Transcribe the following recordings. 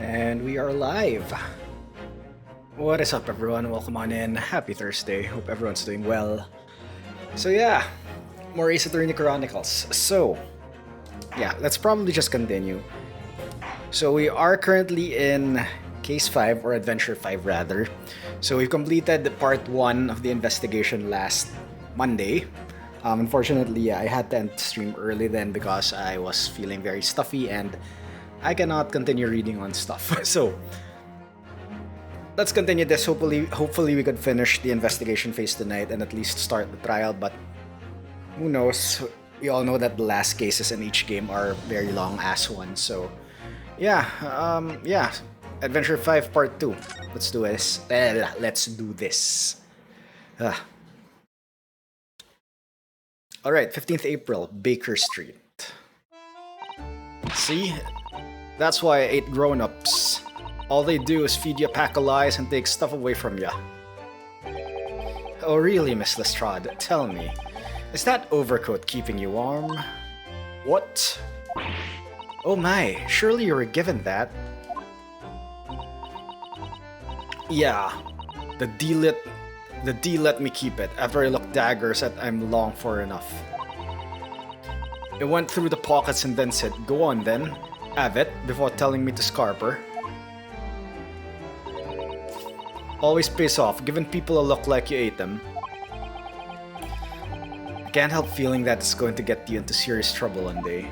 And we are live. What is up, everyone? Welcome on in. Happy Thursday. Hope everyone's doing well. So yeah, more Ace Attorney Chronicles. So yeah, let's probably just continue. So we are currently in Case 5, or Adventure 5 rather. So we've completed the part 1 of the investigation last Monday. Unfortunately, I had to end the stream early then because I was feeling very stuffy and I cannot continue reading on stuff. So let's continue this. Hopefully we could finish the investigation phase tonight and at least start the trial, but who knows? We all know that the last cases in each game are very long ass ones. So yeah, Adventure 5 Part 2. Let's do this. Let's do this. Ah. Alright, 15th April, Baker Street. See? That's why I ate grown-ups. All they do is feed you a pack of lies and take stuff away from you. Oh really, Miss Lestrade? Tell me, is that overcoat keeping you warm? What? Oh my, surely you were given that. Yeah, the D let me keep it after I looked daggers at I'm long for enough. It went through the pockets and then said, go on then, have it, before telling me to scarper. Always pays off, giving people a look like you ate them. I can't help feeling that it's going to get you into serious trouble one day.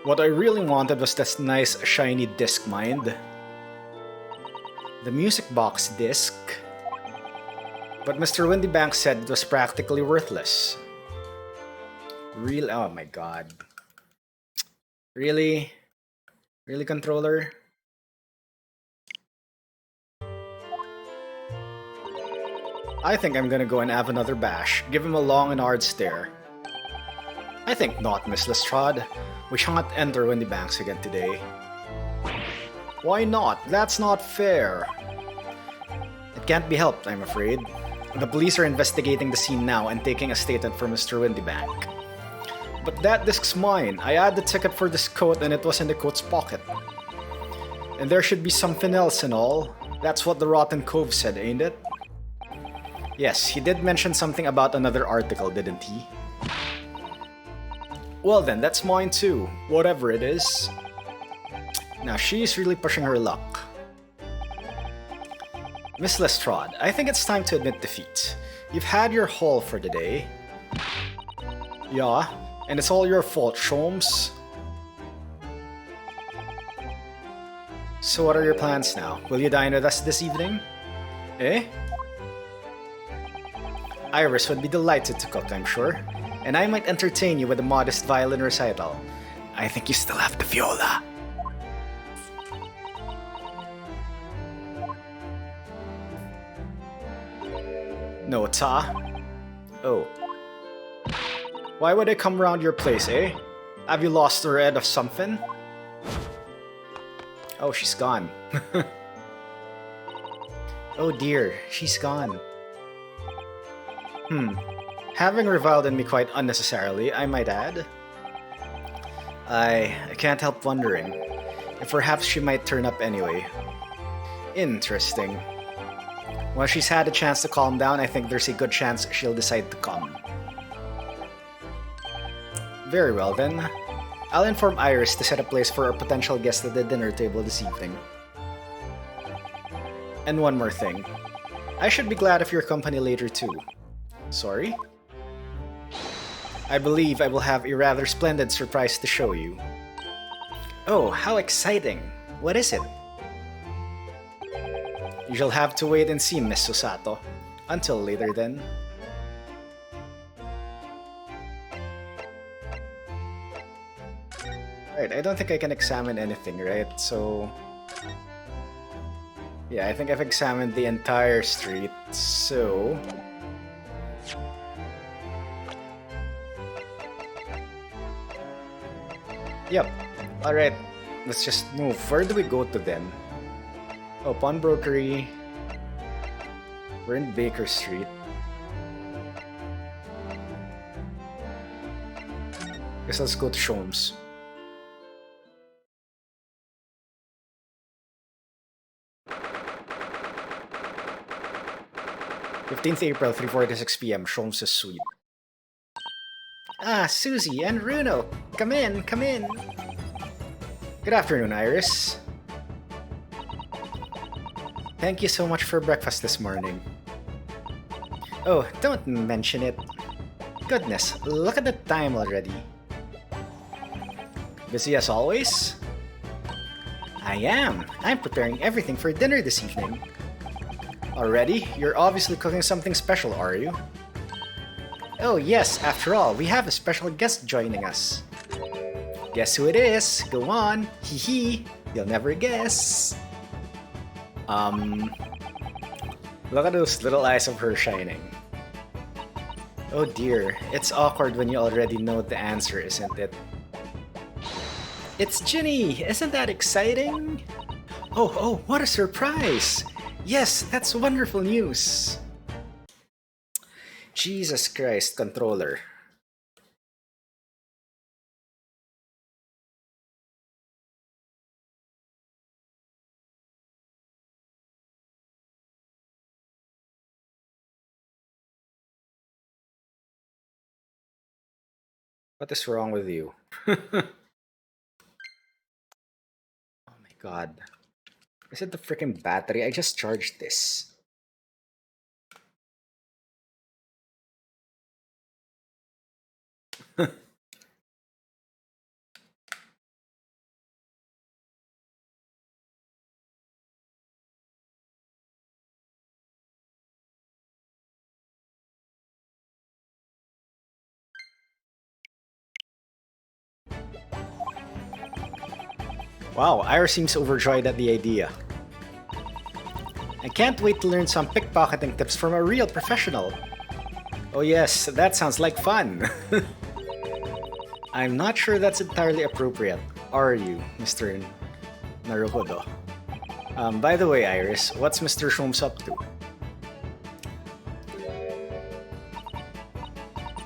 What I really wanted was this nice shiny disc, mind. The music box disc. But Mr. Windybank said it was practically worthless. Really? Oh my god. Really? Really, controller? I think I'm gonna go and have another bash. Give him a long and hard stare. I think not, Miss Lestrade. We shan't enter Windybanks again today. Why not? That's not fair. It can't be helped, I'm afraid. The police are investigating the scene now and taking a statement for Mr. Windybank. But that disc's mine. I had the ticket for this coat and it was in the coat's pocket. And there should be something else and all. That's what the Rotten Cove said, ain't it? Yes, he did mention something about another article, didn't he? Well then, that's mine too, whatever it is. Now she's really pushing her luck. Miss Lestrade, I think it's time to admit defeat. You've had your haul for the day. Yeah, and it's all your fault, Sholmes. So what are your plans now? Will you dine with us this evening? Eh? Iris would be delighted to cook, I'm sure. And I might entertain you with a modest violin recital. I think you still have the viola. No, Ta? Oh. Why would I come round your place, eh? Have you lost the head of something? Oh, she's gone. Oh dear, she's gone. Having reviled in me quite unnecessarily, I might add. I can't help wondering if perhaps she might turn up anyway. Interesting. Once she's had a chance to calm down, I think there's a good chance she'll decide to come. Very well then. I'll inform Iris to set a place for our potential guest at the dinner table this evening. And one more thing. I should be glad of your company later too. Sorry? I believe I will have a rather splendid surprise to show you. Oh, how exciting! What is it? You shall have to wait and see, Miss Susato. Until later then. Right, I don't think I can examine anything, right? So... yeah, I think I've examined the entire street, so... yep. Alright, let's just move. Where do we go to then? Oh, pawnbrokery. We're in Baker Street. Guess let's go to Sholmes. 15th April, 3:46 p.m. Sholmes' suite. Ah, Susie and Runo! Come in, come in! Good afternoon, Iris. Thank you so much for breakfast this morning. Oh, don't mention it. Goodness, look at the time already. Busy as always? I am. I'm preparing everything for dinner this evening. Already? You're obviously cooking something special, are you? Oh yes, after all, we have a special guest joining us. Guess who it is? Go on. Hee hee. You'll never guess. Look at those little eyes of her shining. Oh dear, it's awkward when you already know the answer, isn't it? It's Ginny! Isn't that exciting? Oh, what a surprise! Yes, that's wonderful news! Jesus Christ, controller. What is wrong with you? Oh my god. Is it the freaking battery? I just charged this. Wow, Ira seems overjoyed at the idea. I can't wait to learn some pickpocketing tips from a real professional. Oh yes, that sounds like fun. I'm not sure that's entirely appropriate, are you, Mr. Naruhodo? By the way, Iris, what's Mr. Sholmes up to?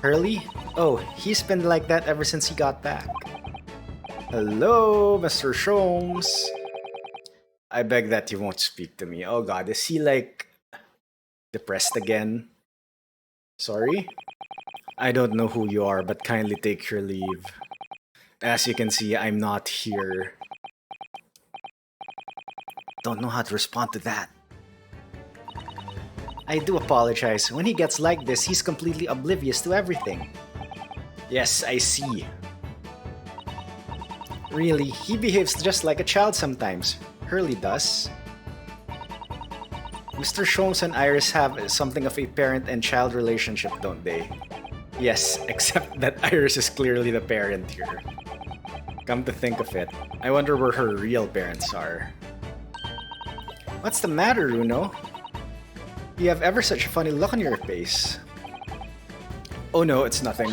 Hurley? Oh, he's been like that ever since he got back. Hello, Mr. Sholmes. I beg that you won't speak to me. Oh god, is he like depressed again? Sorry? I don't know who you are, but kindly take your leave. As you can see, I'm not here. Don't know how to respond to that. I do apologize. When he gets like this, he's completely oblivious to everything. Yes, I see. Really, he behaves just like a child sometimes. Hurley does. Mr. Sholmes and Iris have something of a parent and child relationship, don't they? Yes, except that Iris is clearly the parent here. Come to think of it, I wonder where her real parents are. What's the matter, Runo? You have ever such a funny look on your face. Oh no, it's nothing.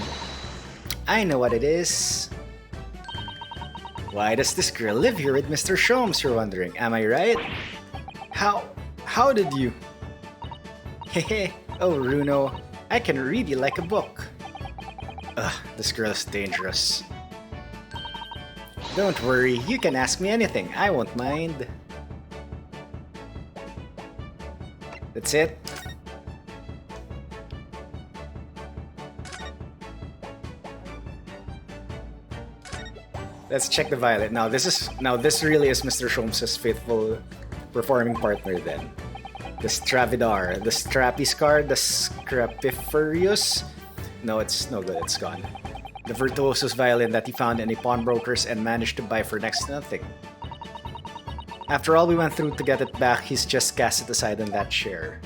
I know what it is. Why does this girl live here with Mr. Sholmes, you're wondering, am I right? How did you? Hehe, oh Runo, I can read you like a book. Ugh, this girl is dangerous. Don't worry, you can ask me anything, I won't mind. That's it? Let's check the violet. Now this really is Mr. Sholmes' faithful performing partner then. The Stravidar, the Strappy Scar, the Scrapiferius. No, it's no good, it's gone. The Virtuoso's violin that he found in a pawnbroker's and managed to buy for next to nothing. After all we went through to get it back, he's just cast it aside in that chair.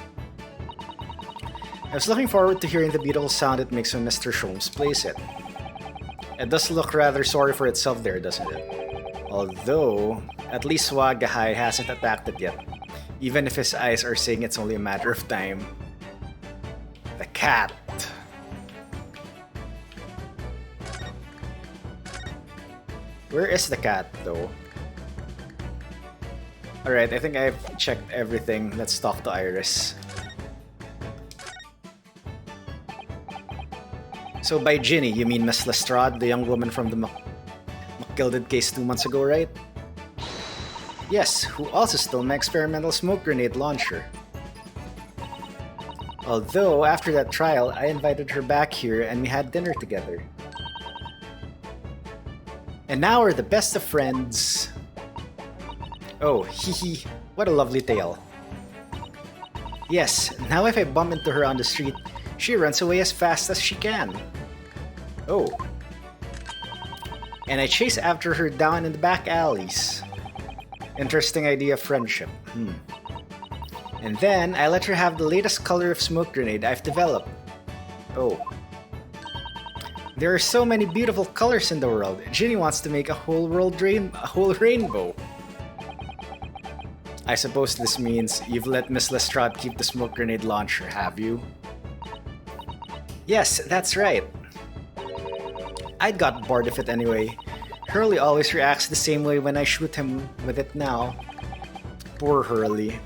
I was looking forward to hearing the beautiful sound it makes when Mr. Sholmes plays it. It does look rather sorry for itself there, doesn't it? Although, at least Swagahai hasn't attacked it yet, even if his eyes are saying it's only a matter of time. The cat! Where is the cat, though? Alright, I think I've checked everything. Let's talk to Iris. So by Ginny, you mean Miss Lestrade, the young woman from the McGilded case 2 months ago, right? Yes, who also stole my experimental smoke grenade launcher. Although, after that trial, I invited her back here and we had dinner together. And now we're the best of friends. Oh, hee. What a lovely tale. Yes, now if I bump into her on the street, she runs away as fast as she can. Oh. And I chase after her down in the back alleys. Interesting idea of friendship. And then I let her have the latest color of smoke grenade I've developed. Oh. There are so many beautiful colors in the world. Ginny wants to make a whole rainbow. I suppose this means you've let Miss Lestrade keep the smoke grenade launcher, have you? Yes, that's right. I'd got bored of it anyway. Hurley always reacts the same way when I shoot him with it now. Poor Hurley.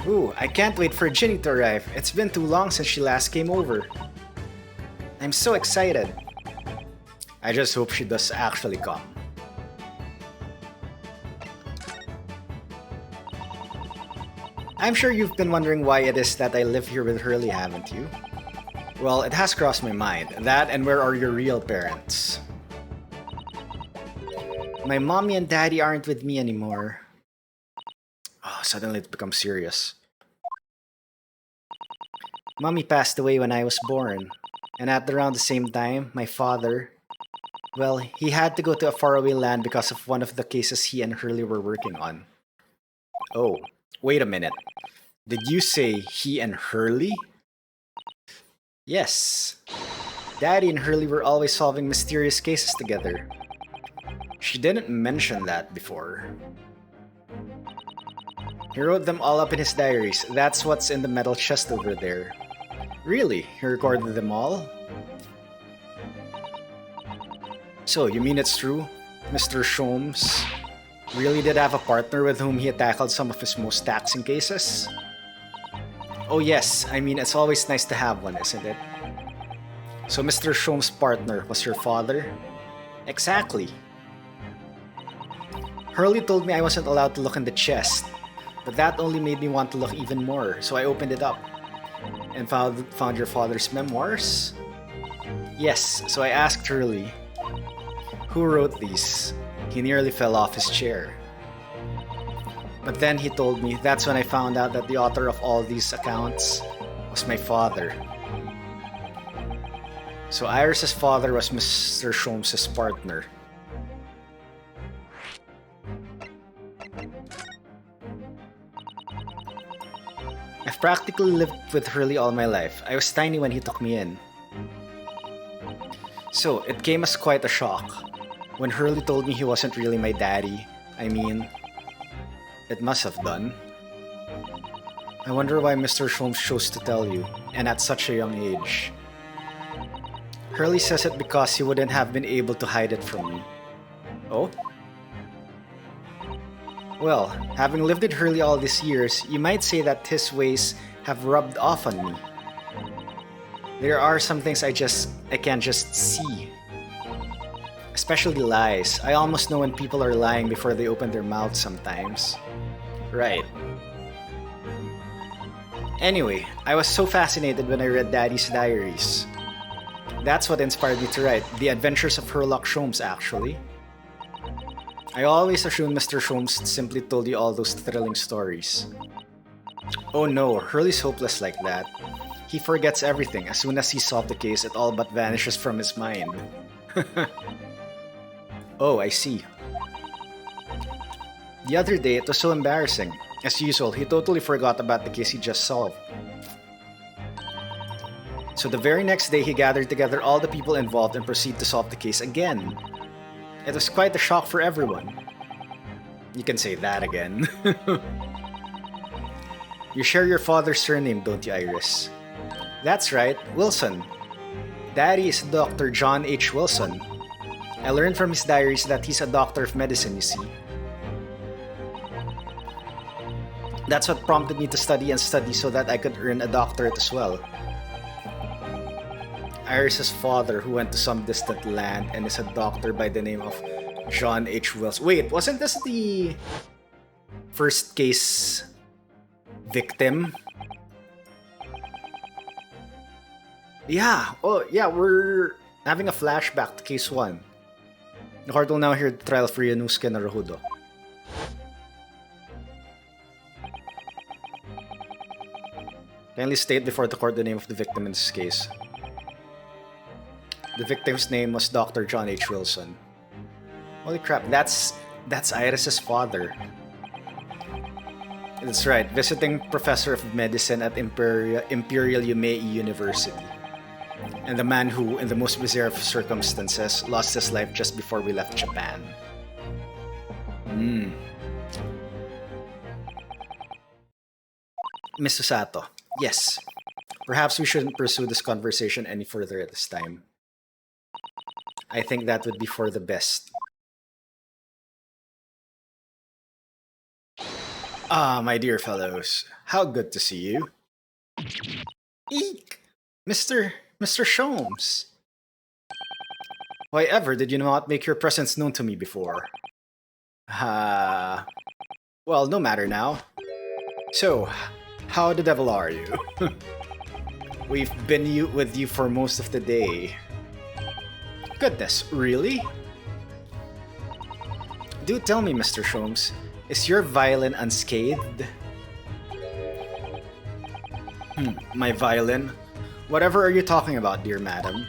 Ooh, I can't wait for Ginny to arrive. It's been too long since she last came over. I'm so excited. I just hope she does actually come. I'm sure you've been wondering why it is that I live here with Hurley, haven't you? Well, it has crossed my mind. That and where are your real parents? My mommy and daddy aren't with me anymore. Oh, suddenly it becomes serious. Mommy passed away when I was born. And at around the same time, my father... Well, he had to go to a faraway land because of one of the cases he and Hurley were working on. Oh, wait a minute. Did you say he and Hurley? Yes. Daddy and Hurley were always solving mysterious cases together. She didn't mention that before. He wrote them all up in his diaries. That's what's in the metal chest over there. Really? He recorded them all? So, you mean it's true? Mr. Sholmes really did have a partner with whom he had tackled some of his most taxing cases? Oh yes, I mean it's always nice to have one, isn't it? So Mr. Sholmes' partner was your father? Exactly. Hurley told me I wasn't allowed to look in the chest, but that only made me want to look even more, so I opened it up. And found your father's memoirs? Yes, so I asked Hurley, who wrote these? He nearly fell off his chair. But then he told me that's when I found out that the author of all these accounts was my father. So Iris's father was Mr. Sholmes' partner. I've practically lived with Hurley all my life. I was tiny when he took me in. So, it came as quite a shock. When Hurley told me he wasn't really my daddy, I mean, it must have done. I wonder why Mr. Sholmes chose to tell you, and at such a young age. Hurley says it because he wouldn't have been able to hide it from me. Oh? Well, having lived with Hurley all these years, you might say that his ways have rubbed off on me. There are some things I can't just see. Especially lies. I almost know when people are lying before they open their mouths sometimes. Right. Anyway, I was so fascinated when I read Daddy's diaries. That's what inspired me to write The Adventures of Sherlock Sholmes, actually. I always assumed Mr. Sholmes simply told you all those thrilling stories. Oh no, Hurley's hopeless like that. He forgets everything. As soon as he solved the case, it all but vanishes from his mind. Oh, I see. The other day, it was so embarrassing. As usual, he totally forgot about the case he just solved. So the very next day, he gathered together all the people involved and proceeded to solve the case again. It was quite a shock for everyone. You can say that again. You share your father's surname, don't you, Iris? That's right, Wilson. Daddy is Dr. John H. Wilson. I learned from his diaries that he's a doctor of medicine, you see. That's what prompted me to study and study so that I could earn a doctorate as well. Iris's father, who went to some distant land and is a doctor by the name of John H. Wilson. Wait, wasn't this the first case victim? Yeah, oh yeah, we're having a flashback to case 1. The court will now hear the trial for Yanuska Naruhodo. Kindly state before the court the name of the victim in this case. The victim's name was Dr. John H. Wilson. Holy crap, that's Iris's father. That's right, visiting professor of medicine at Imperial Yumei University. And the man who, in the most bizarre of circumstances, lost his life just before we left Japan. Mr. Sato, yes. Perhaps we shouldn't pursue this conversation any further at this time. I think that would be for the best. Ah, my dear fellows, how good to see you. Eek! Mr. Sholmes. Why ever did you not make your presence known to me before? Well, no matter now. So, how the devil are you? We've been with you for most of the day. Goodness, really? Do tell me, Mr. Sholmes, is your violin unscathed? My violin? Whatever are you talking about, dear madam?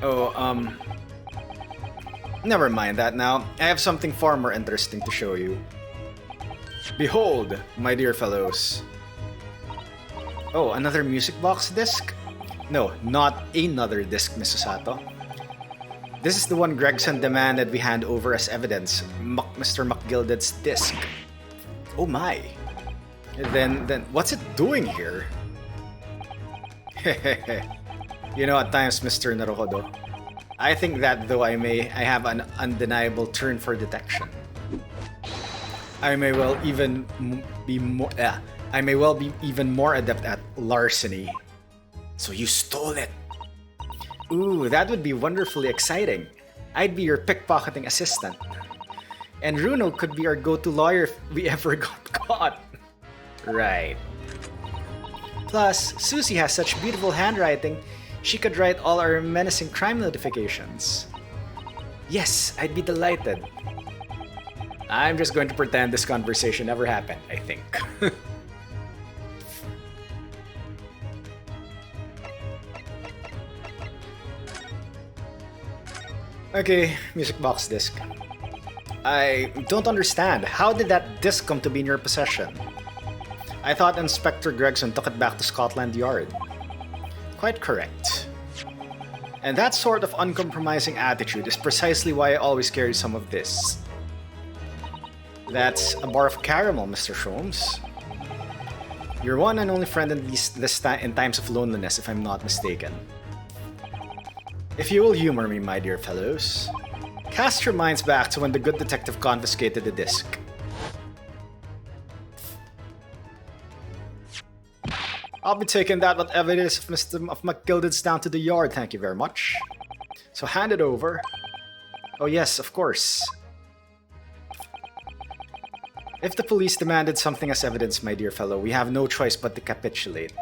Oh, never mind that now. I have something far more interesting to show you. Behold, my dear fellows. Oh, another music box disc? No, not another disc, Mrs. Sato. This is the one Gregson demanded we hand over as evidence, Mr. McGilded's disc. Oh my. Then what's it doing here? You know, at times, Mr. Naruhodo, I think that though I have an undeniable turn for detection. I may well be even more adept at larceny. So you stole it. Ooh, that would be wonderfully exciting. I'd be your pickpocketing assistant. And Runo could be our go-to lawyer if we ever got caught. Right. Plus, Susie has such beautiful handwriting, she could write all our menacing crime notifications. Yes, I'd be delighted. I'm just going to pretend this conversation never happened, I think. Okay, music box disc. I don't understand. How did that disc come to be in your possession? I thought Inspector Gregson took it back to Scotland Yard. Quite correct. And that sort of uncompromising attitude is precisely why I always carry some of this. That's a bar of caramel, Mr. Sholmes. Your one and only friend in times of loneliness, if I'm not mistaken. If you will humor me, my dear fellows, cast your minds back to when the good detective confiscated the disc. I'll be taking that whatever it is of McGilded's down to the yard, thank you very much. So hand it over. Oh yes, of course. If the police demanded something as evidence, my dear fellow, we have no choice but to capitulate.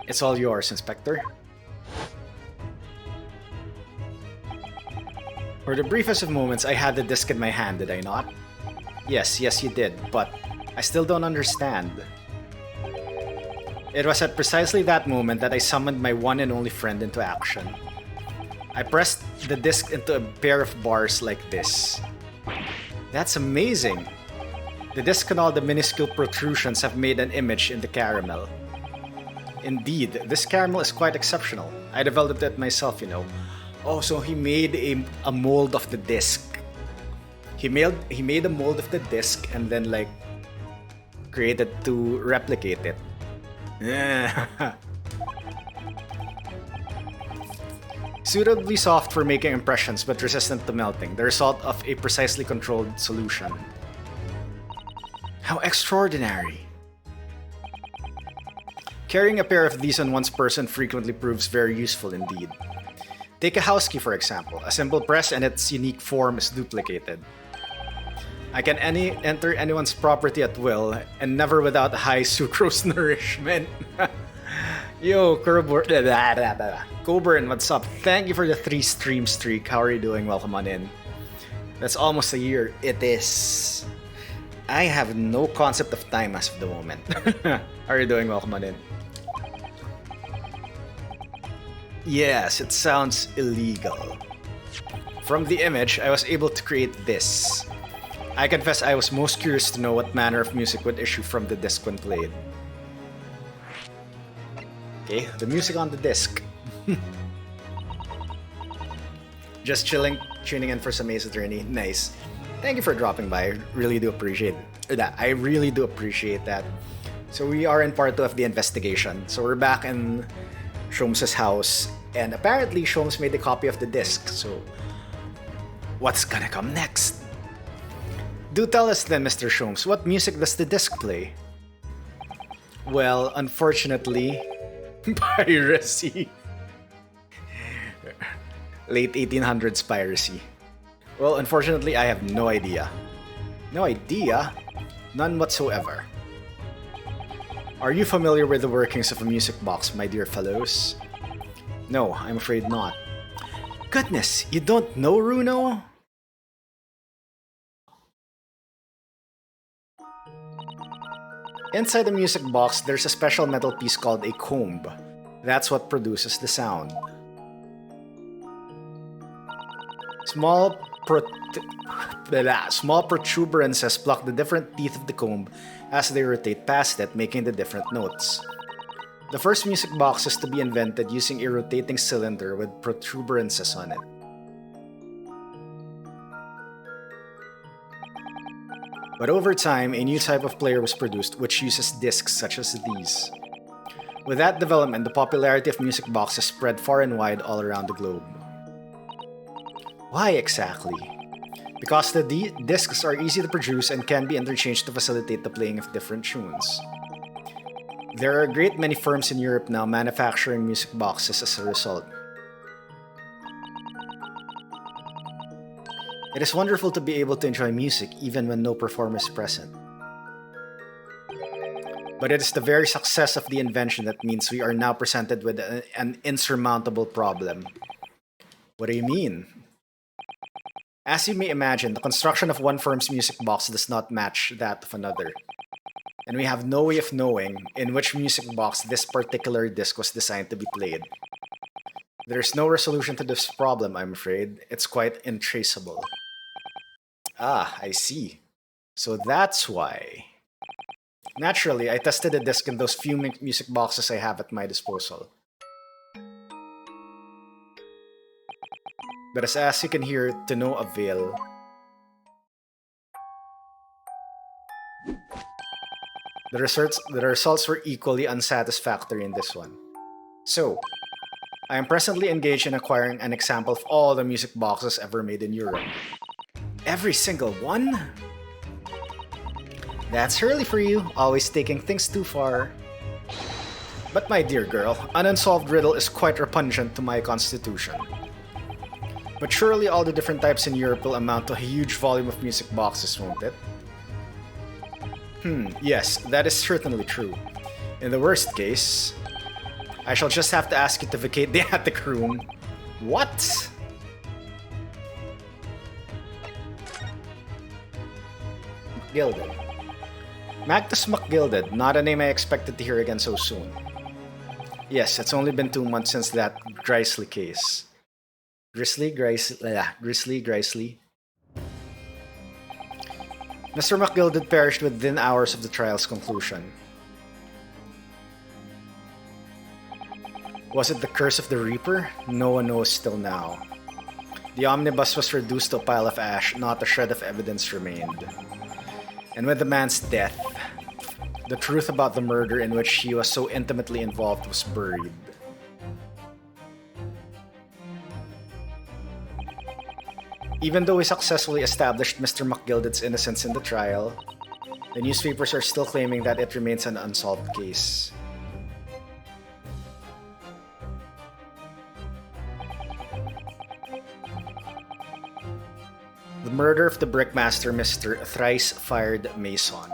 It's all yours, Inspector. For the briefest of moments, I had the disc in my hand, did I not? Yes, you did, but I still don't understand. It was at precisely that moment that I summoned my one and only friend into action. I pressed the disc into a pair of bars like this. That's amazing! The disc and all the minuscule protrusions have made an image in the caramel. Indeed, this caramel is quite exceptional. I developed it myself, you know. Oh, so he made a mold of the disc. He made a mold of the disc and then like created to replicate it. Suitably soft for making impressions but resistant to melting, the result of a precisely controlled solution. How extraordinary! Carrying a pair of these on one's person frequently proves very useful indeed. Take a house key for example. A simple press and its unique form is duplicated. I can enter anyone's property at will and never without high sucrose nourishment. Yo, Coburn, what's up? Thank you for the 3 stream streak. How are you doing? Welcome on in. That's almost a year. It is. I have no concept of time as of the moment. How are you doing? Welcome on in. Yes, it sounds illegal. From the image, I was able to create this. I confess I was most curious to know what manner of music would issue from the disc when played. Okay, the music on the disc. Just chilling, tuning in for some Ace Attorney. Nice. Thank you for dropping by. Really do appreciate that. I really do appreciate that. So we are in part 2 of the investigation. So we're back in Sholmes' house, and apparently Sholmes made a copy of the disc. So what's gonna come next? Do tell us then, Mr. Sholmes, what music does the disc play? Well, unfortunately, piracy. Late 1800s piracy. Well, unfortunately, I have no idea. No idea? None whatsoever. Are you familiar with the workings of a music box, my dear fellows? No, I'm afraid not. Goodness, you don't know, Runo? Inside the music box, there's a special metal piece called a comb. That's what produces the sound. Small protuberances block the different teeth of the comb as they rotate past it, making the different notes. The first music box is to be invented using a rotating cylinder with protuberances on it. But over time, a new type of player was produced which uses discs such as these. With that development, the popularity of music boxes spread far and wide all around the globe. Why exactly? Because the discs are easy to produce and can be interchanged to facilitate the playing of different tunes. There are a great many firms in Europe now manufacturing music boxes as a result. It is wonderful to be able to enjoy music even when no performer is present. But it is the very success of the invention that means we are now presented with an insurmountable problem. What do you mean? As you may imagine, the construction of one firm's music box does not match that of another. And we have no way of knowing in which music box this particular disc was designed to be played. There's no resolution to this problem, I'm afraid. It's quite intraceable. Ah, I see. So that's why. Naturally, I tested the disc in those few music boxes I have at my disposal. But as you can hear, to no avail. The results were equally unsatisfactory in this one. So, I am presently engaged in acquiring an example of all the music boxes ever made in Europe. Every single one? That's early for you, always taking things too far. But my dear girl, an unsolved riddle is quite repugnant to my constitution. But surely all the different types in Europe will amount to a huge volume of music boxes, won't it? Yes, that is certainly true. In the worst case, I shall just have to ask you to vacate the attic room. What? McGilded. Magnus McGilded, not a name I expected to hear again so soon. Yes, it's only been 2 months since that Grisley case. Grisley? Mr. McGilded perished within hours of the trial's conclusion. Was it the curse of the Reaper? No one knows till now. The omnibus was reduced to a pile of ash, not a shred of evidence remained. And with the man's death, the truth about the murder in which he was so intimately involved was buried. Even though we successfully established Mr. McGilded's innocence in the trial, the newspapers are still claiming that it remains an unsolved case. The murder of the brickmaster, Mr. Thrice-Fired Mason.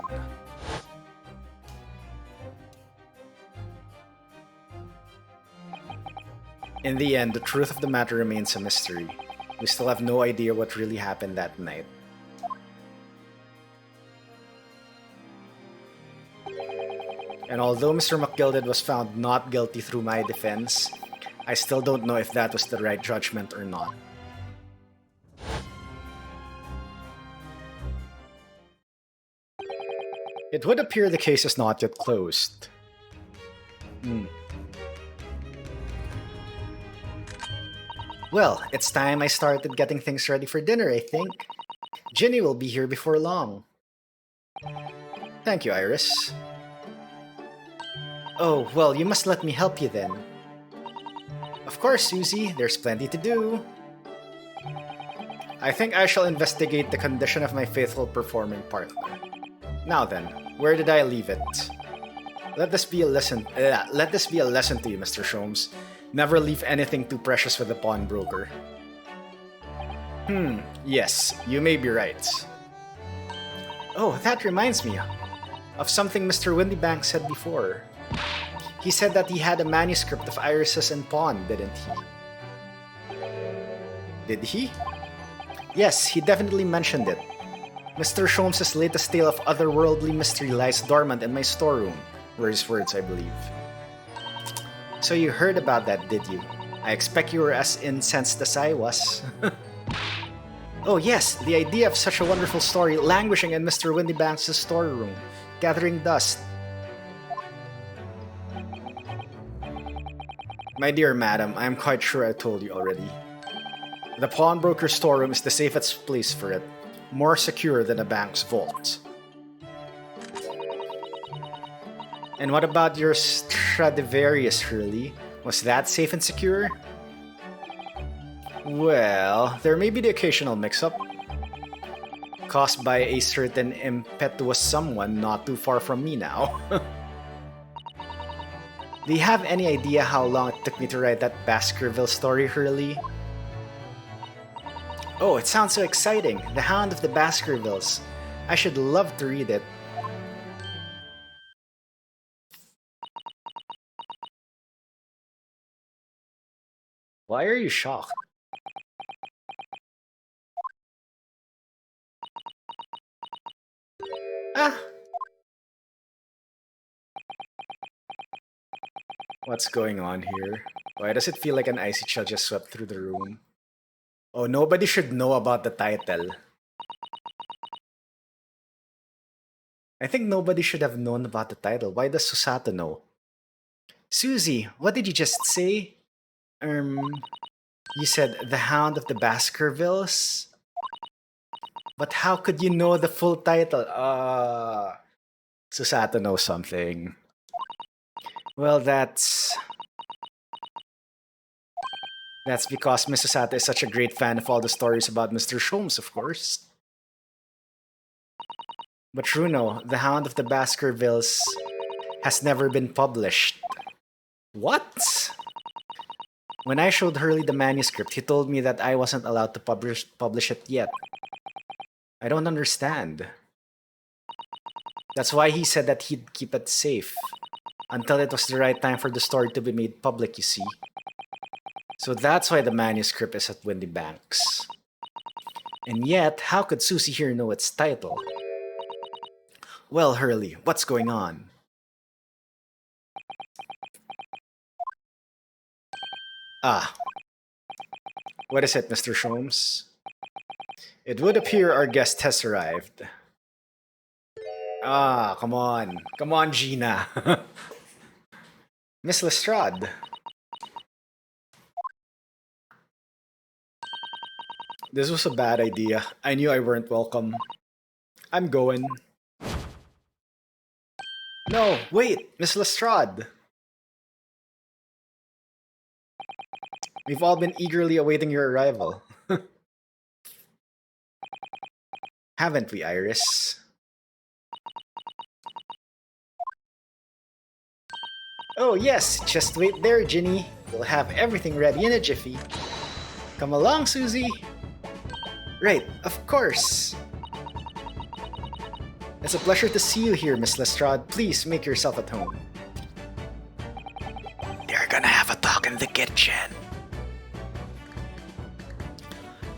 In the end, the truth of the matter remains a mystery. We still have no idea what really happened that night. And although Mr. McGilded was found not guilty through my defense, I still don't know if that was the right judgment or not. It would appear the case is not yet closed. Well, it's time I started getting things ready for dinner, I think. Ginny will be here before long. Thank you, Iris. Oh, well, you must let me help you then. Of course, Susie, there's plenty to do. I think I shall investigate the condition of my faithful performing partner. Now then, where did I leave it? Let this be a lesson to you, Mr. Sholmes. Never leave anything too precious with the pawnbroker. Yes, you may be right. Oh, that reminds me of something Mr. Windybank said before. He said that he had a manuscript of Iris's and Pawn, didn't he? Did he? Yes, he definitely mentioned it. Mr. Sholmes' latest tale of otherworldly mystery lies dormant in my storeroom, were his words, I believe. So you heard about that, did you? I expect you were as incensed as I was. Oh yes, the idea of such a wonderful story languishing in Mr. Windybank's storeroom, gathering dust. My dear madam, I am quite sure I told you already. The pawnbroker's storeroom is the safest place for it, more secure than a bank's vault. And what about your Stradivarius, Hurley? Was that safe and secure? Well, there may be the occasional mix-up, caused by a certain impetuous someone not too far from me now. Do you have any idea how long it took me to write that Baskerville story, Hurley? Oh, it sounds so exciting! The Hound of the Baskervilles. I should love to read it. Why are you shocked? Ah! What's going on here? Why does it feel like an icy chill just swept through the room? Oh, nobody should know about the title. I think nobody should have known about the title. Why does Susato know? Susie, what did you just say? You said The Hound of the Baskervilles? But how could you know the full title? Susato knows something. Well, that's because Miss Susato is such a great fan of all the stories about Mr. Sholmes, of course. But Runo, The Hound of the Baskervilles has never been published. What? When I showed Hurley the manuscript, he told me that I wasn't allowed to publish it yet. I don't understand. That's why he said that he'd keep it safe until it was the right time for the story to be made public, you see. So that's why the manuscript is at Windybank's. And yet, how could Susie here know its title? Well, Hurley, what's going on? Ah. What is it, Mr. Sholmes? It would appear our guest has arrived. Ah, come on. Come on, Gina. Miss Lestrade. This was a bad idea. I knew I weren't welcome. I'm going. No, wait, Miss Lestrade. We've all been eagerly awaiting your arrival. Haven't we, Iris? Oh yes, just wait there, Ginny. We'll have everything ready in a jiffy. Come along, Susie. Right, of course. It's a pleasure to see you here, Miss Lestrade. Please make yourself at home. They're gonna have a talk in the kitchen.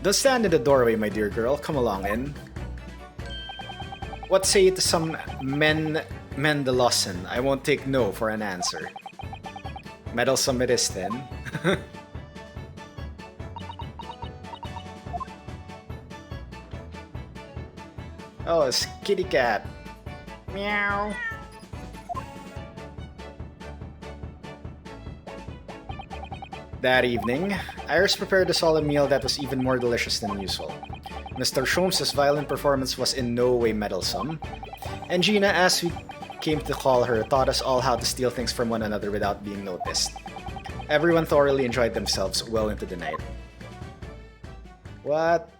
Don't stand in the doorway, my dear girl. Come along in. What say you to some Mendelosson? I won't take no for an answer. Meddlesome it is then. Oh, it's kitty cat. Meow. That evening, Iris prepared a solid meal that was even more delicious than usual. Mr. Sholmes' violin performance was in no way meddlesome, and Gina, as we came to call her, taught us all how to steal things from one another without being noticed. Everyone thoroughly enjoyed themselves well into the night. What?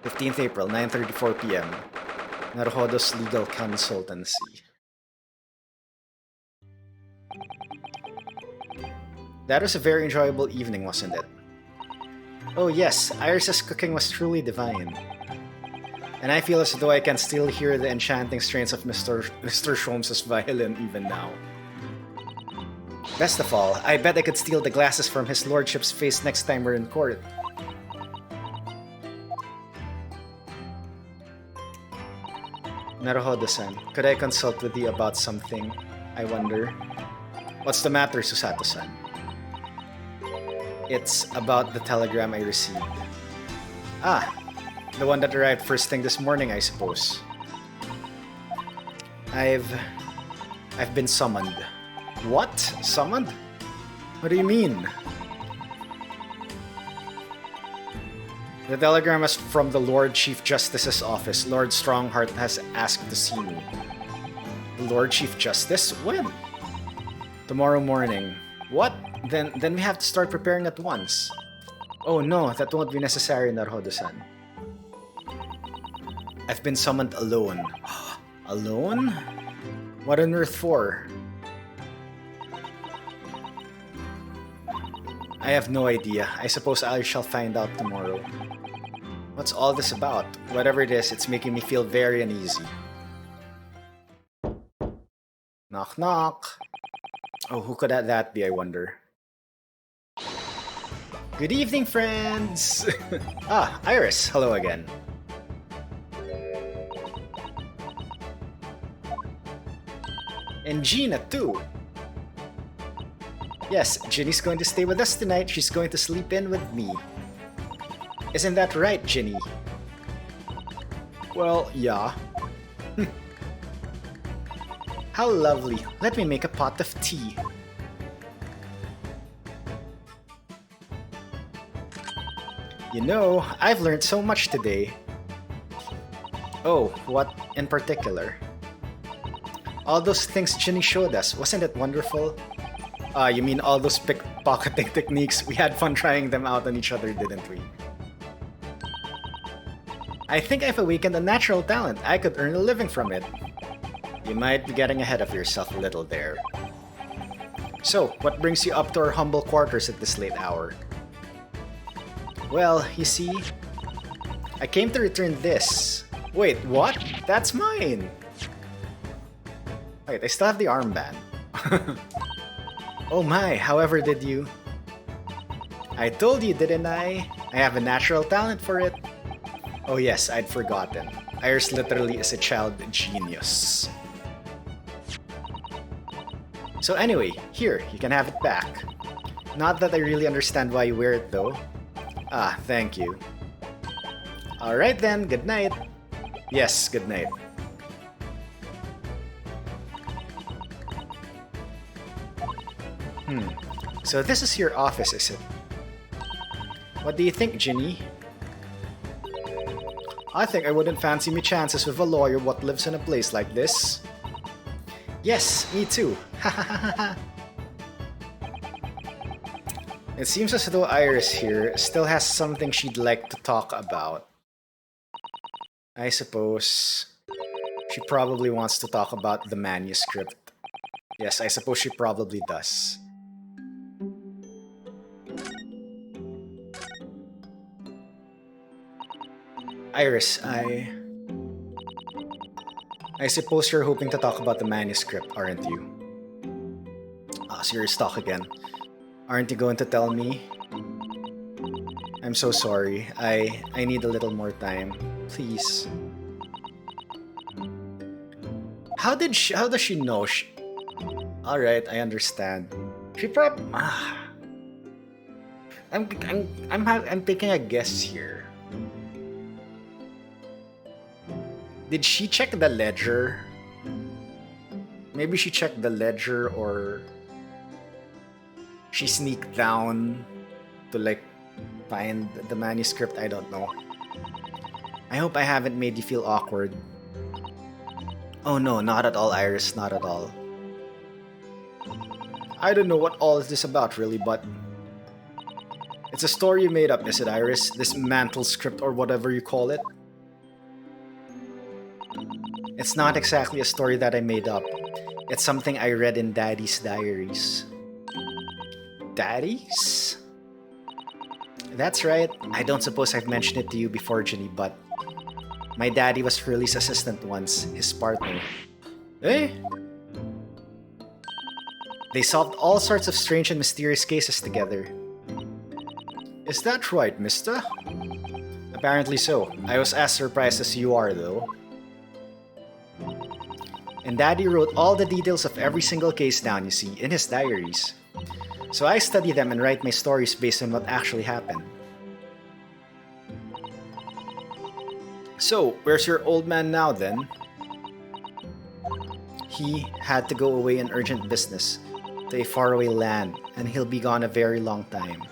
15th April, 9:34 p.m. Naruhodo's Legal Consultancy. That was a very enjoyable evening, wasn't it? Oh yes, Iris's cooking was truly divine. And I feel as though I can still hear the enchanting strains of Mr. Sholmes' violin even now. Best of all, I bet I could steal the glasses from his lordship's face next time we're in court. Naruhodo-san, could I consult with you about something? I wonder. What's the matter, Susato-san? It's about the telegram I received. Ah, the one that arrived first thing this morning, I suppose. I've been summoned. What? Summoned? What do you mean? The telegram is from the Lord Chief Justice's office. Lord Strongheart has asked to see me. The Lord Chief Justice? When? Tomorrow morning. What? Then we have to start preparing at once. Oh no, that won't be necessary, Naruhodo-san. I've been summoned alone. Alone? What on earth for? I have no idea. I suppose I shall find out tomorrow. What's all this about? Whatever it is, it's making me feel very uneasy. Knock knock. Oh, who could that be, I wonder? Good evening, friends! Ah, Iris, hello again. And Gina, too. Yes, Ginny's going to stay with us tonight. She's going to sleep in with me. Isn't that right, Ginny? Well, yeah. How lovely. Let me make a pot of tea. You know, I've learned so much today. Oh, what in particular? All those things Ginny showed us, wasn't it wonderful? You mean all those pickpocketing techniques? We had fun trying them out on each other, didn't we? I think I've awakened a natural talent. I could earn a living from it. You might be getting ahead of yourself a little there. So, what brings you up to our humble quarters at this late hour? Well, you see, I came to return this. Wait, what? That's mine! Wait, I still have the armband. Oh my, however did you? I told you, didn't I? I have a natural talent for it. Oh yes, I'd forgotten. Iris literally is a child genius. So anyway, here, you can have it back. Not that I really understand why you wear it though. Ah, thank you. Alright then, good night. Yes, good night. So this is your office, is it? What do you think, Ginny? I think I wouldn't fancy me chances with a lawyer what lives in a place like this. Yes, me too. It seems as though Iris here still has something she'd like to talk about. I suppose she probably wants to talk about the manuscript. Yes, I suppose she probably does. Iris, I suppose you're hoping to talk about the manuscript, aren't you? Ah, so you're stuck again. Aren't you going to tell me? I'm so sorry. I need a little more time. Please. How does she know? All right, I understand. She I'm taking a guess here. Did she check the ledger? Maybe she checked the ledger, or she sneaked down to like find the manuscript. I don't know. I hope I haven't made you feel awkward. Oh no, not at all, Iris, not at all. I don't know what all is this about really, but it's a story you made up, is it, Iris? This mantle script or whatever you call it? It's not exactly a story that I made up. It's something I read in Daddy's diaries. Daddy's? That's right. I don't suppose I've mentioned it to you before, Ginny, but my daddy was Hurley's assistant once, his partner. Eh? They solved all sorts of strange and mysterious cases together. Is that right, mister? Apparently so. I was as surprised as you are, though. And Daddy wrote all the details of every single case down, you see, in his diaries. So I study them and write my stories based on what actually happened. So, where's your old man now, then? He had to go away on urgent business to a faraway land, and he'll be gone a very long time.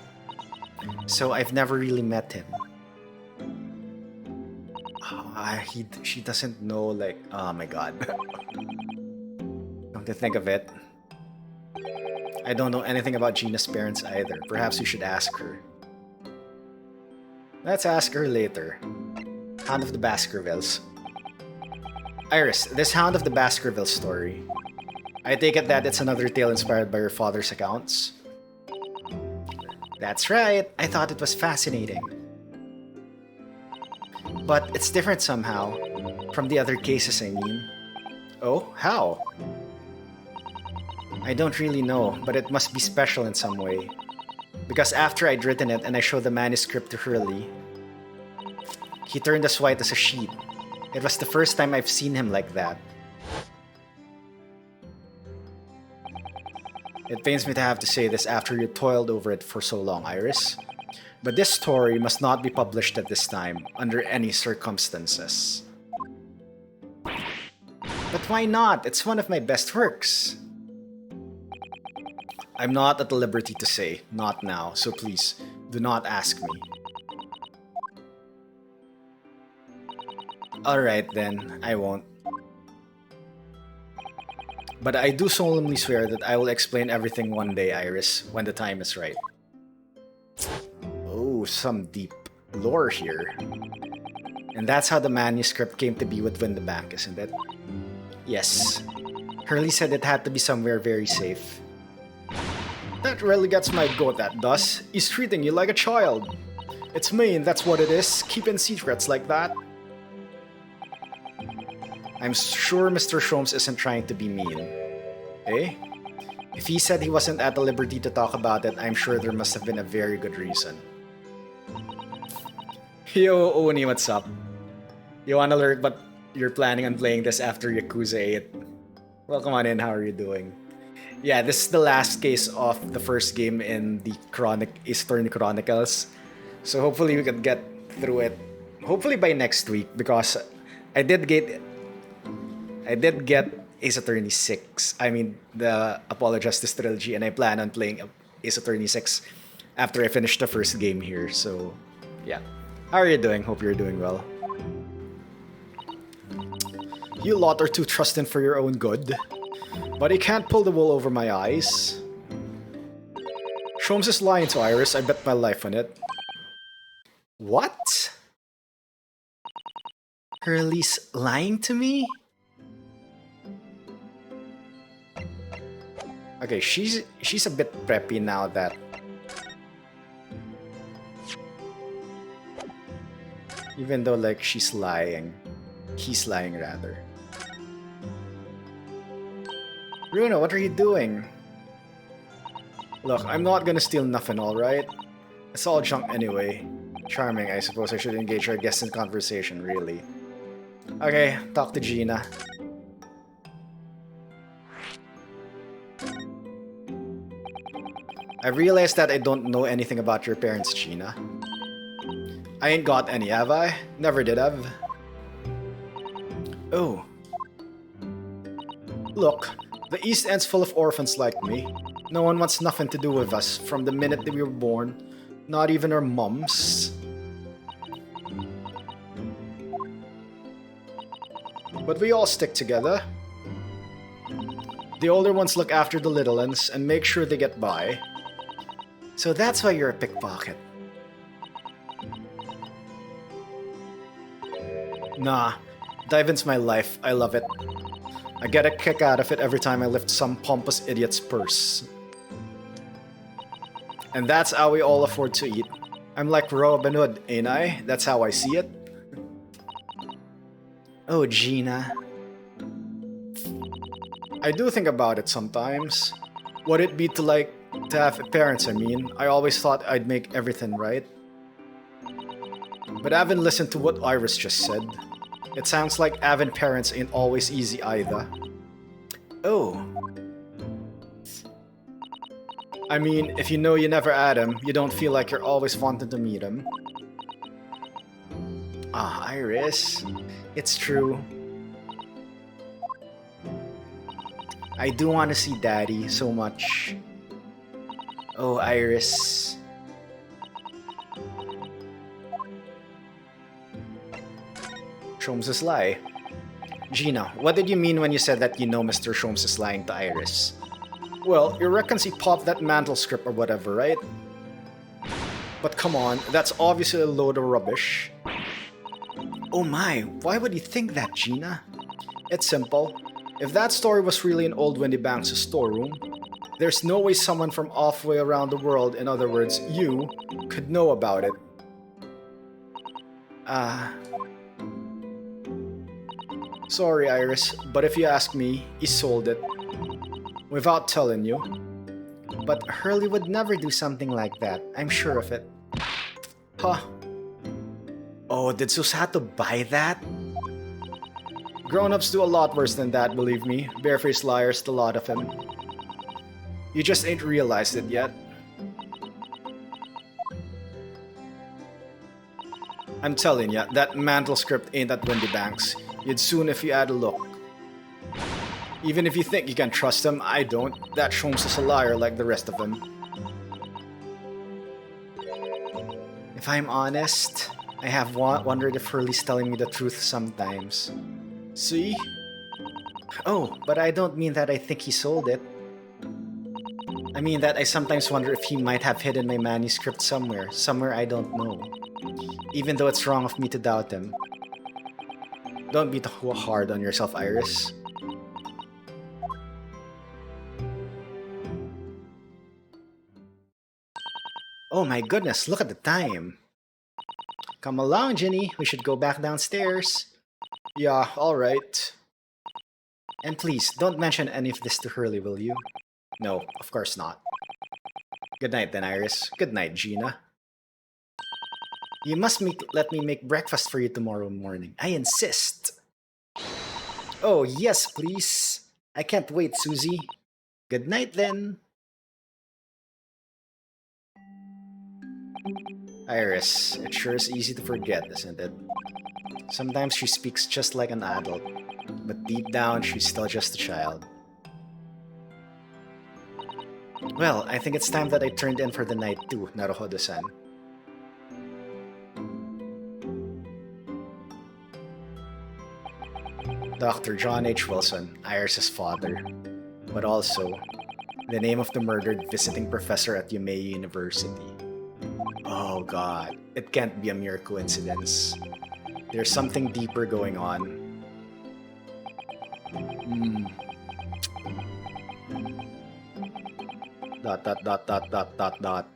So I've never really met him. She doesn't know, like, oh my god. Come to think of it, I don't know anything about Gina's parents either. Perhaps we should ask her. Let's ask her later. Hound of the Baskervilles. Iris, this Hound of the Baskervilles story. I take it that it's another tale inspired by your father's accounts? That's right. I thought it was fascinating. But it's different somehow. From the other cases, I mean. Oh, how? I don't really know, but it must be special in some way. Because after I'd written it and I showed the manuscript to Hurley, he turned as white as a sheet. It was the first time I've seen him like that. It pains me to have to say this after you toiled over it for so long, Iris. But this story must not be published at this time, under any circumstances. But why not? It's one of my best works. I'm not at the liberty to say, not now, so please, do not ask me. Alright then, I won't. But I do solemnly swear that I will explain everything one day, Iris, when the time is right. Oh, some deep lore here. And that's how the manuscript came to be with Win the Bank, isn't it? Yes. Hurley said it had to be somewhere very safe. That really gets my goat, that does. He's treating you like a child. It's mean, that's what it is, keeping secrets like that. I'm sure Mr. Sholmes isn't trying to be mean. Eh? If he said he wasn't at the liberty to talk about it, I'm sure there must have been a very good reason. Yo, Oni, what's up? You wanna learn but you're planning on playing this after Yakuza 8? Welcome on in, how are you doing? Yeah, this is the last case of the first game in the Ace Attorney Chronicles. So hopefully we can get through it. Hopefully by next week, because I did get Ace Attorney 6. I mean, the Apollo Justice Trilogy, and I plan on playing Ace Attorney 6 after I finish the first game here. So, yeah. How are you doing? Hope you're doing well. You lot are too trusting for your own good. But I can't pull the wool over my eyes. Sholmes is lying to Iris. I bet my life on it. What? Hurley's lying to me? Okay, she's a bit preppy now that... Even though, like, she's lying. He's lying, rather. Bruno, what are you doing? Look, I'm not gonna steal nothing, alright? It's all junk anyway. Charming, I suppose I should engage our guest in conversation, really. Okay, talk to Gina. I realized that I don't know anything about your parents, Gina. I ain't got any, have I? Never did have. Oh. Look, the East End's full of orphans like me. No one wants nothing to do with us from the minute that we were born. Not even our mums. But we all stick together. The older ones look after the little ones and make sure they get by. So that's why you're a pickpocket. Nah, Divin's my life. I love it. I get a kick out of it every time I lift some pompous idiot's purse. And that's how we all afford to eat. I'm like Robin Hood, ain't I? That's how I see it. Oh, Gina. I do think about it sometimes. What it'd be to have parents, I mean. I always thought I'd make everything right. But I haven't listened to what Iris just said. It sounds like having parents ain't always easy either. Oh. I mean, if you know you never had him, you don't feel like you're always wanting to meet him. Ah, Iris. It's true. I do want to see Daddy so much. Oh, Iris. Sholmes is lie. Gina, what did you mean when you said that you know Mr. Sholmes is lying to Iris? Well, you reckon he popped that mantle script or whatever, right? But come on, that's obviously a load of rubbish. Oh my, why would you think that, Gina? It's simple. If that story was really in old Wendy Banks' storeroom, there's no way someone from halfway around the world, in other words, you, could know about it. Sorry, Iris, but if you ask me, he sold it. Without telling you. But Hurley would never do something like that, I'm sure of it. Huh. Oh, did Susato buy that? Grown-ups do a lot worse than that, believe me. Barefaced liars, the lot of them. You just ain't realized it yet. I'm telling ya, that mantle script ain't at Wendy Banks. You'd soon if you had a look. Even if you think you can trust him, I don't. That Sholmes is a liar like the rest of them. If I'm honest, I have wondered if Hurley's telling me the truth sometimes. See? Oh, but I don't mean that I think he sold it. I mean that I sometimes wonder if he might have hidden my manuscript somewhere I don't know. Even though it's wrong of me to doubt him. Don't be too hard on yourself, Iris. Oh my goodness, look at the time. Come along, Ginny. We should go back downstairs. Yeah, alright. And please, don't mention any of this to Hurley, will you? No, of course not. Good night then, Iris. Good night, Gina. You must let me make breakfast for you tomorrow morning. I insist. Oh, yes, please. I can't wait, Susie. Good night then. Iris, it sure is easy to forget, isn't it? Sometimes she speaks just like an adult, but deep down she's still just a child. Well, I think it's time that I turned in for the night too, Naruhodo-san. Dr. John H. Wilson, Iris' father, but also the name of the murdered visiting professor at Yumei University. Oh god, it can't be a mere coincidence. There's something deeper going on. Dot dot dot dot dot dot dot.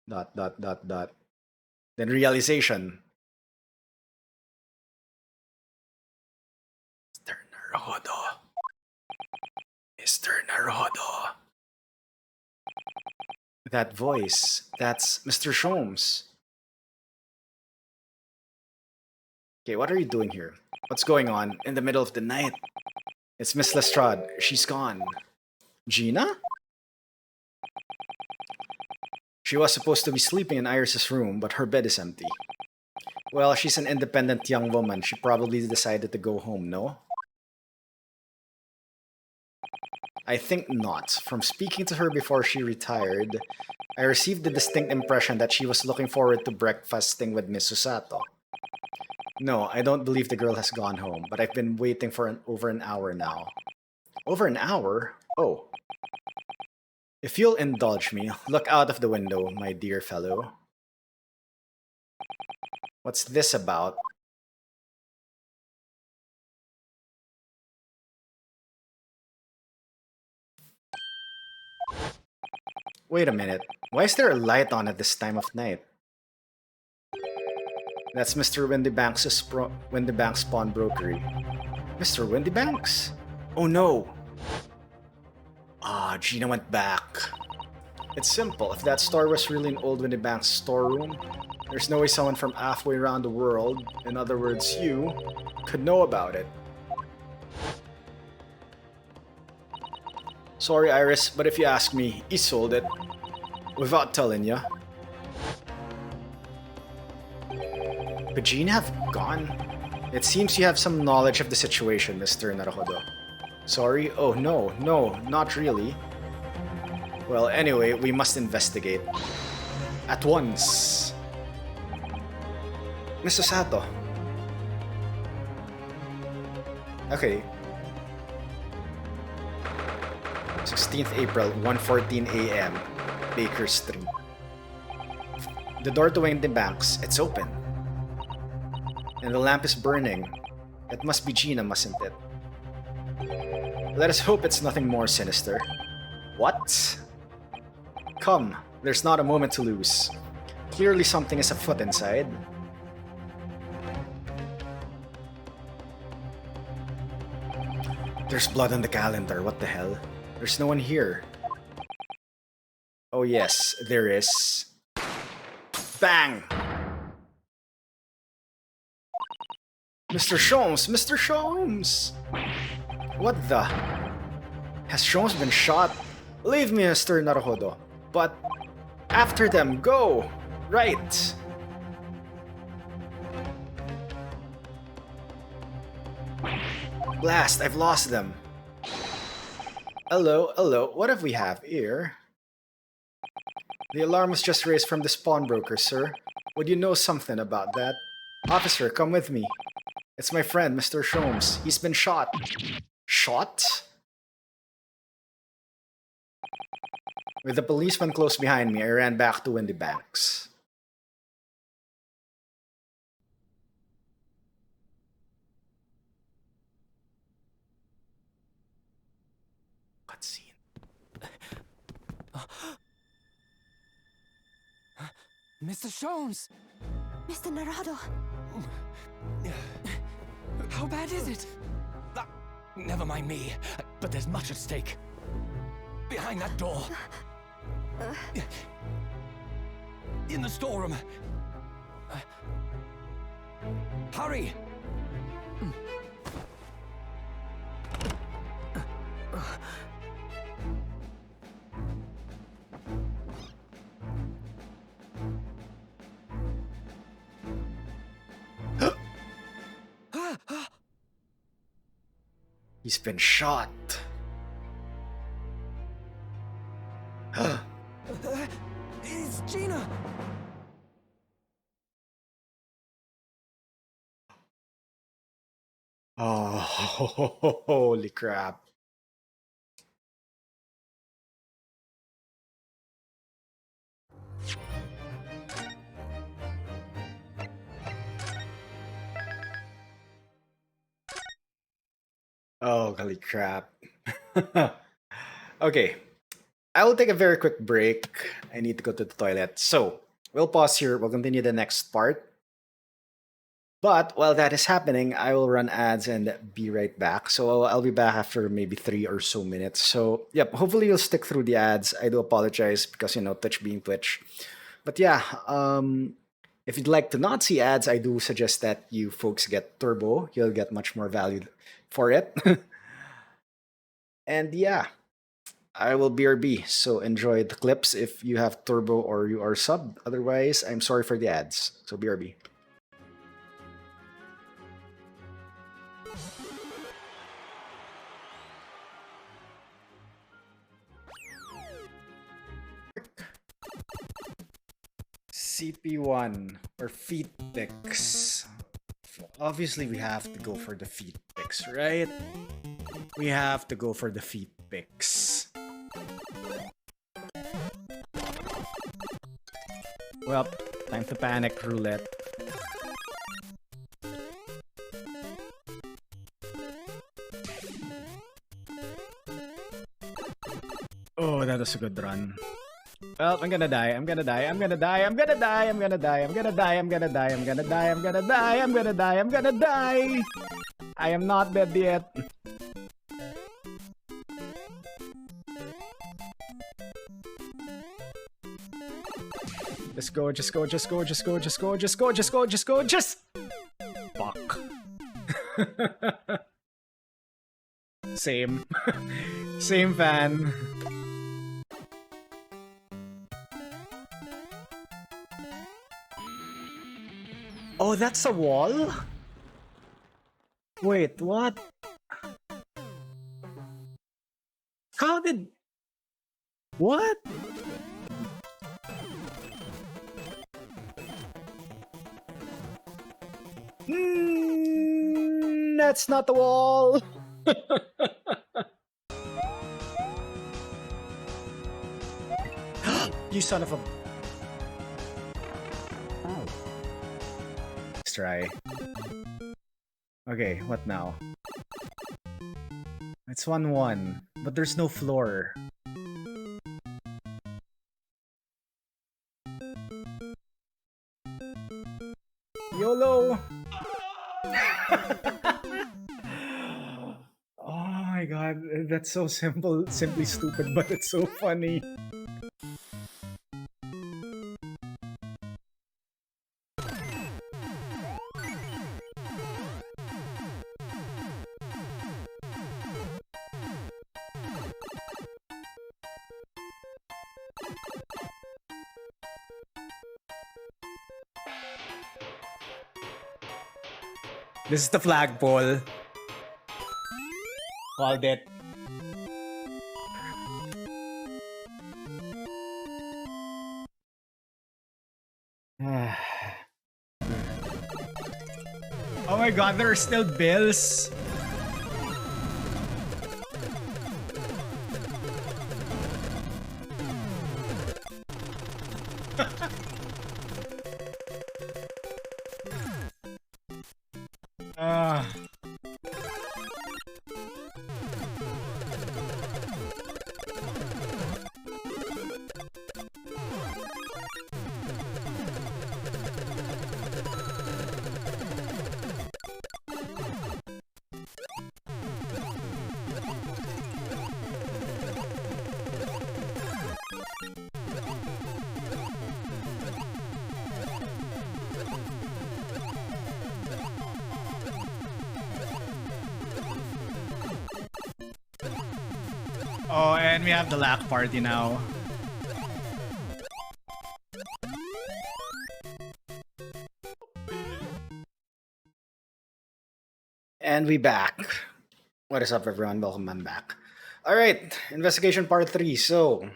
Dot dot dot dot. Then realization. Mr. Naruhodo. That voice, that's Mr. Sholmes. Okay, what are you doing here? What's going on in the middle of the night? It's Miss Lestrade. She's gone. Gina? She was supposed to be sleeping in Iris's room, but her bed is empty. Well, she's an independent young woman. She probably decided to go home, no? I think not. From speaking to her before she retired, I received the distinct impression that she was looking forward to breakfasting with Miss Susato. No, I don't believe the girl has gone home, but I've been waiting for over an hour now. Over an hour? Oh. If you'll indulge me, look out of the window, my dear fellow. What's this about? Wait a minute. Why is there a light on at this time of night? That's Mr. Windybank's pawnbrokery. Mr. Windybanks? Oh no! Ah, Gina went back. It's simple. If that store was really an old Windybank's storeroom, there's no way someone from halfway around the world, in other words you, could know about it. Sorry, Iris, but if you ask me, he sold it. Without telling ya. Could Gina have gone? It seems you have some knowledge of the situation, Mr. Naruhodo. Sorry? Oh no, not really. Well, anyway, we must investigate. At once. Mr. Sato. Okay. 16th April, 1:14 a.m. Baker Street. The door to Windybanks, it's open. And the lamp is burning. It must be Gina, mustn't it? Let us hope it's nothing more sinister. What? Come, there's not a moment to lose. Clearly something is afoot inside. There's blood on the calendar, what the hell? There's no one here. Oh yes, there is. Bang! Mr. Sholmes! Mr. Sholmes! What the? Has Sholmes been shot? Leave me, Mr. Naruhodo. But after them, go! Right! Blast, I've lost them. Hello, what have we have here? The alarm was just raised from the pawnbroker, sir. Would you know something about that? Officer, come with me. It's my friend, Mr. Sholmes. He's been shot. Shot? With the policeman close behind me, I ran back to Windybanks. Cutscene. Mr. Sholmes! Mr. Naruhodo! How bad is it? Never mind me, but there's much at stake. Behind that door. In the storeroom. Hurry! He's been shot. It's Gina! Oh, holy crap. Oh, holy crap. Okay, I will take a very quick break. I need to go to the toilet. So, we'll pause here. We'll continue the next part. But while that is happening, I will run ads and be right back. So I'll be back after maybe 3 or so minutes. So yep, hopefully you'll stick through the ads. I do apologize because Twitch being Twitch. But yeah, if you'd like to not see ads, I do suggest that you folks get Turbo. You'll get much more value for it. And yeah, I will BRB. So enjoy the clips if you have Turbo or you are sub. Otherwise, I'm sorry for the ads. So BRB. CP1 or feet pics. Obviously, we have to go for the feet pics, right? We have to go for the feet pics. Well, time to panic roulette. Oh, that was a good run. Well, I'm gonna die. I'm gonna die. I'm gonna die. I'm gonna die. I'm gonna die. I'm gonna die. I'm gonna die. I'm gonna die. I'm gonna die. I'm gonna die. I'm gonna die. I am not dead yet. Just go, just go, just go, just go, just go, just go, just go, just go, just fuck. Same. Same fan. Oh, that's a wall? Wait, what? How did... What? That's not the wall. You son of a... Let's try. Okay, what now? It's 1-1, but there's no floor. YOLO! Oh my god, that's so simple, simply stupid, but it's so funny. This is the flagpole. Called it. Oh my god, there are still bills. Oh, and we have the lack party now. And we back. What is up, everyone? Welcome back. Alright, investigation part 3. So,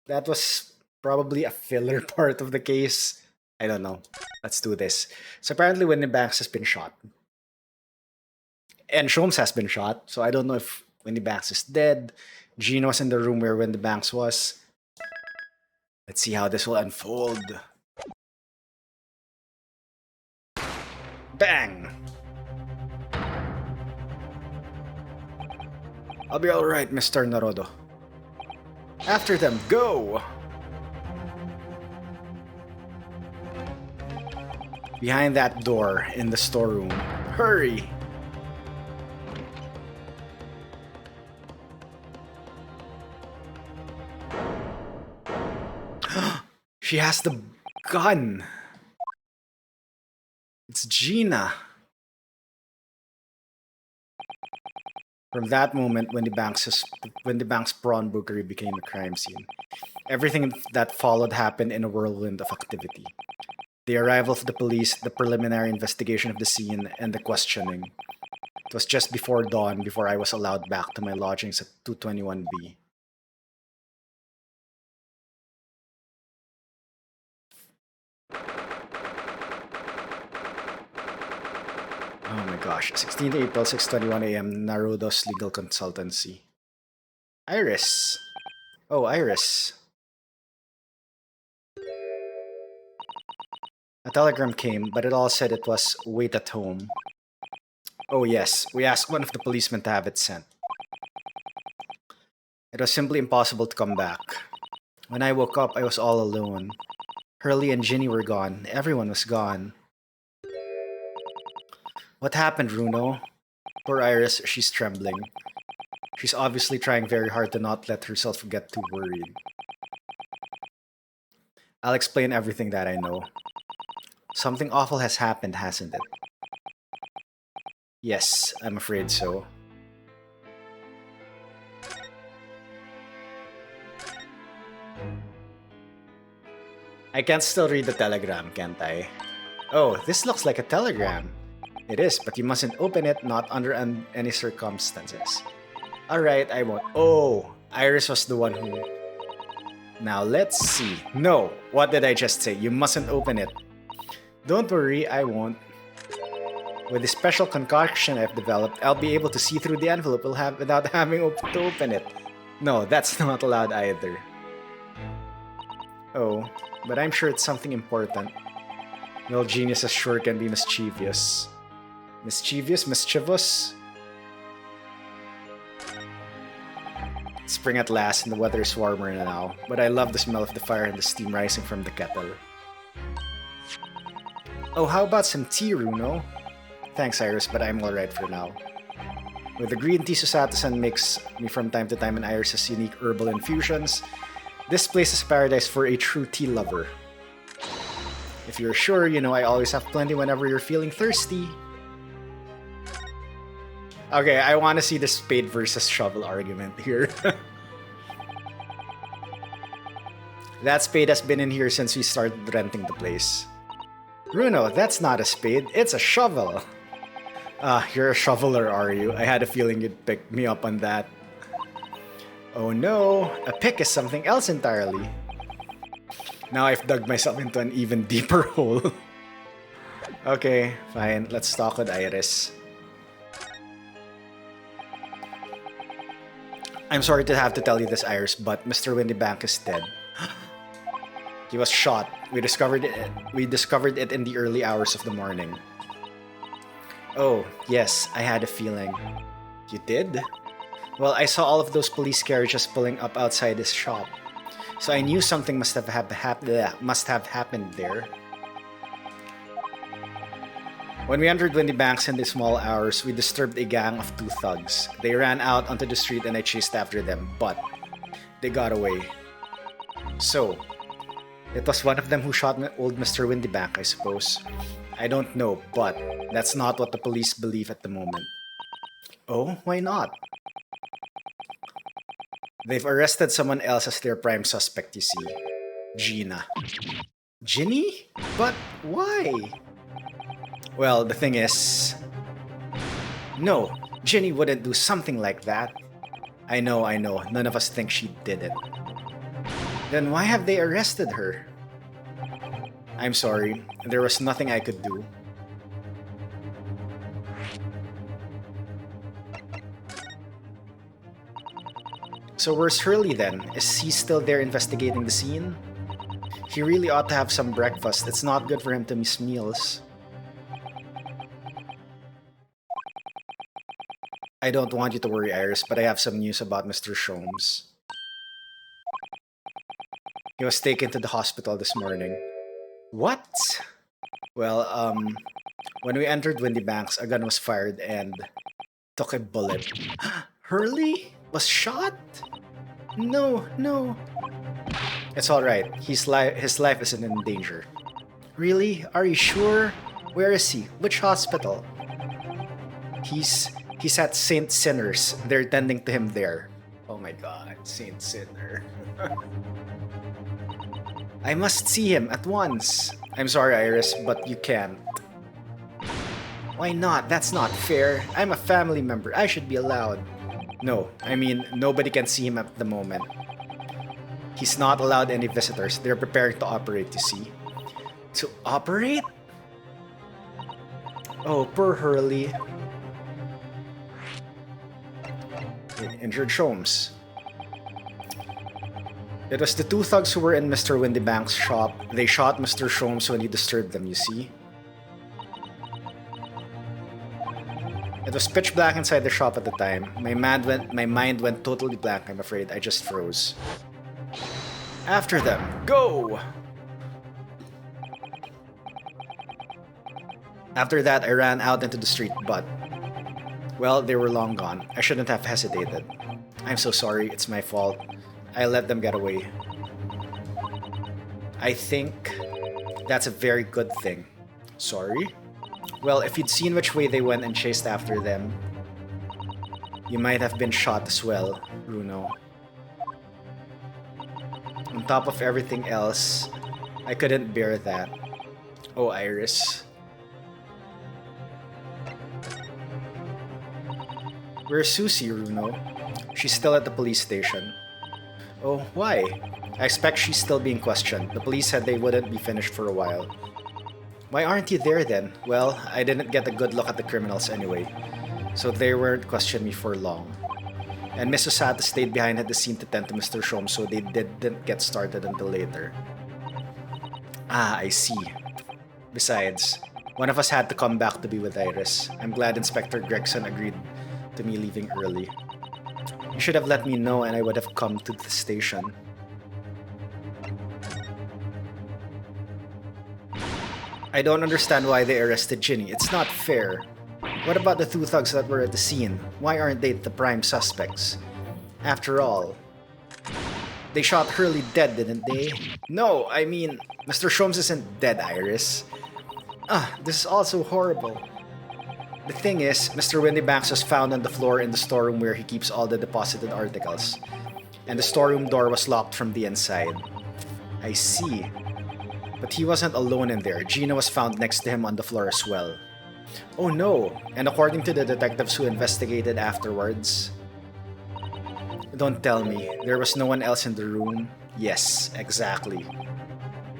that was probably a filler part of the case. I don't know. Let's do this. So apparently Winnie Banks has been shot. And Sholmes has been shot. So I don't know if Winnie Banks is dead. Gene was in the room where Winnie Banks was. Let's see how this will unfold. Bang! I'll be alright, Mr. Narodo. After them, go! Behind that door in the storeroom. Hurry! She has the gun! It's Gina! From that moment, when the bank's pawnbrokery became a crime scene, everything that followed happened in a whirlwind of activity. The arrival of the police, the preliminary investigation of the scene, and the questioning. It was just before dawn before I was allowed back to my lodgings at 221B. Oh my gosh, 16th April, 6:21 a.m., Narodos Legal Consultancy. Iris. Oh, Iris. A telegram came, but it all said it was wait at home. Oh yes, we asked one of the policemen to have it sent. It was simply impossible to come back. When I woke up, I was all alone. Hurley and Ginny were gone. Everyone was gone. What happened, Runo? Poor Iris, she's trembling. She's obviously trying very hard to not let herself get too worried. I'll explain everything that I know. Something awful has happened, hasn't it? Yes, I'm afraid so. I can still read the telegram, can't I? Oh, this looks like a telegram. It is, but you mustn't open it, not under any circumstances. Alright, I won't. Oh, Iris was the one who... Now, let's see. No, what did I just say? You mustn't open it. Don't worry, I won't. With the special concoction I've developed, I'll be able to see through the envelope without having to open it. No, that's not allowed either. Oh, but I'm sure it's something important. Little geniuses sure can be mischievous. Mischievous? Spring at last, and the weather is warmer now, but I love the smell of the fire and the steam rising from the kettle. Oh, how about some tea, Runo? Thanks, Iris, but I'm alright for now. With the green tea Susata-san makes me from time to time in Iris's unique herbal infusions, this place is paradise for a true tea lover. If you're sure, you know I always have plenty whenever you're feeling thirsty. Okay, I want to see the spade versus shovel argument here. That spade has been in here since we started renting the place. Runo, that's not a spade, it's a shovel. You're a shoveler, are you? I had a feeling you'd pick me up on that. Oh no, a pick is something else entirely. Now I've dug myself into an even deeper hole. Okay, fine, let's talk with Iris. I'm sorry to have to tell you this, Iris, but Mr. Windybank is dead. He was shot. We discovered it in the early hours of the morning. Oh, yes, I had a feeling. You did? Well, I saw all of those police carriages pulling up outside his shop. So I knew something must have happened there. When we entered Windybanks in the small hours, we disturbed a gang of 2 thugs. They ran out onto the street and I chased after them, but they got away. So, it was one of them who shot old Mr. Windybank, I suppose. I don't know, but that's not what the police believe at the moment. Oh, why not? They've arrested someone else as their prime suspect, you see. Gina. Ginny? But why? Well, the thing is... No, Ginny wouldn't do something like that. I know, none of us think she did it. Then why have they arrested her? I'm sorry, there was nothing I could do. So where's Hurley then? Is he still there investigating the scene? He really ought to have some breakfast. It's not good for him to miss meals. I don't want you to worry, Iris, but I have some news about Mr. Sholmes. He was taken to the hospital this morning. What? Well, when we entered Windy Banks, a gun was fired and took a bullet. Hurley was shot? No, no. It's alright. His life isn't in danger. Really? Are you sure? Where is he? Which hospital? He's at Saint Sinner's. They're tending to him there. Oh my god, Saint Sinner. I must see him at once. I'm sorry, Iris, but you can't. Why not? That's not fair. I'm a family member. I should be allowed. No, I mean, nobody can see him at the moment. He's not allowed any visitors. They're preparing to operate, you see. To operate? Oh, poor Hurley. Injured Sholmes. It was the two thugs who were in Mr. Windybank's shop. They shot Mr. Sholmes when he disturbed them, you see. It was pitch black inside the shop at the time. My mind went totally blank, I'm afraid. I just froze. After them, go! After that, I ran out into the street, but... well, they were long gone. I shouldn't have hesitated. I'm so sorry, it's my fault. I let them get away. I think that's a very good thing. Sorry? Well, if you'd seen which way they went and chased after them, you might have been shot as well, Bruno. On top of everything else, I couldn't bear that. Oh, Iris. Where's Susie, Bruno? She's still at the police station. Oh, why? I expect she's still being questioned. The police said they wouldn't be finished for a while. Why aren't you there then? Well, I didn't get a good look at the criminals anyway, so they weren't questioning me for long. And Miss Osata stayed behind at the scene to tend to Mr. Sholmes, so they didn't get started until later. Ah, I see. Besides, one of us had to come back to be with Iris. I'm glad Inspector Gregson agreed to me leaving early. You should have let me know and I would have come to the station. I don't understand why they arrested Ginny. It's not fair. What about the two thugs that were at the scene? Why aren't they the prime suspects? After all, they shot Hurley dead, didn't they? No, I mean, Mr. Sholmes isn't dead, Iris. This is all so horrible. The thing is, Mr. Windybanks was found on the floor in the storeroom where he keeps all the deposited articles. And the storeroom door was locked from the inside. I see. But he wasn't alone in there. Gina was found next to him on the floor as well. Oh no! And according to the detectives who investigated afterwards... Don't tell me, there was no one else in the room? Yes, exactly.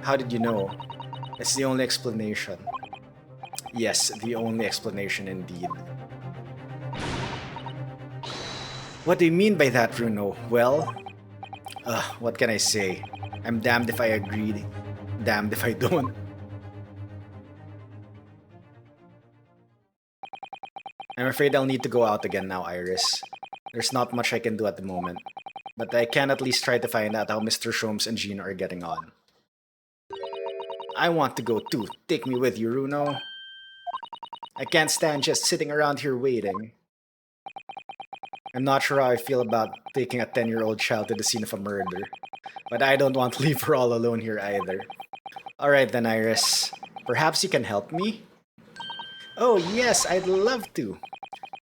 How did you know? It's the only explanation. Yes, the only explanation indeed. What do you mean by that, Bruno? Well... what can I say? I'm damned if I agreed, damned if I don't. I'm afraid I'll need to go out again now, Iris. There's not much I can do at the moment, but I can at least try to find out how Mr. Sholmes and Gina are getting on. I want to go too. Take me with you, Bruno. I can't stand just sitting around here waiting. I'm not sure how I feel about taking a 10-year-old child to the scene of a murder, but I don't want to leave her all alone here either. Alright then, Iris. Perhaps you can help me? Oh yes, I'd love to.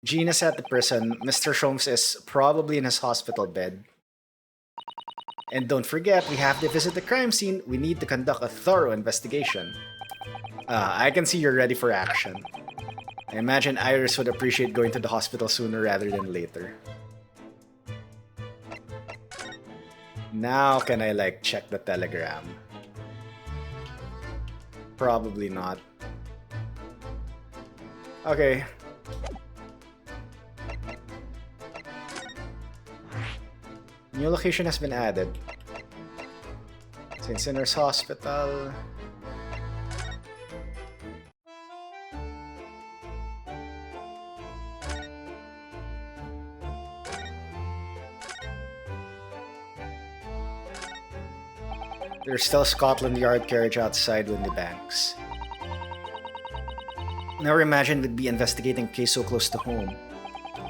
Gina's at the prison. Mr. Sholmes is probably in his hospital bed. And don't forget, we have to visit the crime scene. We need to conduct a thorough investigation. I can see you're ready for action. I imagine Iris would appreciate going to the hospital sooner rather than later. Now can I check the telegram? Probably not. Okay. New location has been added. St. Sinner's Hospital. There's still a Scotland Yard carriage outside Windybanks. Never imagined we'd be investigating a case so close to home.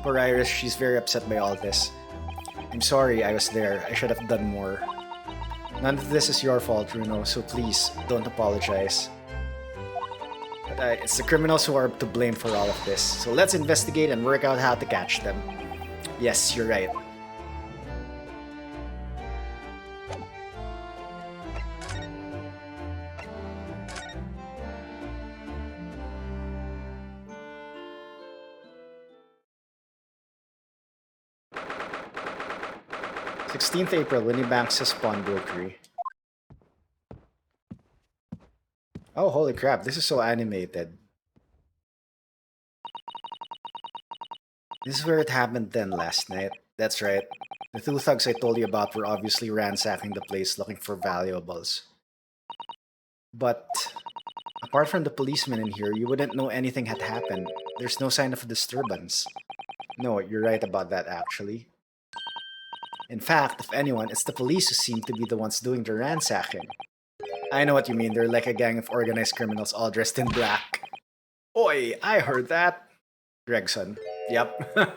Poor Iris, she's very upset by all this. I'm sorry I was there. I should have done more. None of this is your fault, Bruno, so please, don't apologize. But it's the criminals who are to blame for all of this, so let's investigate and work out how to catch them. Yes, you're right. April, Winnie Banks' pawnbrokery. Oh, holy crap, this is so animated. This is where it happened then last night. That's right. The two thugs I told you about were obviously ransacking the place looking for valuables. But apart from the policemen in here, you wouldn't know anything had happened. There's no sign of a disturbance. No, you're right about that actually. In fact, if anyone, it's the police who seem to be the ones doing the ransacking. I know what you mean, they're like a gang of organized criminals all dressed in black. Oi, I heard that. Gregson. Yep.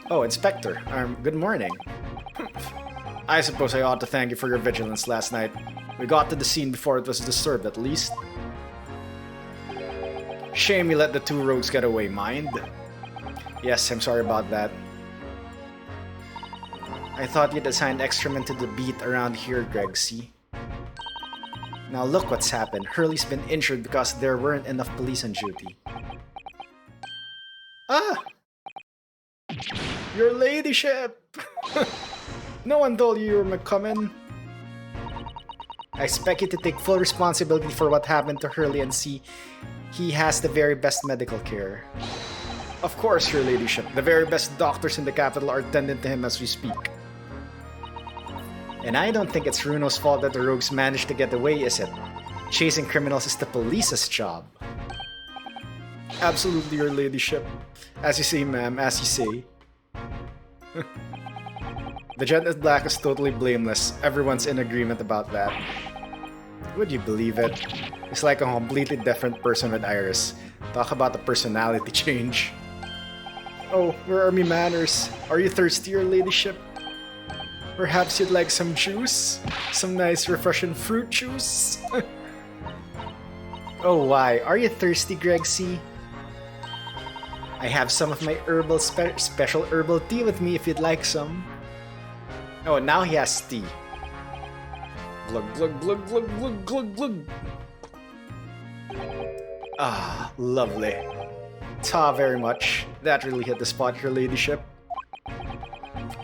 Oh, Inspector. Good morning. I suppose I ought to thank you for your vigilance last night. We got to the scene before it was disturbed, at least. Shame you let the two rogues get away, mind? Yes, I'm sorry about that. I thought you'd assigned extra men to the beat around here, Greg, see? Now look what's happened. Hurley's been injured because there weren't enough police on duty. Ah! Your ladyship! No one told you were coming. I expect you to take full responsibility for what happened to Hurley and see he has the very best medical care. Of course, your ladyship. The very best doctors in the capital are tending to him as we speak. And I don't think it's Runo's fault that the rogues managed to get away, is it? Chasing criminals is the police's job. Absolutely, your ladyship. As you say, ma'am, as you say. The gent in black is totally blameless. Everyone's in agreement about that. Would you believe it? He's like a completely different person with Iris. Talk about the personality change. Oh, where are me manners? Are you thirsty, your ladyship? Perhaps you'd like some juice? Some nice refreshing fruit juice? Oh, why? Are you thirsty, Greg C? I have some of my herbal special herbal tea with me if you'd like some. Oh, now he has tea. Glug glug glug glug glug glug glug. Ah, lovely. Ta very much. That really hit the spot, your ladyship.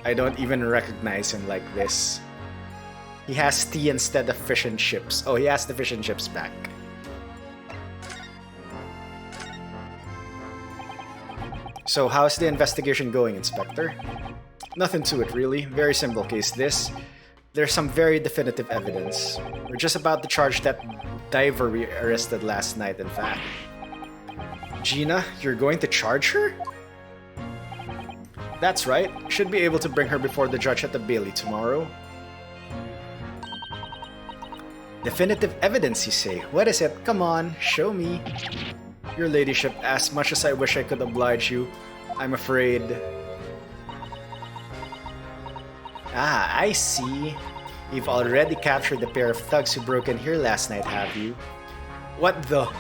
I don't even recognize him like this. He has tea instead of fish and chips. Oh, he has the fish and chips back. So, how's the investigation going, Inspector? Nothing to it, really. Very simple case, this. There's some very definitive evidence. We're just about to charge that diver we arrested last night, in fact. Gina, you're going to charge her? That's right. Should be able to bring her before the judge at the Bailey tomorrow. Definitive evidence, you say? What is it? Come on, show me. Your ladyship, as much as I wish I could oblige you, I'm afraid... Ah, I see. You've already captured the pair of thugs who broke in here last night, have you? What the...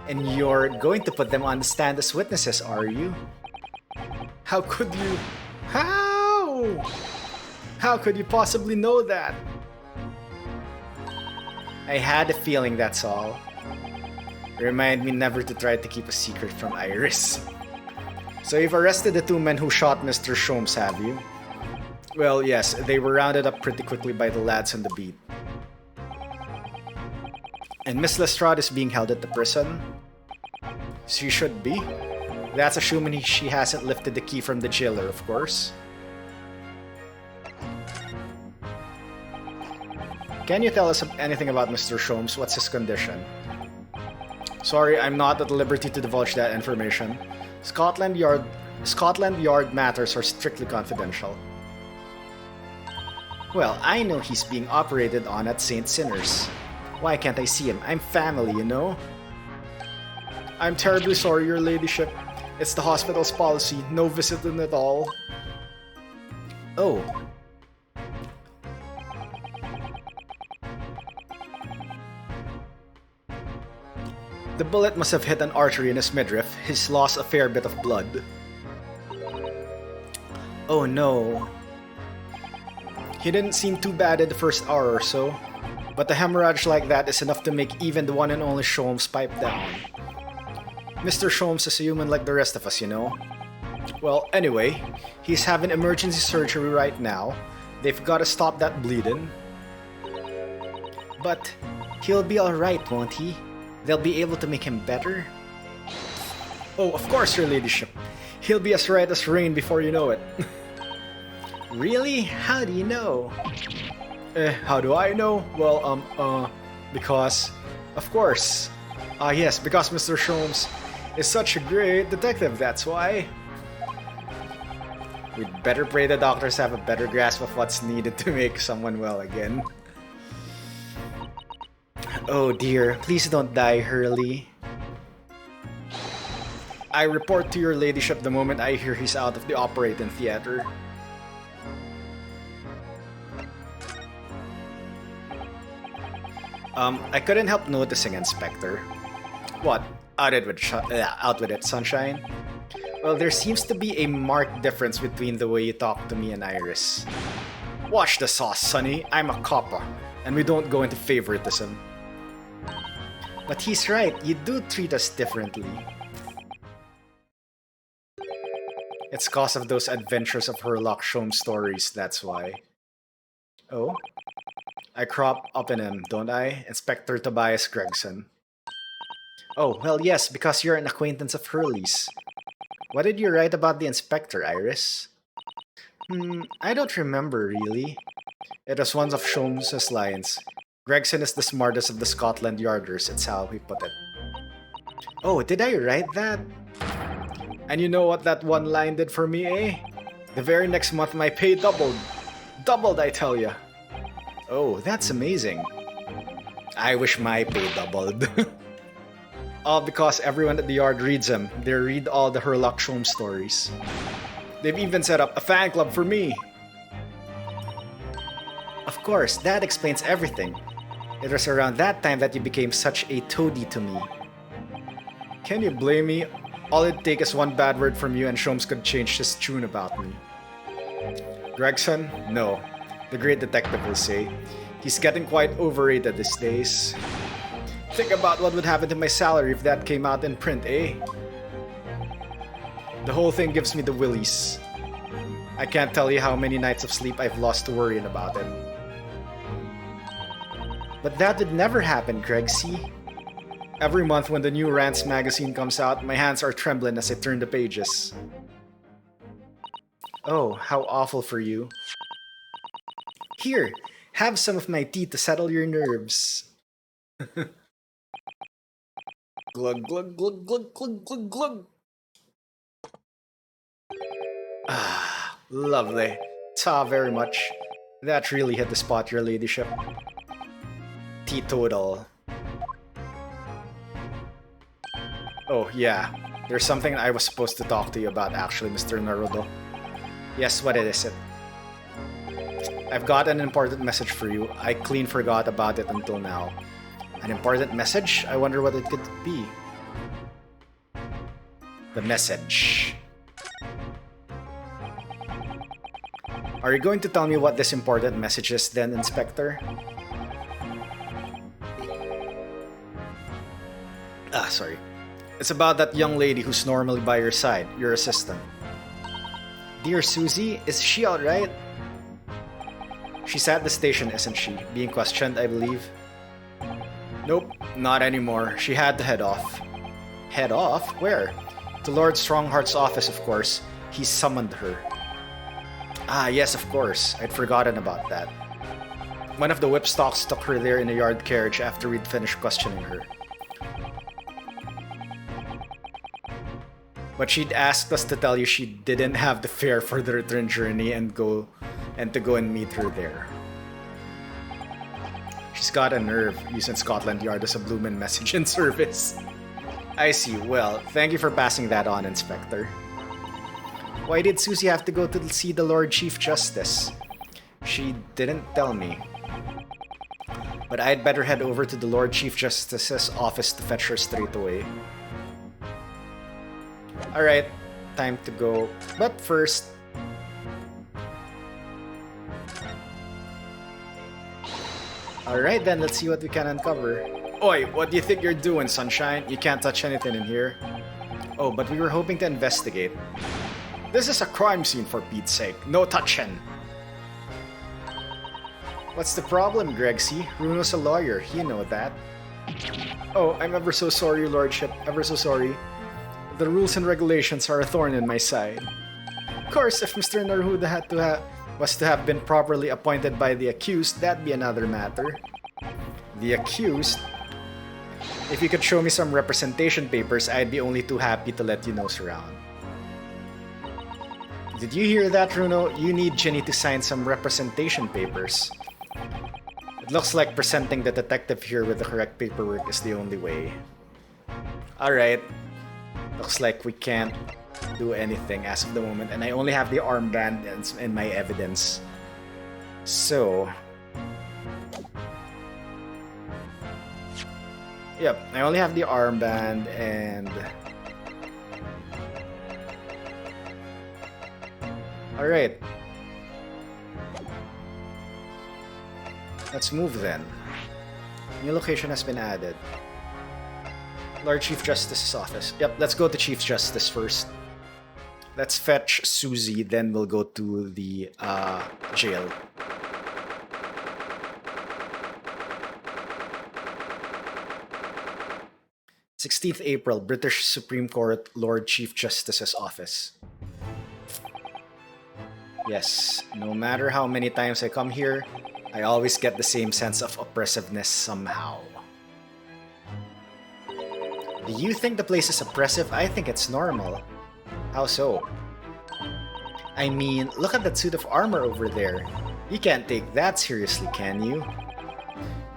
And you're going to put them on the stand as witnesses, are you? How could you... How? How could you possibly know that? I had a feeling, that's all. Remind me never to try to keep a secret from Iris. So you've arrested the two men who shot Mr. Sholmes, have you? Well, yes, they were rounded up pretty quickly by the lads on the beat. And Miss Lestrade is being held at the prison? She should be. That's assuming she hasn't lifted the key from the jailer, of course. Can you tell us anything about Mr. Sholmes? What's his condition? Sorry, I'm not at liberty to divulge that information. Scotland Yard matters are strictly confidential. Well, I know he's being operated on at St. Sinners. Why can't I see him? I'm family, you know? I'm terribly sorry, your ladyship. It's the hospital's policy, no visiting at all. Oh. The bullet must have hit an artery in his midriff. He's lost a fair bit of blood. Oh no. He didn't seem too bad in the first hour or so, but a hemorrhage like that is enough to make even the one and only Sholmes pipe down. Mr. Sholmes is a human like the rest of us, you know. Well, anyway, he's having emergency surgery right now. They've got to stop that bleeding. But he'll be alright, won't he? They'll be able to make him better? Oh, of course, your ladyship. He'll be as right as rain before you know it. Really? How do you know? How do I know? Well, because... Of course. Yes, because Mr. Sholmes is such a great detective, that's why. We'd better pray the doctors have a better grasp of what's needed to make someone well again. Oh dear, please don't die, Hurley. I report to your ladyship the moment I hear he's out of the operating theater. I couldn't help noticing, Inspector. What? Out with it, Sunshine? Well, there seems to be a marked difference between the way you talk to me and Iris. Watch the sauce, Sonny. I'm a copper, and we don't go into favoritism. But he's right, you do treat us differently. It's cause of those adventures of Herlock Sholmes stories, that's why. Oh? I crop up in him, don't I? Inspector Tobias Gregson. Oh, well yes, because you're an acquaintance of Hurley's. What did you write about the Inspector, Iris? I don't remember, really. It was one of Sholmes' lines. Gregson is the smartest of the Scotland Yarders, it's how he put it. Oh, did I write that? And you know what that one line did for me, eh? The very next month my pay doubled. Doubled, I tell ya. Oh, that's amazing. I wish my pay doubled. All because everyone at the yard reads them. They read all the Herlock Sholmes stories. They've even set up a fan club for me. Of course, that explains everything. It was around that time that you became such a toady to me. Can you blame me? All it takes is one bad word from you and Sholmes could change his tune about me. Gregson? No. The great detective will say. He's getting quite overrated these days. Think about what would happen to my salary if that came out in print, eh? The whole thing gives me the willies. I can't tell you how many nights of sleep I've lost worrying about it. But that would never happen, Gregsy. Every month when the new Rants magazine comes out, my hands are trembling as I turn the pages. Oh, how awful for you. Here, have some of my tea to settle your nerves. Glug, glug, glug, glug, glug, glug, glug. Ah, lovely. Ta very much. That really hit the spot, your ladyship. Teetotal. Oh, yeah. There's something I was supposed to talk to you about actually, Mr. Naruto. Yes, what is it? I've got an important message for you. I clean forgot about it until now. An important message? I wonder what it could be. The message. Are you going to tell me what this important message is then, Inspector? Sorry. It's about that young lady who's normally by your side, your assistant. Dear Susie, is she alright? She's at the station, isn't she? Being questioned, I believe. Nope, not anymore. She had to head off. Head off? Where? To Lord Strongheart's office, of course. He summoned her. Ah, yes, of course. I'd forgotten about that. One of the whipstocks took her there in a yard carriage after we'd finished questioning her. But she'd asked us to tell you she didn't have the fare for the return journey and to go and meet her there. She's got a nerve using Scotland Yard as a bloomin' messaging service. I see. Well, thank you for passing that on, Inspector. Why did Susie have to go to see the Lord Chief Justice? She didn't tell me. But I'd better head over to the Lord Chief Justice's office to fetch her straight away. Alright, time to go. But first... Alright then, let's see what we can uncover. Oi, what do you think you're doing, Sunshine? You can't touch anything in here. Oh, but we were hoping to investigate. This is a crime scene, for Pete's sake. No touching. What's the problem, Gregsy? Runo's a lawyer, you know that. Oh, I'm ever so sorry, Your Lordship. Ever so sorry. The rules and regulations are a thorn in my side. Of course, if Mr. Naruhodo was to have been properly appointed by the accused, that'd be another matter. The accused? If you could show me some representation papers, I'd be only too happy to let you nose around. Did you hear that, Runo? You need Ginny to sign some representation papers. It looks like presenting the detective here with the correct paperwork is the only way. Alright. Looks like we can't do anything as of the moment, and I only have the armband and my evidence. So... Yep, I only have the armband and... Alright. Let's move then. New location has been added. Lord Chief Justice's office. Yep, let's go to Chief Justice first. Let's fetch Susie, then we'll go to the jail. "16th April, British Supreme Court, Lord Chief Justice's office." Yes, no matter how many times I come here, I always get the same sense of oppressiveness somehow. Do you think the place is oppressive? I think it's normal. How so? I mean, look at that suit of armor over there. You can't take that seriously, can you?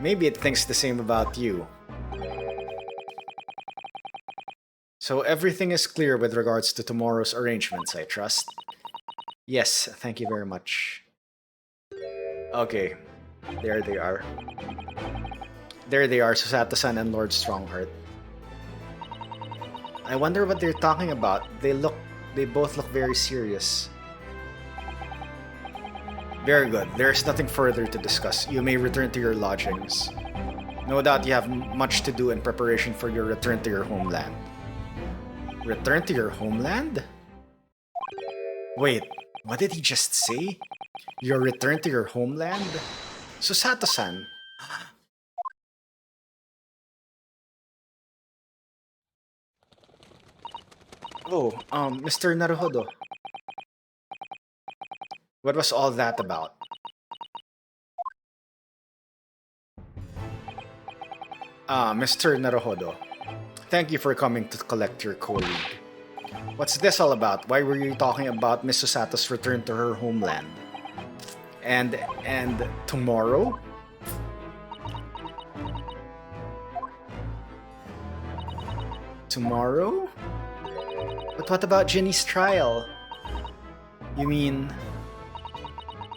Maybe it thinks the same about you. So everything is clear with regards to tomorrow's arrangements, I trust? Yes, thank you very much. Okay, there they are. There they are, Susato-san and Lord Strongheart. I wonder what they're talking about. They both look very serious. Very good. There's nothing further to discuss. You may return to your lodgings. No doubt you have much to do in preparation for your return to your homeland. Return to your homeland? Wait, what did he just say? Your return to your homeland? Susato-san. Oh, Mr. Naruhodo. What was all that about? Mr. Naruhodo. Thank you for coming to collect your colleague. What's this all about? Why were you talking about Miss Susato's return to her homeland? And tomorrow? Tomorrow? But what about Ginny's trial? You mean...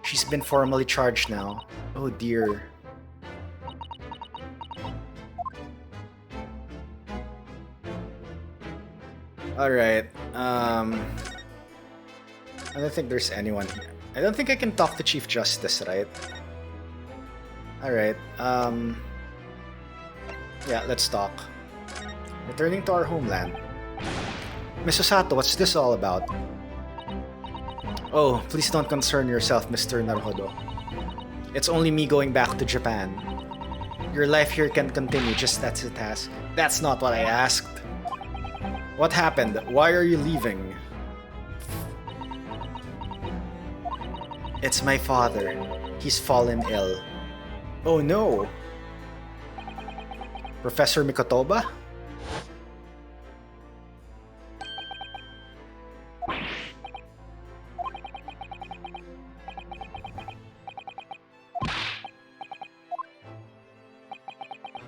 she's been formally charged now? Oh dear. Alright, I don't think there's anyone here. I don't think I can talk to Chief Justice, right? Alright, yeah, let's talk. Returning to our homeland. Miss Susato, what's this all about? Oh, please don't concern yourself, Mr. Naruhodo. It's only me going back to Japan. Your life here can continue just as it has. That's not what I asked. What happened? Why are you leaving? It's my father. He's fallen ill. Oh no! Professor Mikotoba?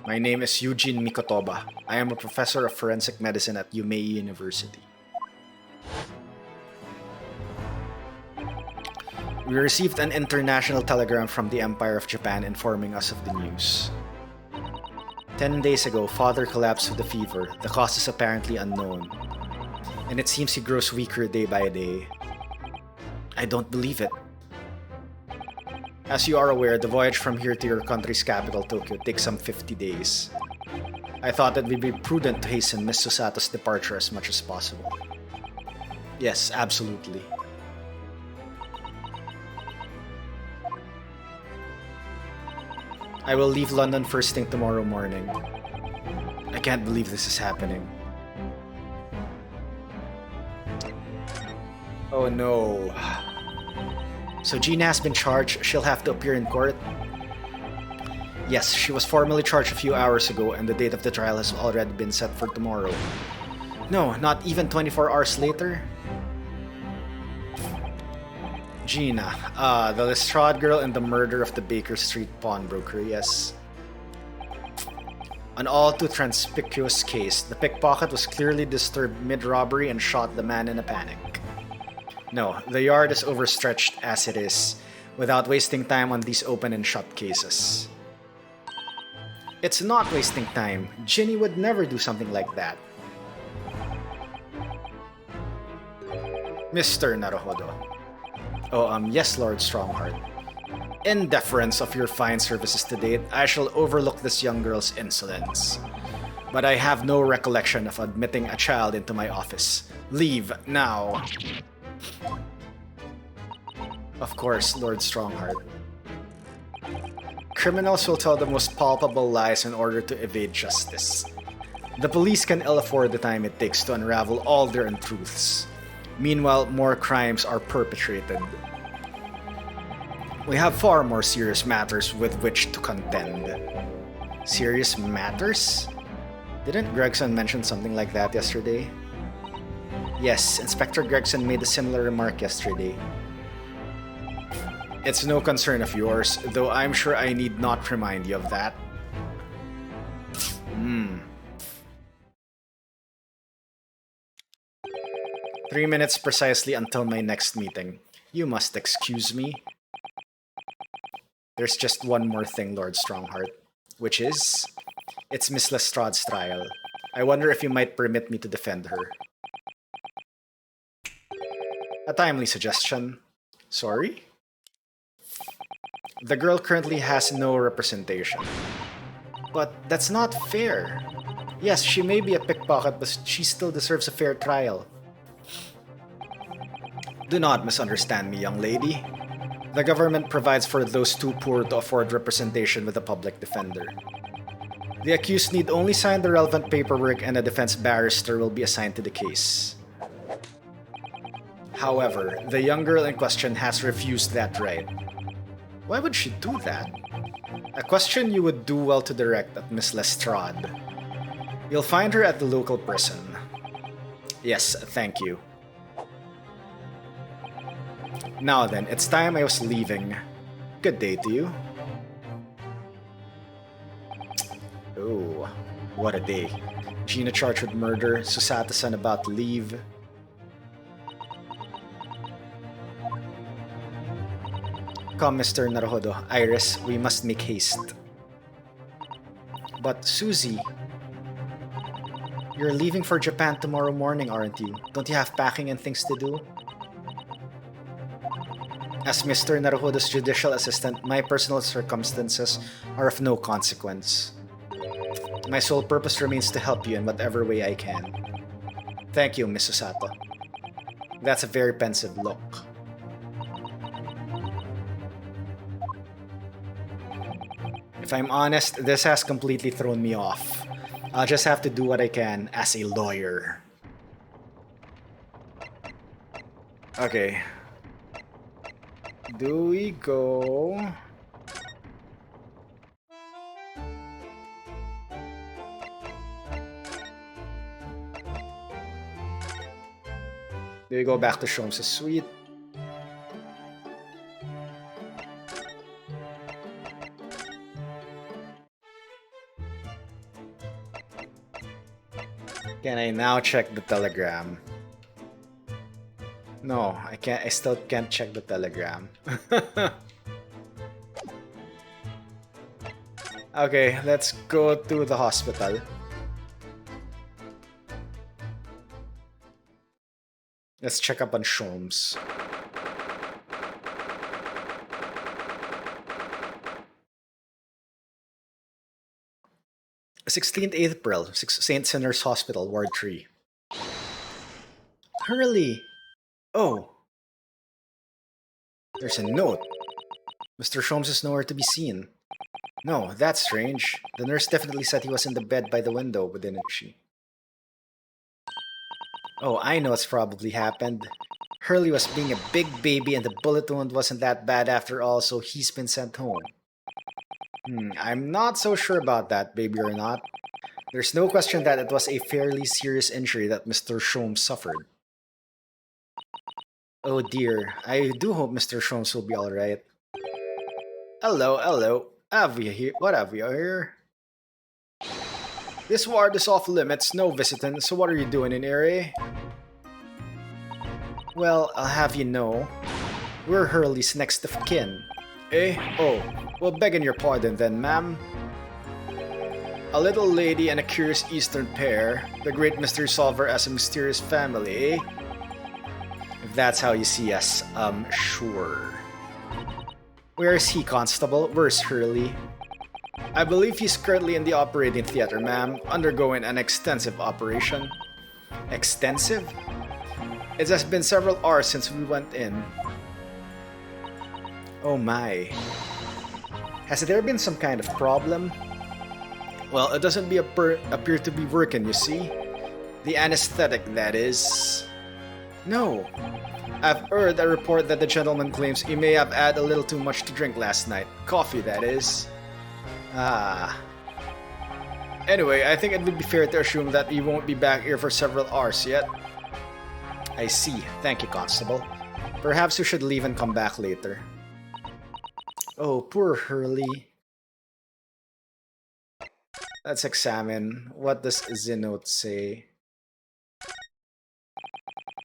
My name is Eugene Mikotoba. I am a professor of forensic medicine at Yumei University. We received an international telegram from the Empire of Japan informing us of the news. 10 days ago, father collapsed with a fever. The cause is apparently unknown. And it seems he grows weaker day by day. I don't believe it. As you are aware, the voyage from here to your country's capital, Tokyo, takes some 50 days. I thought it would be prudent to hasten Miss Susato's departure as much as possible. Yes, absolutely. I will leave London first thing tomorrow morning. I can't believe this is happening. Oh no. So Gina has been charged. She'll have to appear in court? Yes, she was formally charged a few hours ago and the date of the trial has already been set for tomorrow. No, not even 24 hours later? Gina, the Lestrade girl and the murder of the Baker Street pawnbroker, yes. An all too conspicuous case. The pickpocket was clearly disturbed mid-robbery and shot the man in a panic. No, the yard is overstretched as it is, without wasting time on these open and shut cases. It's not wasting time. Ginny would never do something like that. Mr. Naruhodo. Oh, yes, Lord Strongheart. In deference of your fine services to date, I shall overlook this young girl's insolence. But I have no recollection of admitting a child into my office. Leave now. Of course, Lord Strongheart. Criminals will tell the most palpable lies in order to evade justice. The police can ill afford the time it takes to unravel all their untruths. Meanwhile, more crimes are perpetrated. We have far more serious matters with which to contend. Serious matters? Didn't Gregson mention something like that yesterday? Yes, Inspector Gregson made a similar remark yesterday. It's no concern of yours, though I'm sure I need not remind you of that. 3 minutes precisely until my next meeting. You must excuse me. There's just one more thing, Lord Strongheart, which is, it's Miss Lestrade's trial. I wonder if you might permit me to defend her. A timely suggestion. Sorry? The girl currently has no representation. But that's not fair. Yes, she may be a pickpocket, but she still deserves a fair trial. Do not misunderstand me, young lady. The government provides for those too poor to afford representation with a public defender. The accused need only sign the relevant paperwork and a defense barrister will be assigned to the case. However, the young girl in question has refused that right. Why would she do that? A question you would do well to direct at Miss Lestrade. You'll find her at the local prison. Yes, thank you. Now then, it's time I was leaving. Good day to you. Oh, what a day. Gina charged with murder, Susato-san about to leave. Come, Mr. Naruhodo. Iris, we must make haste. But, Susie, you're leaving for Japan tomorrow morning, aren't you? Don't you have packing and things to do? As Mr. Naruhodo's judicial assistant, my personal circumstances are of no consequence. My sole purpose remains to help you in whatever way I can. Thank you, Miss Susato. That's a very pensive look. If I'm honest, this has completely thrown me off. I'll just have to do what I can as a lawyer. Okay. Do we go... Do we go back to Sholmes' suite? Can I now check the telegram? No, I can't. I still can't check the telegram. Okay, let's go to the hospital. Let's check up on Sholmes. 16th April, St. Sinner's Hospital, Ward 3. Hurley! Oh! There's a note. Mr. Sholmes is nowhere to be seen. No, that's strange. The nurse definitely said he was in the bed by the window, but didn't she? Oh, I know what's probably happened. Hurley was being a big baby and the bullet wound wasn't that bad after all, so he's been sent home. I'm not so sure about that, baby or not. There's no question that it was a fairly serious injury that Mr. Sholmes suffered. Oh dear, I do hope Mr. Sholmes will be alright. Hello, hello. What have we here? This ward is off limits, no visiting, so what are you doing in here, eh? Well, I'll have you know, we're Hurley's next of kin. Eh? Oh, well, begging your pardon then, ma'am. A little lady and a curious Eastern pair, the great mystery solver as a mysterious family, eh? If that's how you see us, sure. Where is he, Constable? Where's Hurley? I believe he's currently in the operating theater, ma'am, undergoing an extensive operation. Extensive? It has been several hours since we went in. Oh my. Has there been some kind of problem? Well, it doesn't appear to be working, you see. The anesthetic, that is. No. I've heard a report that the gentleman claims he may have had a little too much to drink last night. Coffee, that is. Ah. Anyway, I think it would be fair to assume that he won't be back here for several hours yet. I see. Thank you, Constable. Perhaps we should leave and come back later. Oh, poor Hurley. Let's examine. What does the note say?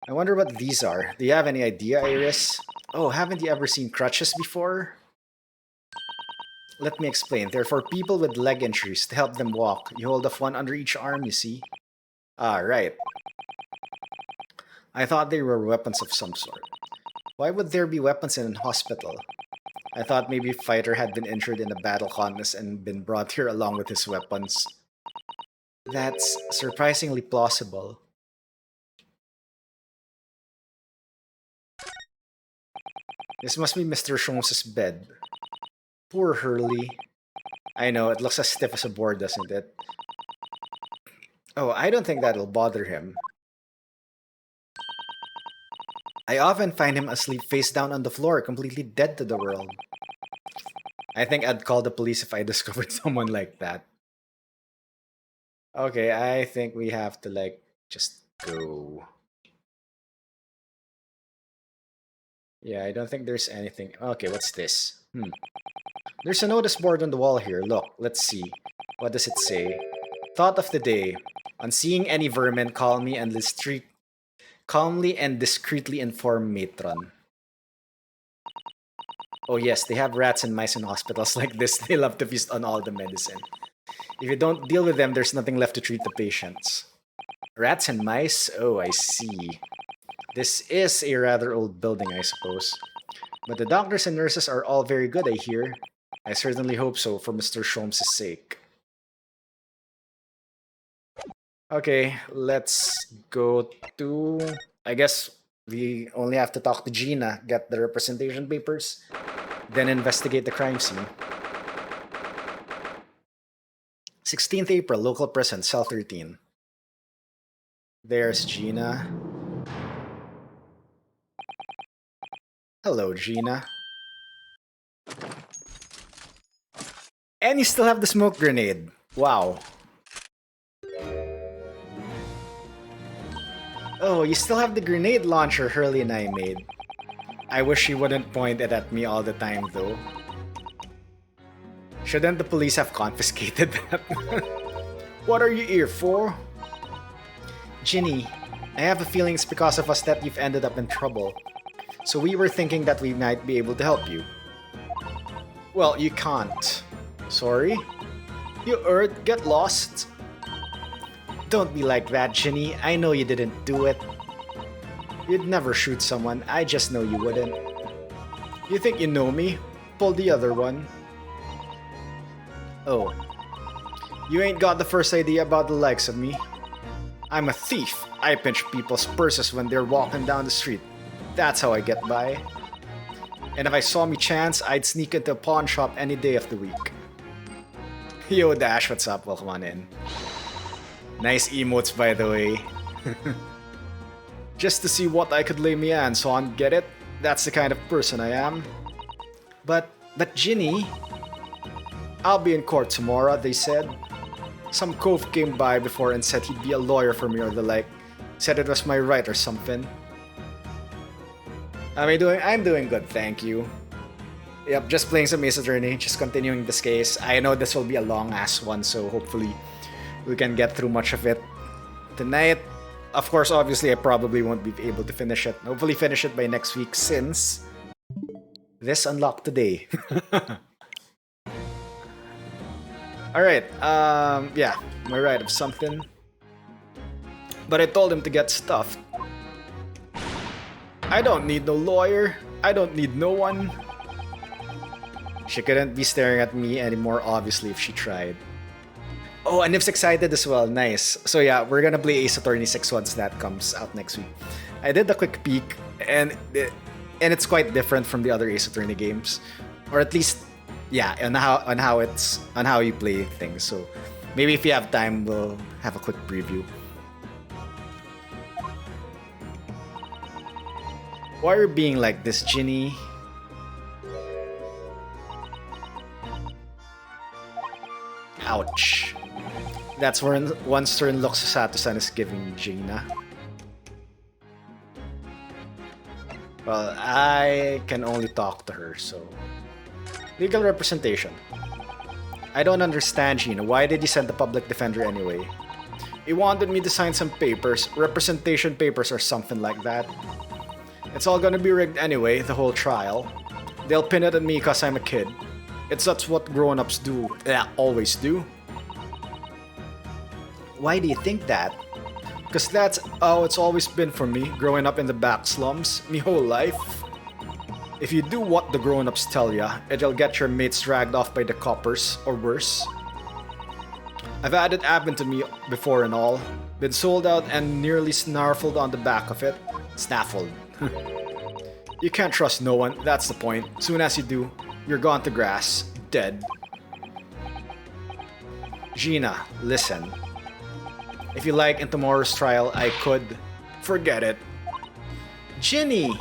I wonder what these are. Do you have any idea, Iris? Oh, haven't you ever seen crutches before? Let me explain. They're for people with leg injuries to help them walk. You hold off one under each arm, you see? Ah, right. I thought they were weapons of some sort. Why would there be weapons in a hospital? I thought maybe a fighter had been injured in a battle contest and been brought here along with his weapons. That's surprisingly plausible. This must be Mr. Sholmes' bed. Poor Hurley. I know, it looks as stiff as a board, doesn't it? Oh, I don't think that'll bother him. I often find him asleep face down on the floor, completely dead to the world. I think I'd call the police if I discovered someone like that. Okay, I think we have to, just go. Yeah, I don't think there's anything. Okay, what's this? There's a notice board on the wall here. Look, let's see. What does it say? Thought of the day. On seeing any vermin, calmly and discreetly inform Matron. Oh yes, they have rats and mice in hospitals like this. They love to feast on all the medicine. If you don't deal with them, there's nothing left to treat the patients. Rats and mice? Oh, I see. This is a rather old building, I suppose. But the doctors and nurses are all very good, I hear. I certainly hope so, for Mr. Sholmes' sake. Okay, let's go to... I guess we only have to talk to Gina, get the representation papers, then investigate the crime scene. 16th April, local prison, cell 13. There's Gina. Hello, Gina. And you still have the smoke grenade. Wow. Oh, you still have the grenade launcher Hurley and I made. I wish she wouldn't point it at me all the time, though. Shouldn't the police have confiscated that? What are you here for? Ginny, I have a feeling it's because of us that you've ended up in trouble. So we were thinking that we might be able to help you. Well, you can't. Sorry? You get lost. Don't be like that, Ginny. I know you didn't do it. You'd never shoot someone. I just know you wouldn't. You think you know me? Pull the other one. Oh. You ain't got the first idea about the likes of me. I'm a thief. I pinch people's purses when they're walking down the street. That's how I get by. And if I saw me chance, I'd sneak into a pawn shop any day of the week. Yo, Dash, what's up? Welcome on in. Nice emotes, by the way. Just to see what I could lay me hands on, get it? That's the kind of person I am. But Ginny... I'll be in court tomorrow, they said. Some cove came by before and said he'd be a lawyer for me or the like. Said it was my right or something. I'm doing good, thank you. Yep, just playing some Ace Attorney, just continuing this case. I know this will be a long-ass one, so hopefully we can get through much of it tonight. Of course, obviously, I probably won't be able to finish it. Hopefully finish it by next week, since this unlocked today. Alright, yeah, am I right of something? But I told him to get stuffed. I don't need no lawyer. I don't need no one. She couldn't be staring at me anymore, obviously, if she tried. Oh, and Nip's excited as well. Nice. So yeah, we're gonna play Ace Attorney 6 once that comes out next week. I did a quick peek, and it's quite different from the other Ace Attorney games, or at least, yeah, on how you play things. So maybe if you have time, we'll have a quick preview. Why are you being like this, Ginny? Ouch. That's when one stern look Sato-san is giving Gina. Well, I can only talk to her, so... Legal representation. I don't understand, Gina. Why did you send the public defender anyway? He wanted me to sign some papers, representation papers or something like that. It's all gonna be rigged anyway, the whole trial. They'll pin it on me cause I'm a kid. That's what grown-ups do. Always do. Why do you think that? Cause that's how it's always been for me, growing up in the back slums, me whole life. If you do what the grown-ups tell ya, it'll get your mates dragged off by the coppers, or worse. I've had it happen to me before and all. Been sold out and nearly snarfled on the back of it. Snaffled. You can't trust no one, that's the point. Soon as you do, you're gone to grass, dead. Gina, listen. If you like in tomorrow's trial, I could... Forget it. Ginny!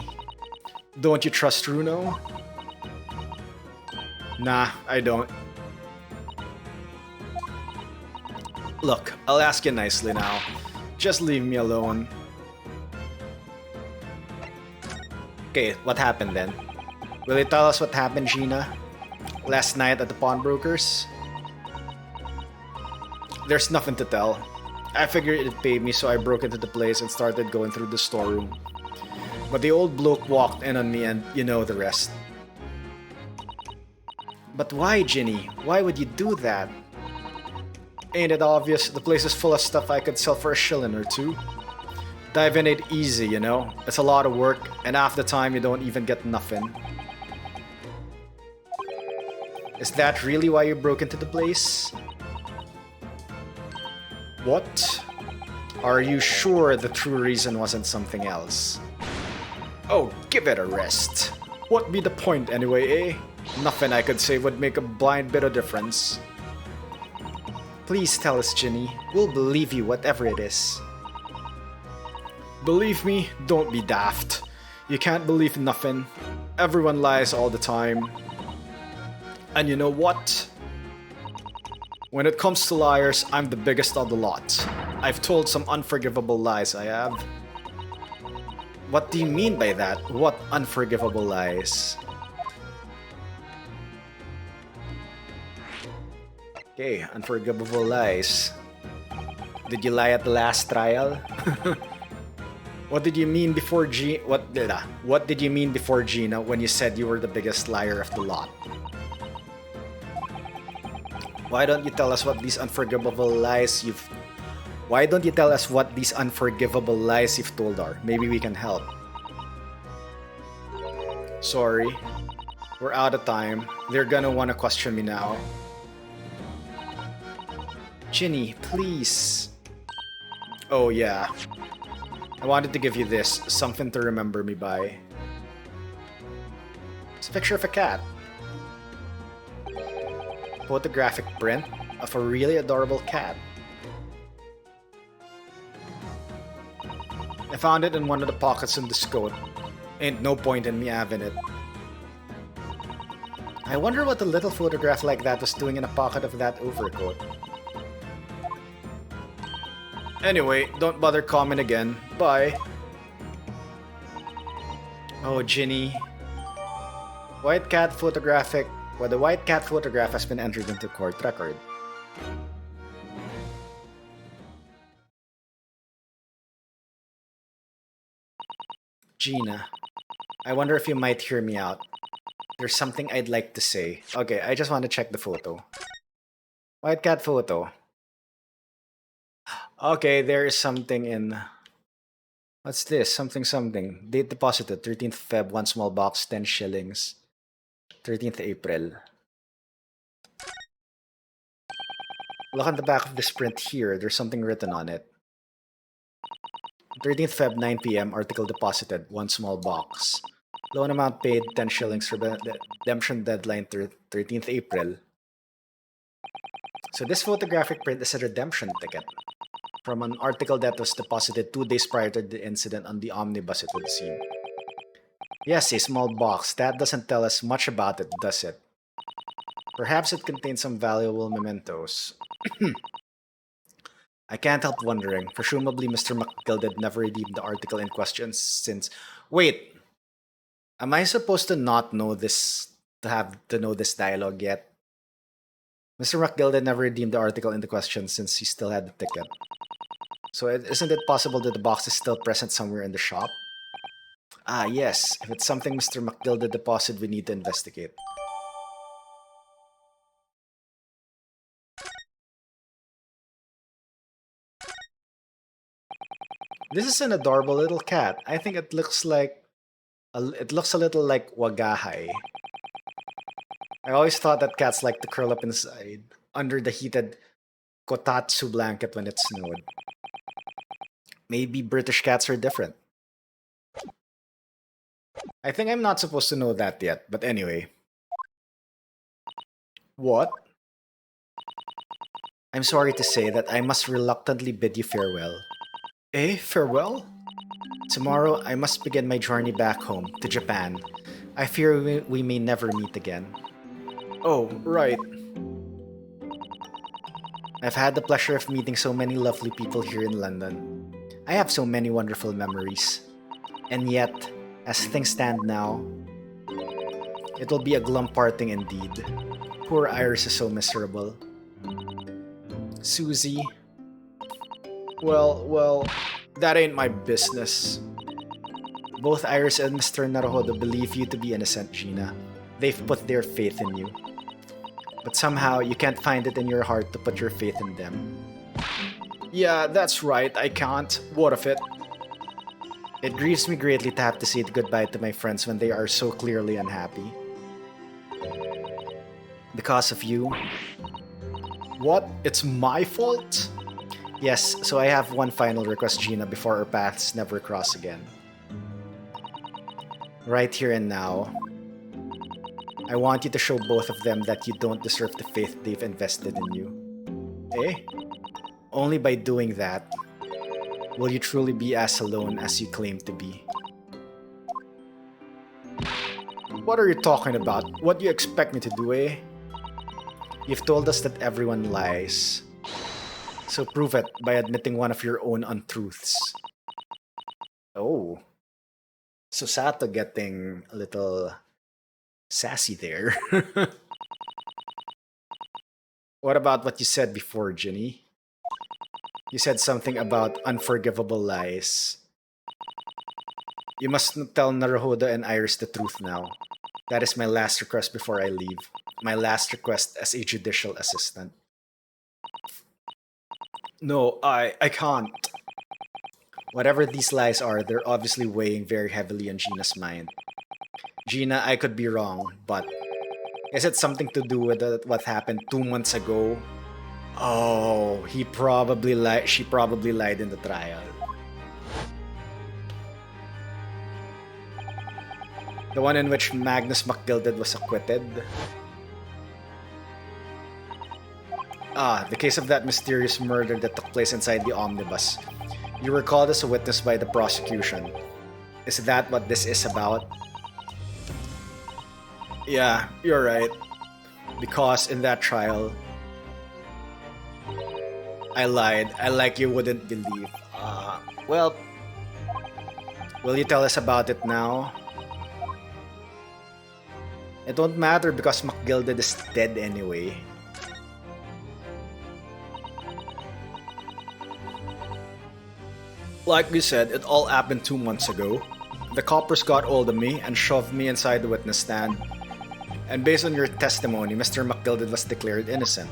Don't you trust Runo? Nah, I don't. Look, I'll ask you nicely now. Just leave me alone. Okay, what happened then? Will you tell us what happened, Gina? Last night at the pawnbrokers? There's nothing to tell. I figured it'd pay me, so I broke into the place and started going through the storeroom. But the old bloke walked in on me and you know the rest. But why, Ginny? Why would you do that? Ain't it obvious? The place is full of stuff I could sell for a shilling or two. Dive in it easy, you know? It's a lot of work, and half the time you don't even get nothing. Is that really why you broke into the place? What? Are you sure the true reason wasn't something else? Oh, give it a rest. What be the point anyway, eh? Nothing I could say would make a blind bit of difference. Please tell us, Ginny. We'll believe you whatever it is. Believe me, don't be daft. You can't believe nothing. Everyone lies all the time. And you know what? When it comes to liars, I'm the biggest of the lot. I've told some unforgivable lies, I have. What do you mean by that? What unforgivable lies? Okay, unforgivable lies. Did you lie at the last trial? What did you mean before What did you mean before Gina when you said you were the biggest liar of the lot? Why don't you tell us what these unforgivable lies you've Why don't you tell us what these unforgivable lies you've told are? Maybe we can help. Sorry. We're out of time. They're gonna wanna question me now. Ginny, please. Oh yeah. I wanted to give you this. Something to remember me by. It's a picture of a cat. Photographic print of a really adorable cat. I found it in one of the pockets in this coat. Ain't no point in me having it. I wonder what a little photograph like that was doing in a pocket of that overcoat. Anyway, don't bother comment again. Bye. Oh, Ginny. The white cat photograph has been entered into court record. Gina, I wonder if you might hear me out. There's something I'd like to say. Okay, I just want to check the photo. White cat photo. Okay, there is something in... What's this? Something. Date deposited, 13th Feb, 1 small box, 10 shillings. 13th April. Look on the back of this print here. There's something written on it. 13th Feb, 9 p.m. Article deposited, 1 small box. Loan amount paid, 10 shillings for redemption deadline, 13th April. So this photographic print is a redemption ticket from an article that was deposited 2 days prior to the incident on the omnibus it would seem. Yes, a small box. That doesn't tell us much about it, does it? Perhaps it contains some valuable mementos. I can't help wondering. Presumably Mr. McGilded never redeemed the article in question since... Wait! Am I supposed to not know this, to know this dialogue yet? Mr. McGilded never redeemed the article in the question since he still had the ticket. So isn't it possible that the box is still present somewhere in the shop? Ah, yes. If it's something Mr. McGilded deposited, we need to investigate. This is an adorable little cat. I think it looks like... It looks a little like Wagahay. I always thought that cats like to curl up inside, under the heated kotatsu blanket when it snowed. Maybe British cats are different. I think I'm not supposed to know that yet, but anyway. What? I'm sorry to say that I must reluctantly bid you farewell. Eh? Farewell? Tomorrow, I must begin my journey back home, to Japan. I fear we may never meet again. Oh, right. I've had the pleasure of meeting so many lovely people here in London. I have so many wonderful memories. And yet, as things stand now, it'll be a glum parting indeed. Poor Iris is so miserable. Susie... Well, that ain't my business. Both Iris and Mr. Naruhodo believe you to be innocent, Gina. They've put their faith in you. But somehow, you can't find it in your heart to put your faith in them. Yeah, that's right, I can't. What of it? It grieves me greatly to have to say goodbye to my friends when they are so clearly unhappy. Because of you. What? It's my fault? Yes, so I have one final request, Gina, before our paths never cross again. Right here and now, I want you to show both of them that you don't deserve the faith they've invested in you. Eh? Only by doing that will you truly be as alone as you claim to be. What are you talking about? What do you expect me to do, eh? You've told us that everyone lies. So prove it by admitting one of your own untruths. Oh. So Sato getting a little sassy there. What about what you said before, Ginny? You said something about unforgivable lies. You must tell Naruhodo and Iris the truth now. That is my last request before I leave. My last request as a judicial assistant. No, I can't. Whatever these lies are, they're obviously weighing very heavily on Gina's mind. Gina, I could be wrong, but is it something to do with what happened 2 months ago? Oh, he probably lied. She probably lied in the trial. The one in which Magnus McGilded was acquitted. Ah, the case of that mysterious murder that took place inside the omnibus. You were called as a witness by the prosecution. Is that what this is about? Yeah, you're right. Because in that trial, I lied. I like you wouldn't believe. Well, will you tell us about it now? It won't matter because McGilded is dead anyway. Like we said, it all happened 2 months ago. The coppers got hold of me and shoved me inside the witness stand. And based on your testimony, Mr. McGilded was declared innocent.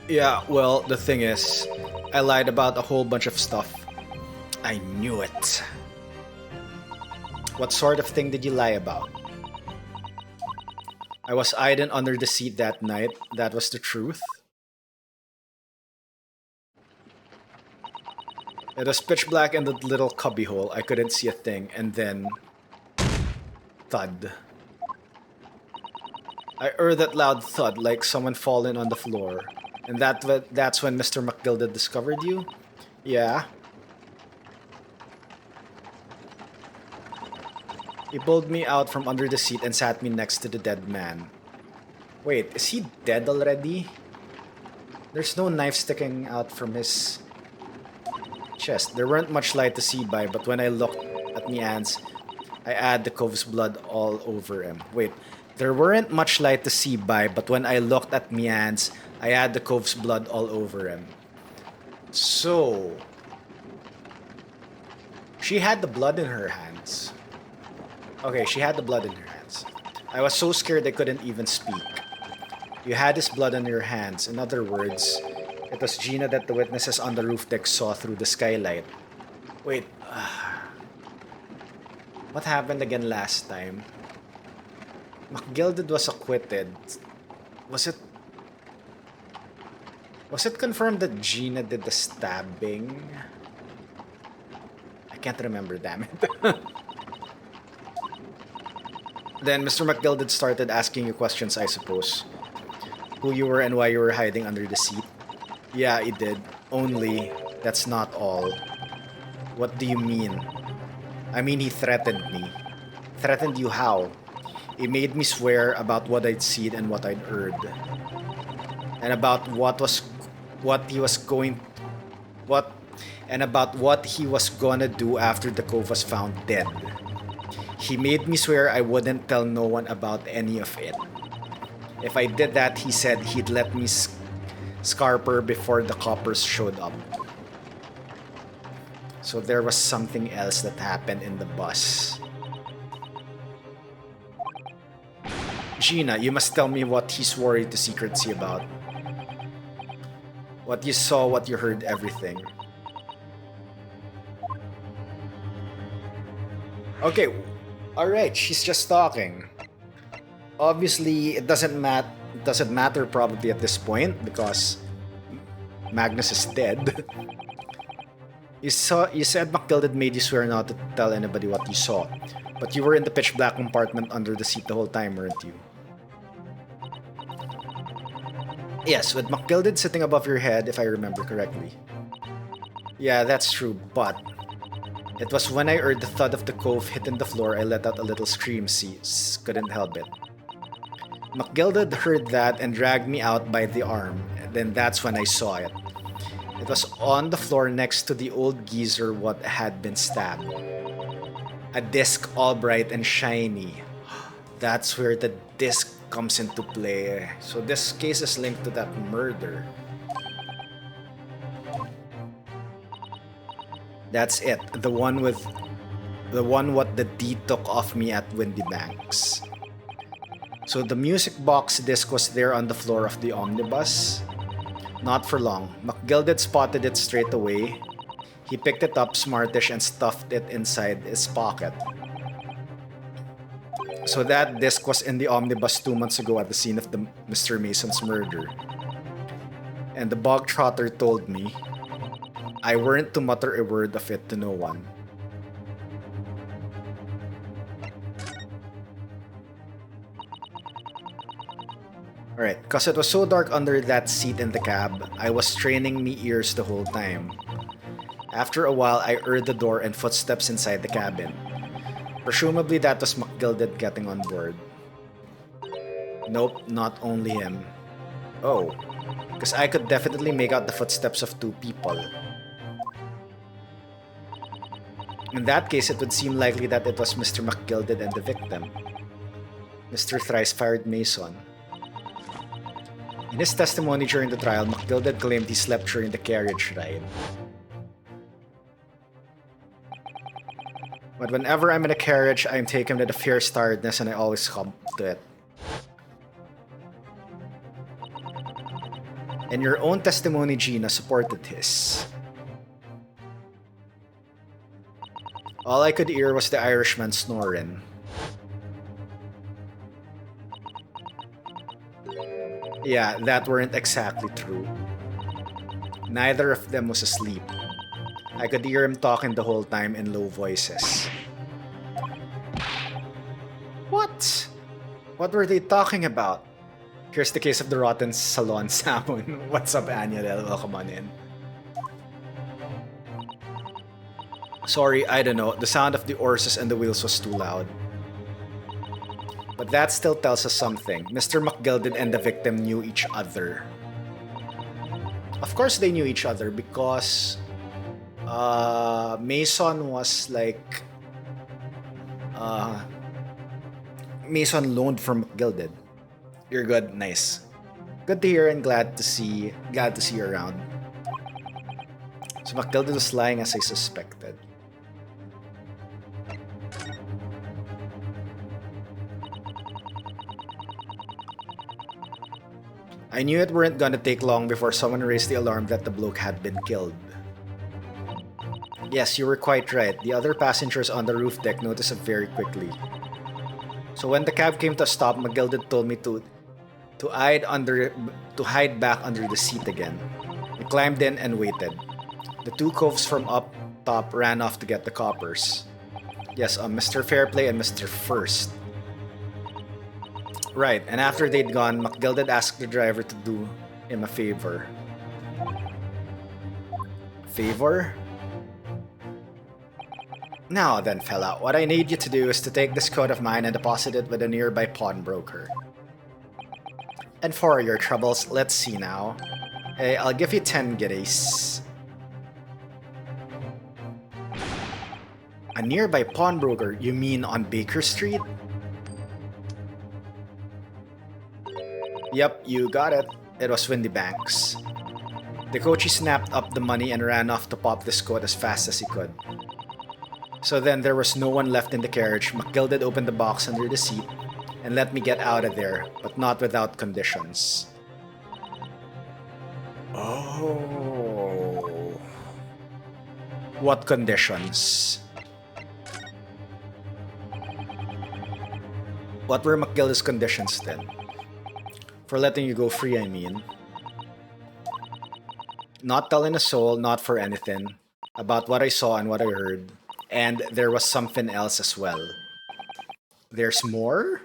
Yeah, well, the thing is, I lied about a whole bunch of stuff. I knew it. What sort of thing did you lie about? I was hiding under the seat that night. That was the truth. It was pitch black in the little cubbyhole. I couldn't see a thing. And then... thud. I heard that loud thud like someone falling on the floor. And that's when Mr. McGilded discovered you? Yeah. He pulled me out from under the seat and sat me next to the dead man. Wait, is he dead already? There's no knife sticking out from his chest. There weren't much light to see by, but when I looked at my hands, I had the cove's blood all over him. Wait, there weren't much light to see by, but when I looked at my hands, I had the cove's blood all over him. So... she had the blood in her hands. Okay, she had the blood in her hands. I was so scared I couldn't even speak. You had his blood on your hands. In other words, it was Gina that the witnesses on the roof deck saw through the skylight. Wait, what happened again last time? McGilded was acquitted. Was it confirmed that Gina did the stabbing? I can't remember, damn it. Then Mr. McGilded started asking you questions, I suppose. Who you were and why you were hiding under the seat. Yeah, he did. Only, that's not all. What do you mean? I mean, he threatened me. Threatened you how? He made me swear about what I'd seen and what I'd heard. And about what he was gonna do after the cove was found dead. He made me swear I wouldn't tell no one about any of it. If I did that, he said he'd let me scarper before the coppers showed up. So there was something else that happened in the bus. Gina, you must tell me what he swore you to secrecy about. What you saw, what you heard, everything. Okay, alright, she's just talking. Obviously, it doesn't matter probably at this point because Magnus is dead. You said McGilded made you swear not to tell anybody what you saw, but you were in the pitch black compartment under the seat the whole time, weren't you? Yes, with McGilded sitting above your head, if I remember correctly. Yeah, that's true, but it was when I heard the thud of the cove hitting the floor I let out a little scream, couldn't help it. McGilded heard that and dragged me out by the arm, and then that's when I saw it. It was on the floor next to the old geezer what had been stabbed. A disc all bright and shiny. That's where the disc comes into play. So this case is linked to that murder. That's it. The one what the D took off me at Windy Banks. So the music box disc was there on the floor of the omnibus. Not for long. McGilded spotted it straight away. He picked it up smartish and stuffed it inside his pocket. So that disc was in the omnibus 2 months ago at the scene of the Mr. Mason's murder. And the bog trotter told me I weren't to mutter a word of it to no one. Alright, cause it was so dark under that seat in the cab, I was straining me ears the whole time. After a while, I heard the door and footsteps inside the cabin. Presumably that was McGilded getting on board. Nope, not only him. Oh, because I could definitely make out the footsteps of 2 people. In that case, it would seem likely that it was Mr. McGilded and the victim, Mr. Thrice-Fired Mason. In his testimony during the trial, McGilded claimed he slept during the carriage ride. But whenever I'm in a carriage, I'm taken with a fierce tiredness and I always come to it. And your own testimony, Gina, supported his. All I could hear was the Irishman snoring. Yeah, that weren't exactly true. Neither of them was asleep. I could hear him talking the whole time in low voices. What? What were they talking about? Here's the case of the rotten salon salmon. What's up, Anya? Welcome on in. Sorry, I don't know. The sound of the horses and the wheels was too loud. But that still tells us something. Mr. McGilded and the victim knew each other. Of course they knew each other because Mason was like Mason loaned from McGilded. You're good, nice. Good to hear and glad to see you around. So McGilded was lying as I suspected. I knew it weren't gonna take long before someone raised the alarm that the bloke had been killed. Yes, you were quite right. The other passengers on the roof deck noticed it very quickly. So when the cab came to a stop, McGilded told me to hide back under the seat again. We climbed in and waited. The 2 coves from up top ran off to get the coppers. Yes, Mr. Fairplay and Mr. First. Right, and after they'd gone, McGilded asked the driver to do him a favor. Favor? Now then, fella, what I need you to do is to take this coat of mine and deposit it with a nearby pawnbroker. And for your troubles, let's see now. Hey, I'll give you 10 guineas. A nearby pawnbroker? You mean on Baker Street? Yep, you got it. It was Windy Banks. The coachie snapped up the money and ran off to pop this coat as fast as he could. So then there was no one left in the carriage. McGilded opened the box under the seat and let me get out of there, but not without conditions. Oh. What conditions? What were McGilded's conditions then? For letting you go free, I mean. Not telling a soul, not for anything, about what I saw and what I heard. And there was something else as well. There's more?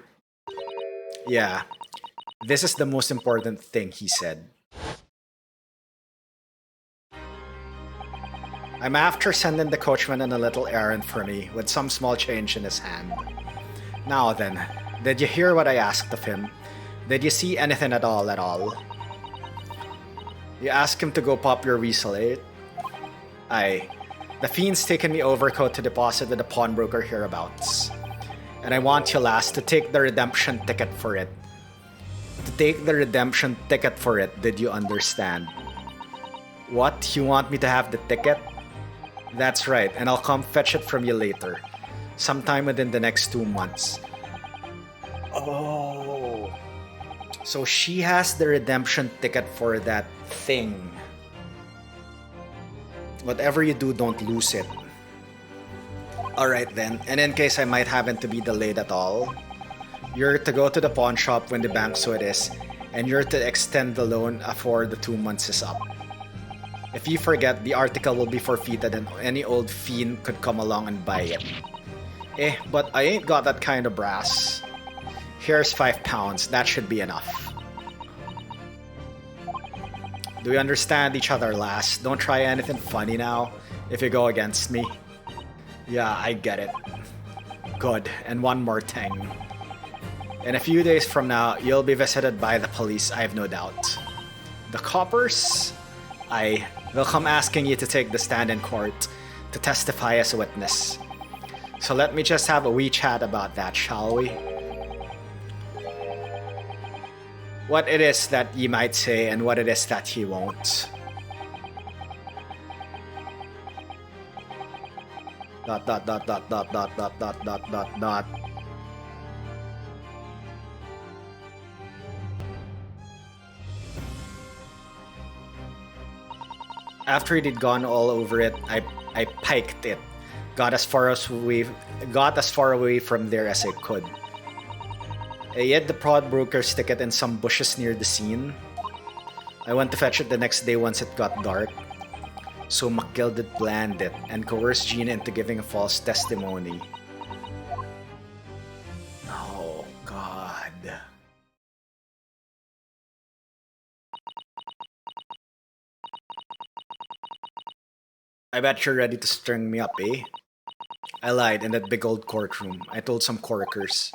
Yeah. This is the most important thing, he said. I'm after sending the coachman on a little errand for me, with some small change in his hand. Now then, did you hear what I asked of him? Did you see anything at all? You asked him to go pop your weasel, eh? Aye. The fiend's taken me overcoat to deposit with a pawnbroker hereabouts. And I want you, lass, to take the redemption ticket for it. To take the redemption ticket for it, did you understand? What? You want me to have the ticket? That's right, and I'll come fetch it from you later. Sometime within the next 2 months. Oh. So she has the redemption ticket for that thing. Whatever you do, don't lose it. Alright then, and in case I might happen to be delayed at all, you're to go to the pawn shop when the bank so it is, and you're to extend the loan before the 2 months is up. If you forget, the article will be forfeited and any old fiend could come along and buy it. But I ain't got that kind of brass. Here's £5, that should be enough. Do we understand each other, lass? Don't try anything funny now, if you go against me. Yeah, I get it. Good, and one more thing. In a few days from now, you'll be visited by the police, I have no doubt. The coppers? They'll come asking you to take the stand in court, to testify as a witness. So let me just have a wee chat about that, shall we? What it is that ye might say and what it is that ye won't. Dot dot dot dot dot dot dot dot dot dot dot. After he'd gone all over it, I piked it. Got as far away from there as I could. I hid the prod broker's ticket in some bushes near the scene. I went to fetch it the next day once it got dark. So McGilded planned it and coerced Gina into giving a false testimony. Oh, God. I bet you're ready to string me up, eh? I lied in that big old courtroom. I told some corkers.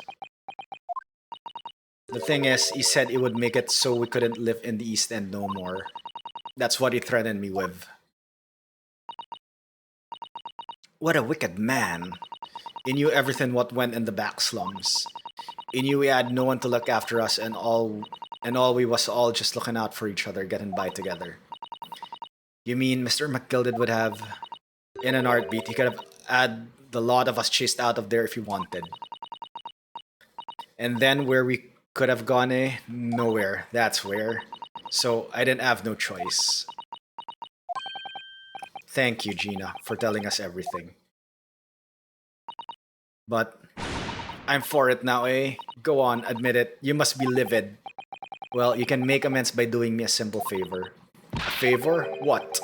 The thing is, he said he would make it so we couldn't live in the East End no more. That's what he threatened me with. What a wicked man. He knew everything what went in the back slums. He knew we had no one to look after us and all we was all just looking out for each other, getting by together. You mean Mr. McGilded would have, in an heartbeat, he could have had the lot of us chased out of there if he wanted. And then where we could have gone, nowhere. That's where. So I didn't have no choice. Thank you, Gina, for telling us everything. But I'm for it now, eh? Go on, admit it. You must be livid. Well, you can make amends by doing me a simple favor. A favor? What?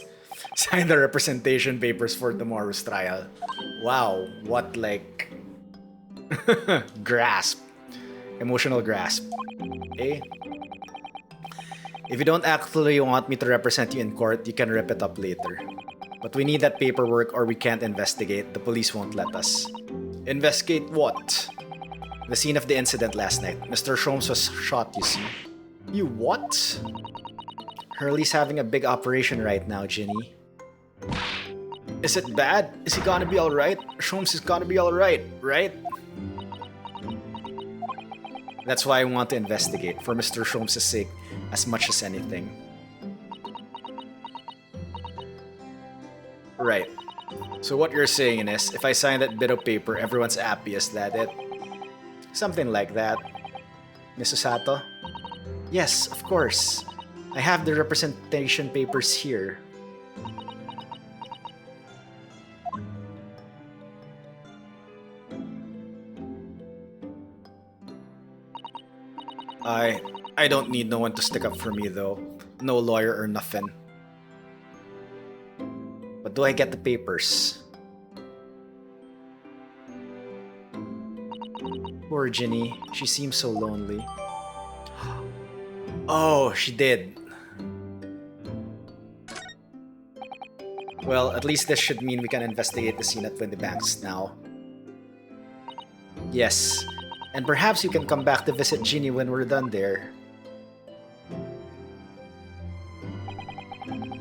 Sign the representation papers for tomorrow's trial. Wow, what like... grasp. Emotional grasp. Eh? If you don't actually want me to represent you in court, you can rip it up later. But we need that paperwork or we can't investigate. The police won't let us. Investigate what? The scene of the incident last night. Mr. Sholmes was shot, you see. You what? Hurley's having a big operation right now, Ginny. Is it bad? Is he gonna be alright? Sholmes is gonna be alright, right? That's why I want to investigate, for Mr. Sholmes' sake, as much as anything. Right. So what you're saying is, if I sign that bit of paper, everyone's happy, is that it? Something like that. Mrs. Sato? Yes, of course. I have the representation papers here. I don't need no one to stick up for me though. No lawyer or nothing. But do I get the papers? Poor Ginny, she seems so lonely. Oh, she did. Well, at least this should mean we can investigate the scene at Windy Banks now. Yes, and perhaps you can come back to visit Ginny when we're done there.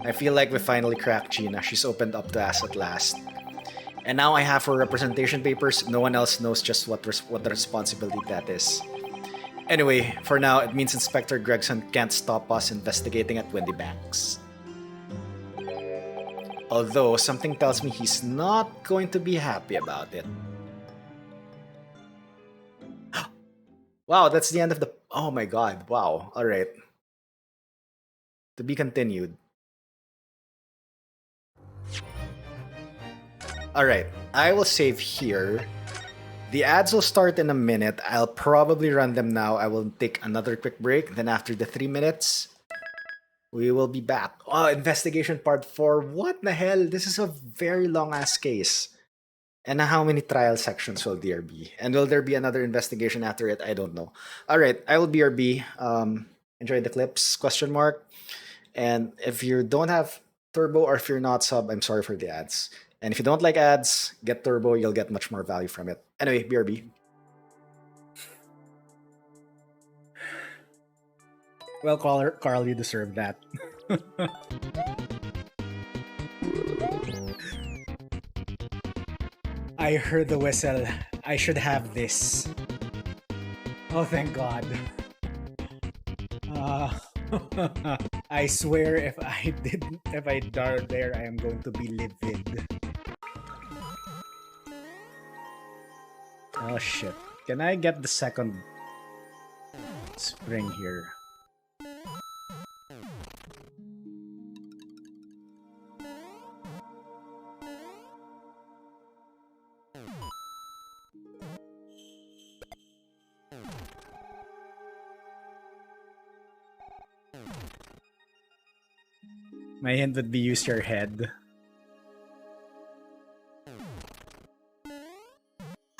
I feel like we finally cracked Gina. She's opened up to us at last. And now I have her representation papers. No one else knows just what the responsibility that is. Anyway, for now, it means Inspector Gregson can't stop us investigating at Windy Banks. Although, something tells me he's not going to be happy about it. Wow, that's the end of the... Oh my god, wow. Alright. To be continued. Alright, I will save here. The ads will start in a minute. I'll probably run them now. I will take another quick break. Then after the 3 minutes, we will be back. Oh, investigation part 4. What the hell? This is a very long-ass case. And how many trial sections will there be? And will there be another investigation after it? I don't know. Alright, I will BRB. Enjoy the clips? Question mark. And if you don't have Turbo or if you're not sub, I'm sorry for the ads. And if you don't like ads, get Turbo, you'll get much more value from it. Anyway, BRB. Well, Carl, you deserve that. I heard the whistle. I should have this. Oh, thank God. I swear if I dart there, I am going to be livid. Oh shit. Can I get the second spring here? My hint would be use your head.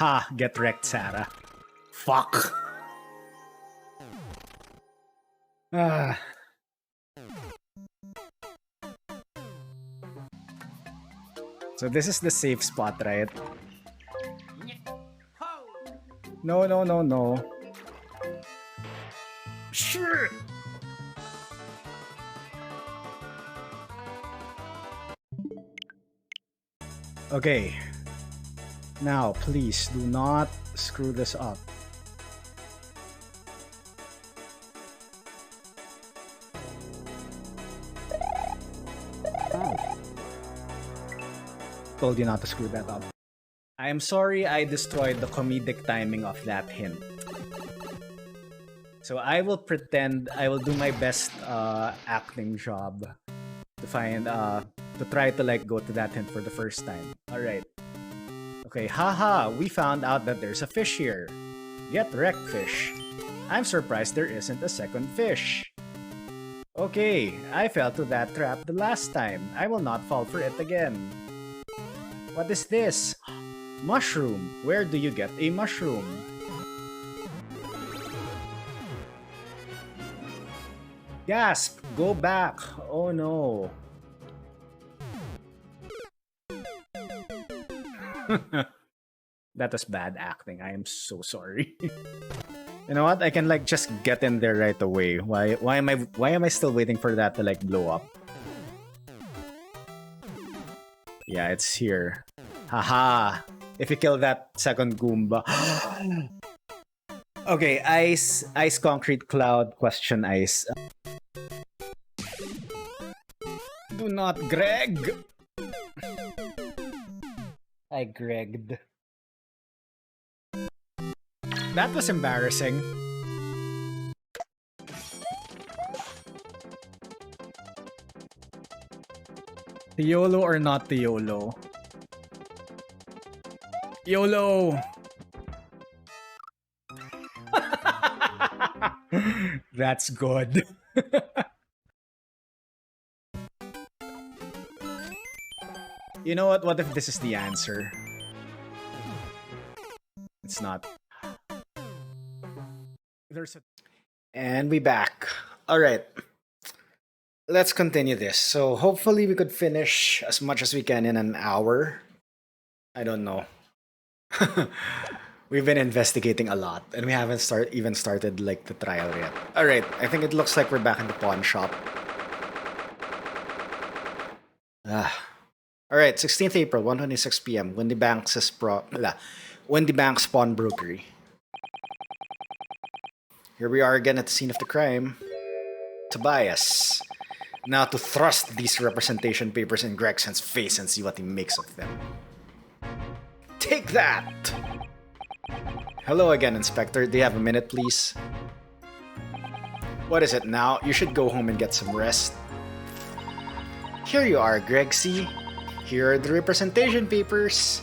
Ha! Get wrecked, Sarah. Fuck! Ah. So this is the safe spot, right? No, no, no, no. Sure! Okay. Now, please do not screw this up. Told you not to screw that up. I am sorry I destroyed the comedic timing of that hint. So I will pretend, I will do my best acting job to find, to try to like go to that hint for the first time. Alright. Okay, haha, we found out that there's a fish here. Get wrecked, fish. I'm surprised there isn't a second fish. Okay, I fell to that trap the last time. I will not fall for it again. What is this? Mushroom. Where do you get a mushroom? Gasp! Go back! Oh no. That was bad acting. I am so sorry. You know what? I can like just get in there right away. Why am I still waiting for that to like blow up? Yeah, it's here. Haha. If you kill that second Goomba. Okay, ice, concrete, cloud, question, ice. Do not Greg. I Gregged. That was embarrassing. YOLO or not the YOLO? YOLO! That's good. You know what? What if this is the answer? It's not. And we back. Alright. Let's continue this. So hopefully we could finish as much as we can in an hour. I don't know. We've been investigating a lot and we haven't even started like the trial yet. Alright, I think it looks like we're back in the pawn shop. Alright, 16th April, 1:26 p.m. Windy Banks Pawnbrokery. Here we are again at the scene of the crime. Tobias. Now to thrust these representation papers in Gregson's face and see what he makes of them. Take that! Hello again, Inspector. Do you have a minute, please? What is it now? You should go home and get some rest. Here you are, Gregsy. Here are the representation papers.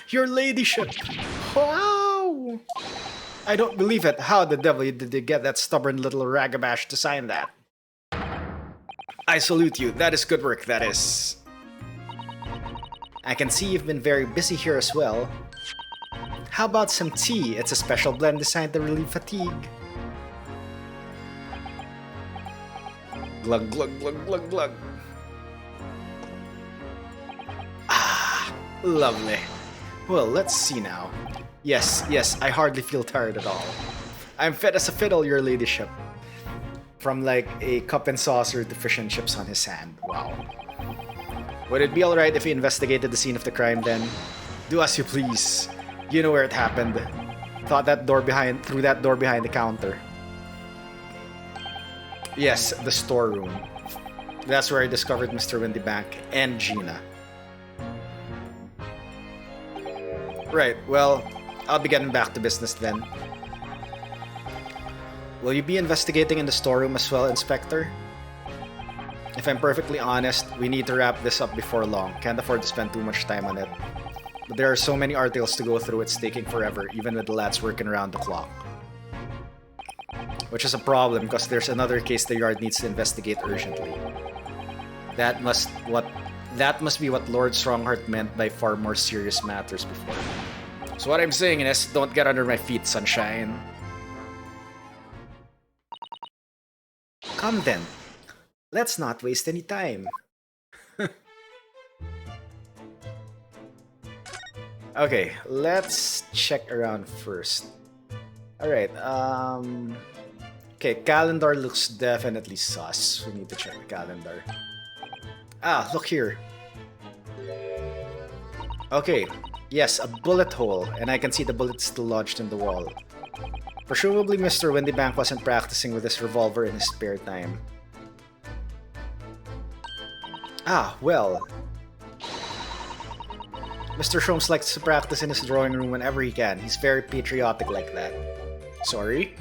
Your ladyship! Wow! I don't believe it. How the devil did you get that stubborn little ragabash to sign that? I salute you. That is good work, that is. I can see you've been very busy here as well. How about some tea? It's a special blend designed to relieve fatigue. Glug, glug, glug, glug, glug. Ah, lovely. Well, let's see now. Yes, I hardly feel tired at all. I'm fit as a fiddle, your ladyship. From like a cup and saucer to fish and chips on his hand. Wow. Would it be alright if we investigated the scene of the crime then? Do as you please. You know where it happened. Through that door behind the counter. Yes, the storeroom. That's where I discovered Mr. Windybank and Gina. Right, well, I'll be getting back to business then. Will you be investigating in the storeroom as well, Inspector? If I'm perfectly honest, we need to wrap this up before long. Can't afford to spend too much time on it. But there are so many articles to go through, it's taking forever, even with the lads working around the clock. Which is a problem, because there's another case the yard needs to investigate urgently. That must be what Lord Strongheart meant by far more serious matters before. So what I'm saying is, don't get under my feet, sunshine. Come then. Let's not waste any time. Okay, let's check around first. Alright, okay, calendar looks definitely sus. We need to check the calendar. Ah, look here. Okay, yes, a bullet hole, and I can see the bullet still lodged in the wall. Presumably Mr. Windybank wasn't practicing with his revolver in his spare time. Ah, well. Mr. Sholmes likes to practice in his drawing room whenever he can. He's very patriotic like that. Sorry?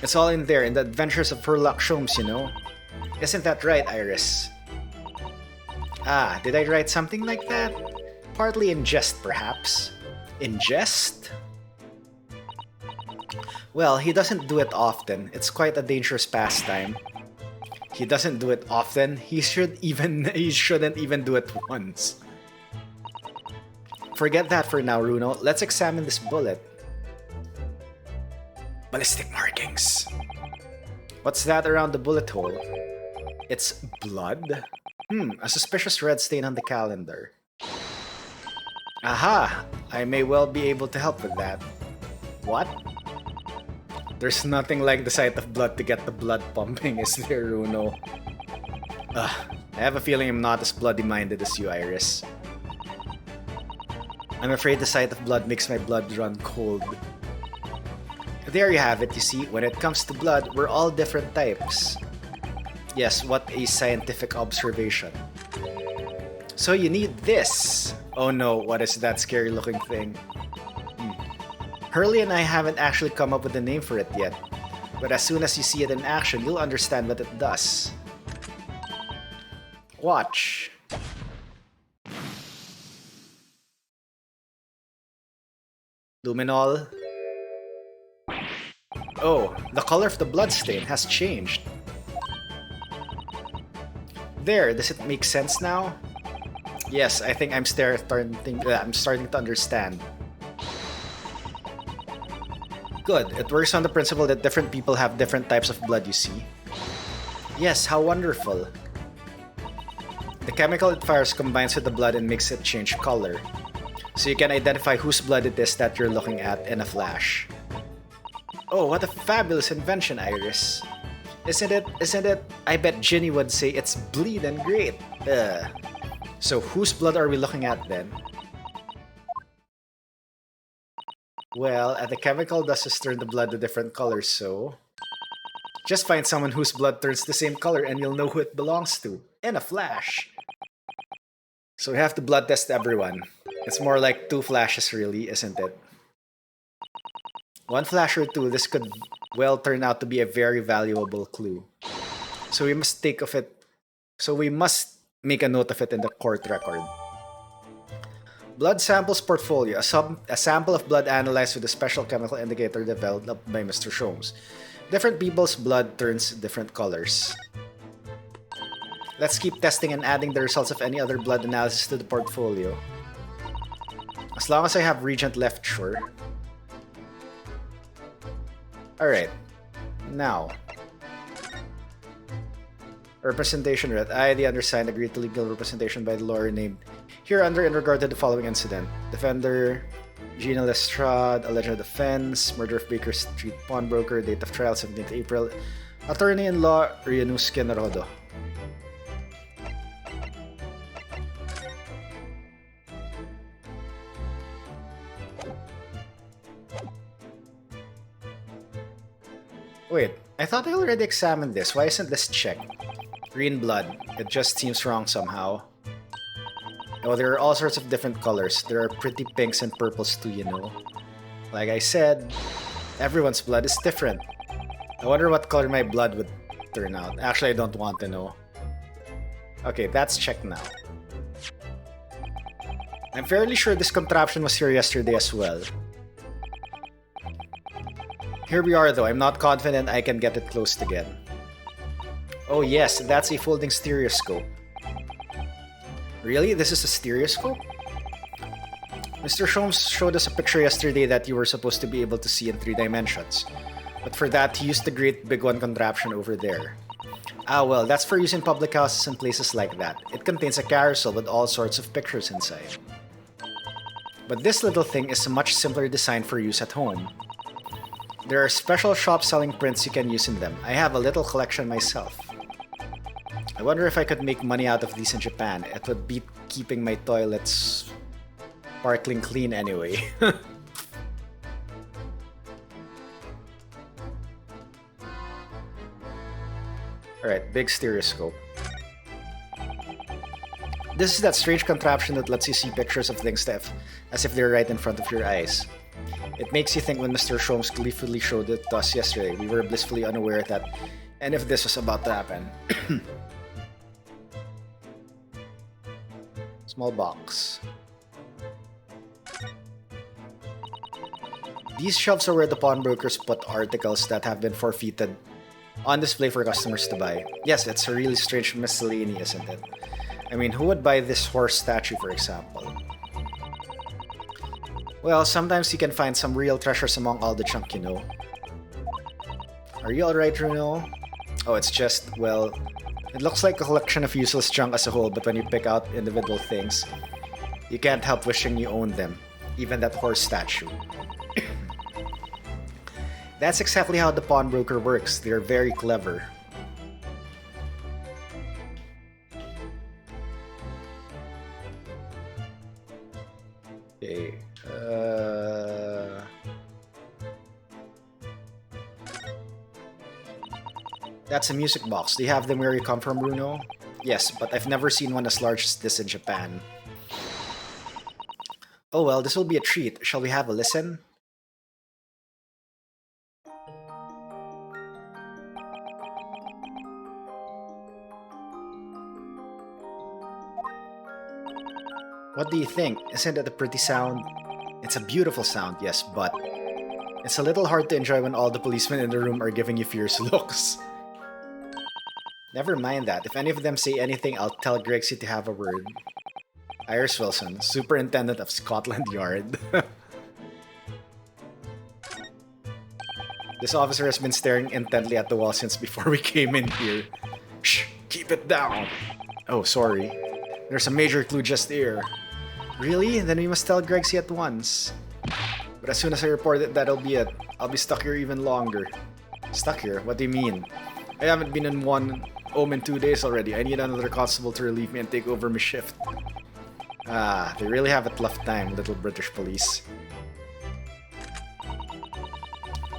It's all in there, in the adventures of Sherlock Sholmes, you know? Isn't that right, Iris? Ah, did I write something like that? Partly in jest, perhaps. In jest? Well, he doesn't do it often. It's quite a dangerous pastime. He doesn't do it often. He shouldn't even do it once. Forget that for now, Runo. Let's examine this bullet. Ballistic markings. What's that around the bullet hole? It's blood? A suspicious red stain on the calendar. Aha! I may well be able to help with that. What? There's nothing like the sight of blood to get the blood pumping, is there, Runo? I have a feeling I'm not as bloody-minded as you, Iris. I'm afraid the sight of blood makes my blood run cold. There you have it, you see. When it comes to blood, we're all different types. Yes, what a scientific observation. So you need this. Oh no, what is that scary looking thing? Hurley and I haven't actually come up with a name for it yet. But as soon as you see it in action, you'll understand what it does. Watch. Luminol. Oh, the color of the bloodstain has changed. There, does it make sense now? Yes, I think I'm starting to understand. Good, it works on the principle that different people have different types of blood, you see. Yes, how wonderful. The chemical it fires combines with the blood and makes it change color. So you can identify whose blood it is that you're looking at in a flash. Oh, what a fabulous invention, Iris. Isn't it? I bet Ginny would say it's bleedin' great. So whose blood are we looking at then? Well, the chemical does is turn the blood to different colors, so... Just find someone whose blood turns the same color and you'll know who it belongs to. In a flash. So we have to blood test everyone. It's more like 2 flashes really, isn't it? 1 flash or 2, this could well turn out to be a very valuable clue. So we must make a note of it in the court record. Blood samples portfolio. A sample of blood analyzed with a special chemical indicator developed by Mr. Sholmes. Different people's blood turns different colors. Let's keep testing and adding the results of any other blood analysis to the portfolio. As long as I have Regent left, sure. Alright. Now. Representation read. I, the undersigned, agree to legal representation by the lawyer named hereunder in regard to the following incident. Defender Gina Lestrade, alleged offense, murder of Baker Street pawnbroker, date of trial 17th April. Attorney-in-law Ryunosuke Naruto. Wait, I thought I already examined this. Why isn't this checked? Green blood. It just seems wrong somehow. Oh, there are all sorts of different colors. There are pretty pinks and purples too, you know. Like I said, everyone's blood is different. I wonder what color my blood would turn out. Actually, I don't want to know. Okay, that's checked now. I'm fairly sure this contraption was here yesterday as well. Here we are though, I'm not confident I can get it closed again. Oh yes, that's a folding stereoscope. Really? This is a stereoscope? Mr. Sholmes showed us a picture yesterday that you were supposed to be able to see in 3 dimensions. But for that, he used the great big one contraption over there. Ah well, that's for use in public houses and places like that. It contains a carousel with all sorts of pictures inside. But this little thing is a much simpler design for use at home. There are special shops selling prints you can use in them. I have a little collection myself. I wonder if I could make money out of these in Japan. It would beat keeping my toilets sparkling clean anyway. Alright, big stereoscope. This is that strange contraption that lets you see pictures of things as if they're right in front of your eyes. It makes you think when Mr. Sholmes gleefully showed it to us yesterday, we were blissfully unaware that any of this was about to happen. Small box. These shelves are where the pawnbrokers put articles that have been forfeited on display for customers to buy. Yes, it's a really strange miscellany, isn't it? I mean, who would buy this horse statue, for example? Well, sometimes you can find some real treasures among all the junk, you know. Are you alright, Bruno? Oh, it's just, well, it looks like a collection of useless junk as a whole, but when you pick out individual things, you can't help wishing you owned them. Even that horse statue. That's exactly how the pawnbroker works. They're very clever. Okay. That's a music box. Do you have them where you come from, Bruno? Yes, but I've never seen one as large as this in Japan. Oh well, this will be a treat. Shall we have a listen? What do you think? Isn't it a pretty sound? It's a beautiful sound, yes, but it's a little hard to enjoy when all the policemen in the room are giving you fierce looks. Never mind that. If any of them say anything, I'll tell Grexy to have a word. Iris Wilson, Superintendent of Scotland Yard. This officer has been staring intently at the wall since before we came in here. Shh! Keep it down! Oh, sorry. There's a major clue just here. Really? Then we must tell Grexy at once. But as soon as I report it, that'll be it. I'll be stuck here even longer. Stuck here? What do you mean? I haven't been in one home in 2 days already. I need another constable to relieve me and take over my shift. Ah, they really have a tough time, little British police.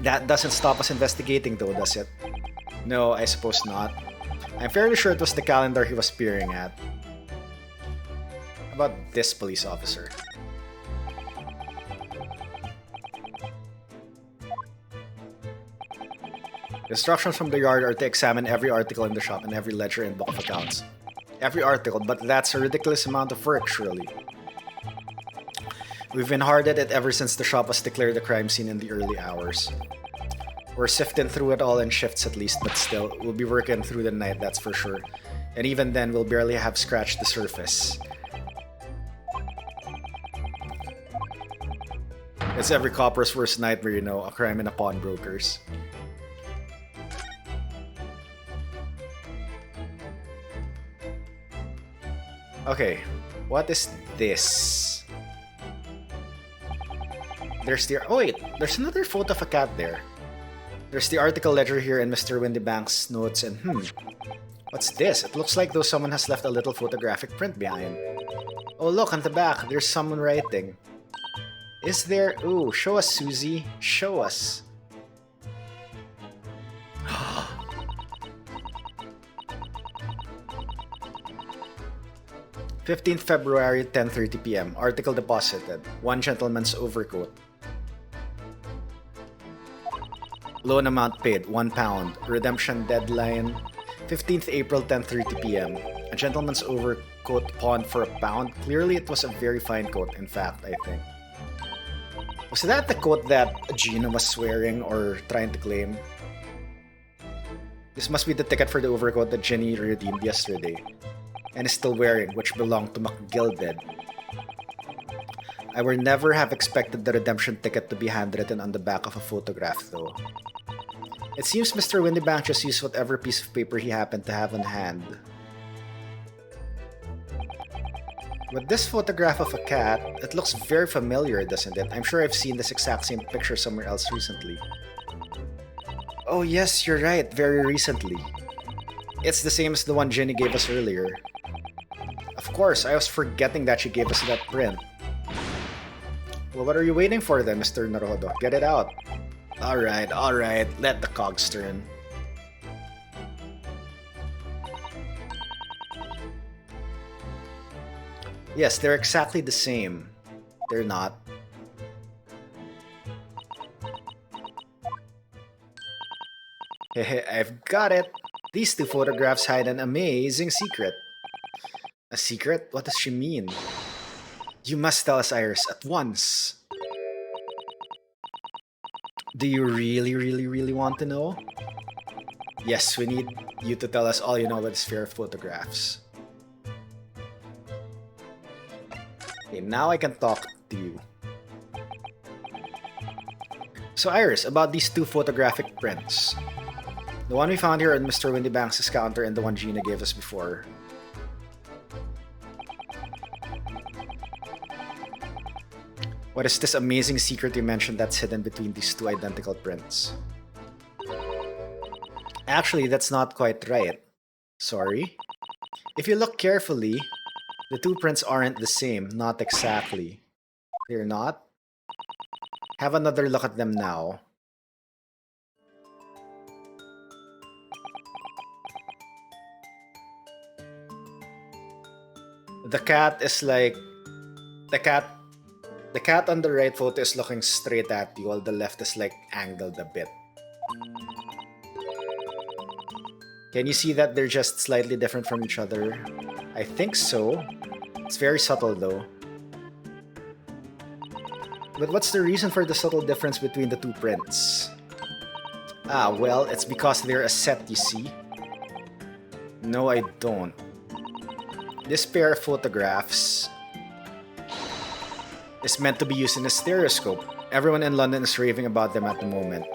That doesn't stop us investigating though, does it? No, I suppose not. I'm fairly sure it was the calendar he was peering at. How about this police officer? The instructions from the yard are to examine every article in the shop and every ledger and book of accounts. Every article, but that's a ridiculous amount of work, surely. We've been hard at it ever since the shop was declared a crime scene in the early hours. We're sifting through it all in shifts at least, but still, we'll be working through the night, that's for sure. And even then, we'll barely have scratched the surface. It's every copper's worst nightmare, you know, a crime in a pawnbroker's. Okay, what is this? There's the... Oh wait, there's another photo of a cat there. There's the article ledger here and Mr. Windybank's notes and what's this? It looks like though someone has left a little photographic print behind. Oh look, on the back, there's someone writing. Is there... Ooh, show us, Susie. Show us. 15th February, 10:30 p.m. Article deposited. One gentleman's overcoat. Loan amount paid, £1. Redemption deadline, 15th April, 10:30 p.m. A gentleman's overcoat pawned for £1. Clearly it was a very fine coat, in fact, I think. Was that the coat that Gina was wearing or trying to claim? This must be the ticket for the overcoat that Jenny redeemed yesterday and is still wearing, which belonged to McGilded. I would never have expected the redemption ticket to be handwritten on the back of a photograph, though. It seems Mr. Windybank just used whatever piece of paper he happened to have on hand. With this photograph of a cat, it looks very familiar, doesn't it? I'm sure I've seen this exact same picture somewhere else recently. Oh yes, you're right, very recently. It's the same as the one Jenny gave us earlier. Of course, I was forgetting that she gave us that print. Well, what are you waiting for then, Mr. Naruhodo? Get it out. Alright, let the cogs turn. Yes, they're exactly the same. They're not. Hehe, I've got it. These two photographs hide an amazing secret. A secret? What does she mean? You must tell us, Iris, at once. Do you really want to know? Yes, we need you to tell us all you know about this fair of photographs. Okay, now I can talk to you. So Iris, about these two photographic prints. The one we found here on Mr. Windybank's counter and the one Gina gave us before. What is this amazing secret you mentioned that's hidden between these two identical prints? Actually, that's not quite right. Sorry. If you look carefully, the two prints aren't the same, not exactly. They're not? Have another look at them now. The cat is like... The cat on the right photo is looking straight at you, while the left is like angled a bit. Can you see that they're just slightly different from each other? I think so. It's very subtle though. But what's the reason for the subtle difference between the two prints? Ah, well, it's because they're a set, you see. No, I don't. This pair of photographs is meant to be used in a stereoscope. Everyone in London is raving about them at the moment.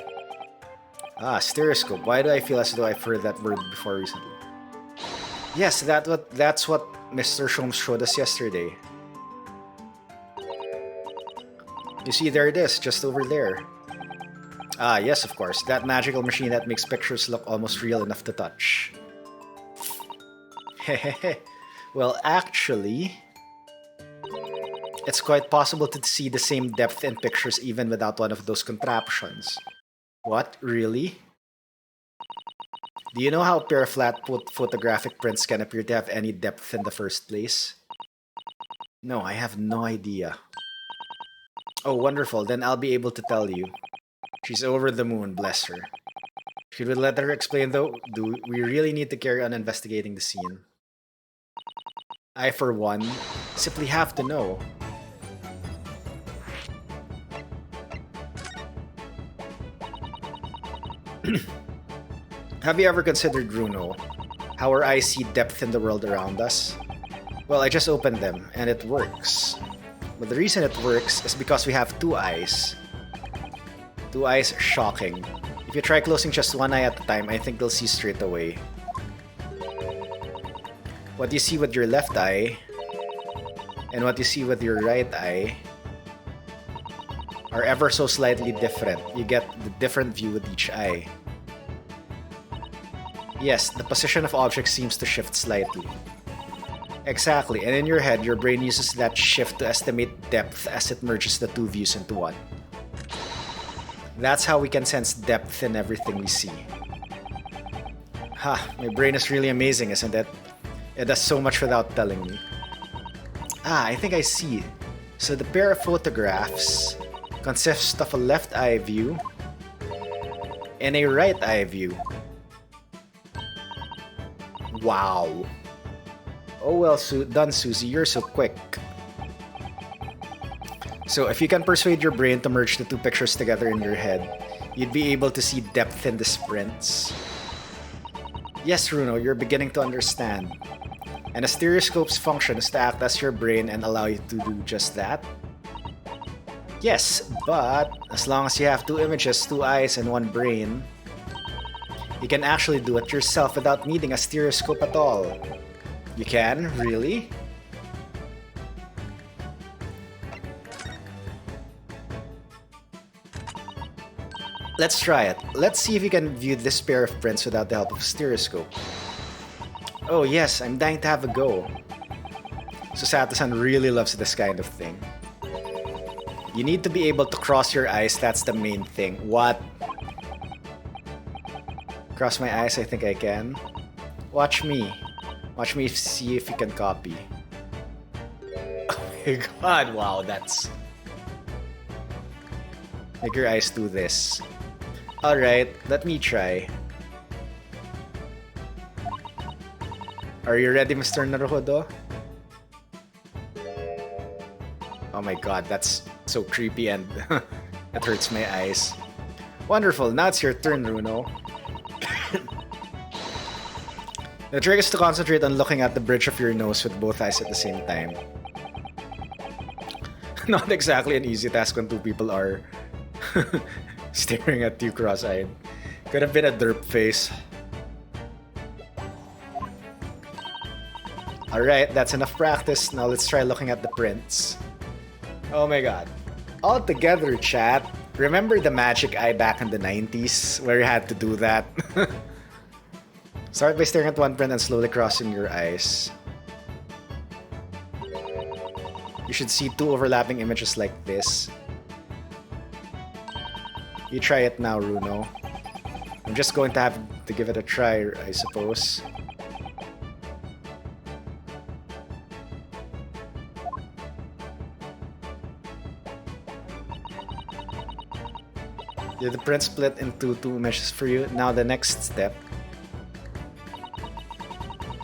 Ah, stereoscope. Why do I feel as though I've heard that word before recently? Yes, that's what Mr. Sholmes showed us yesterday. You see, there it is, just over there. Ah, yes, of course. That magical machine that makes pictures look almost real enough to touch. Hehehe. Well, actually, it's quite possible to see the same depth in pictures even without one of those contraptions. What? Really? Do you know how a pair of flat photographic prints can appear to have any depth in the first place? No, I have no idea. Oh, wonderful. Then I'll be able to tell you. She's over the moon, bless her. Should we let her explain though? Do we really need to carry on investigating the scene? I, for one, simply have to know. Have you ever considered, Bruno, how our eyes see depth in the world around us? Well, I just opened them, and it works. But the reason it works is because we have two eyes. Two eyes are shocking. If you try closing just one eye at a time, I think they'll see straight away. What you see with your left eye and what you see with your right eye are ever so slightly different. You get the different view with each eye. Yes, the position of objects seems to shift slightly. Exactly, and in your head, your brain uses that shift to estimate depth as it merges the two views into one. That's how we can sense depth in everything we see. Ha, my brain is really amazing, isn't it? It does so much without telling me. Ah, I think I see. So the pair of photographs consists of a left eye view and a right eye view. Wow. Oh well, done, Susie. You're so quick. So if you can persuade your brain to merge the two pictures together in your head, you'd be able to see depth in the sprints. Yes, Runo, you're beginning to understand. And a stereoscope's function is to act as your brain and allow you to do just that. Yes, but as long as you have two images, two eyes, and one brain, you can actually do it yourself without needing a stereoscope at all. You can? Really? Let's try it. Let's see if you can view this pair of prints without the help of a stereoscope. Oh yes, I'm dying to have a go. Susato-san really loves this kind of thing. You need to be able to cross your eyes, that's the main thing. What? Cross my eyes, I think I can. Watch me. Watch me see if you can copy. Oh my god, wow, that's... Make your eyes do this. Alright, let me try. Are you ready, Mr. Naruhodo? Oh my god, that's so creepy and it hurts my eyes. Wonderful, now it's your turn, Runo. The trick is to concentrate on looking at the bridge of your nose with both eyes at the same time. Not exactly an easy task when two people are staring at you cross-eyed. Could have been a derp face. Alright, that's enough practice. Now let's try looking at the prints. Oh my god. All together, chat. Remember the magic eye back in the 90s where you had to do that? Start by staring at one print and slowly crossing your eyes. You should see two overlapping images like this. You try it now, Runo. I'm just going to have to give it a try, I suppose. Did the print split into two images for you? Now the next step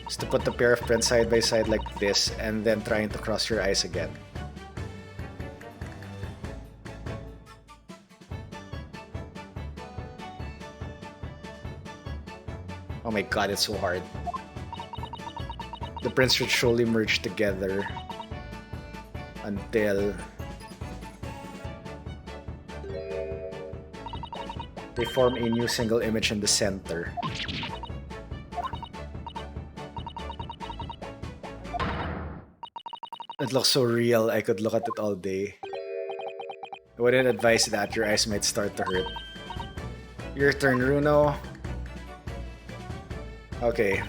is to put the pair of prints side by side like this and then trying to cross your eyes again. Oh my god, it's so hard. The prints should surely merge together until they form a new single image in the center. It looks so real, I could look at it all day. I wouldn't advise that, your eyes might start to hurt. Your turn, Runo. Okay.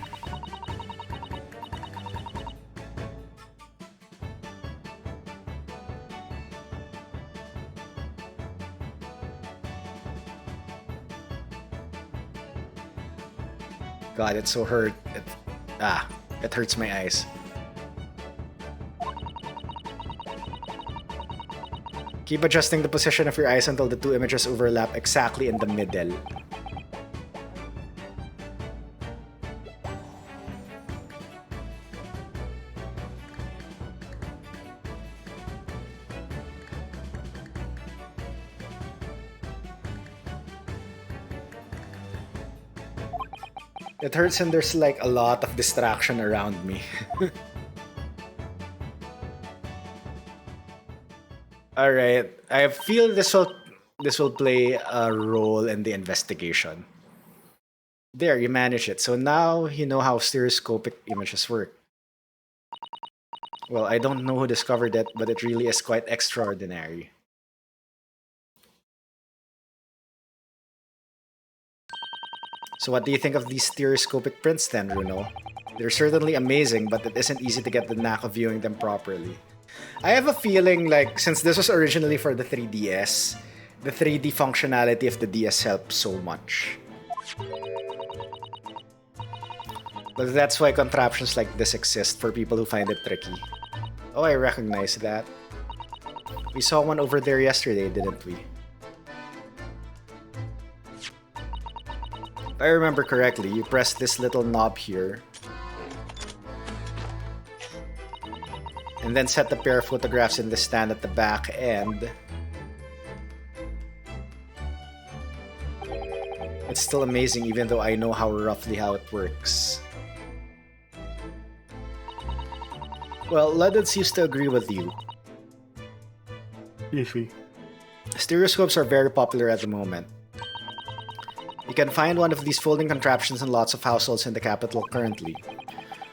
God, it's so hurt. It hurts my eyes. Keep adjusting the position of your eyes until the two images overlap exactly in the middle. It hurts and there's like a lot of distraction around me. Alright, I feel this will play a role in the investigation. There, you manage it. So now you know how stereoscopic images work. Well, I don't know who discovered it, but it really is quite extraordinary. So what do you think of these stereoscopic prints then, Runo? They're certainly amazing, but it isn't easy to get the knack of viewing them properly. I have a feeling like, since this was originally for the 3DS, the 3D functionality of the DS helped so much. But that's why contraptions like this exist, for people who find it tricky. Oh, I recognize that. We saw one over there yesterday, didn't we? If I remember correctly, you press this little knob here, and then set the pair of photographs in the stand at the back, and it's still amazing even though I know roughly how it works. Well, Ludden seems to agree with you. Stereoscopes are very popular at the moment. You can find one of these folding contraptions in lots of households in the capital currently.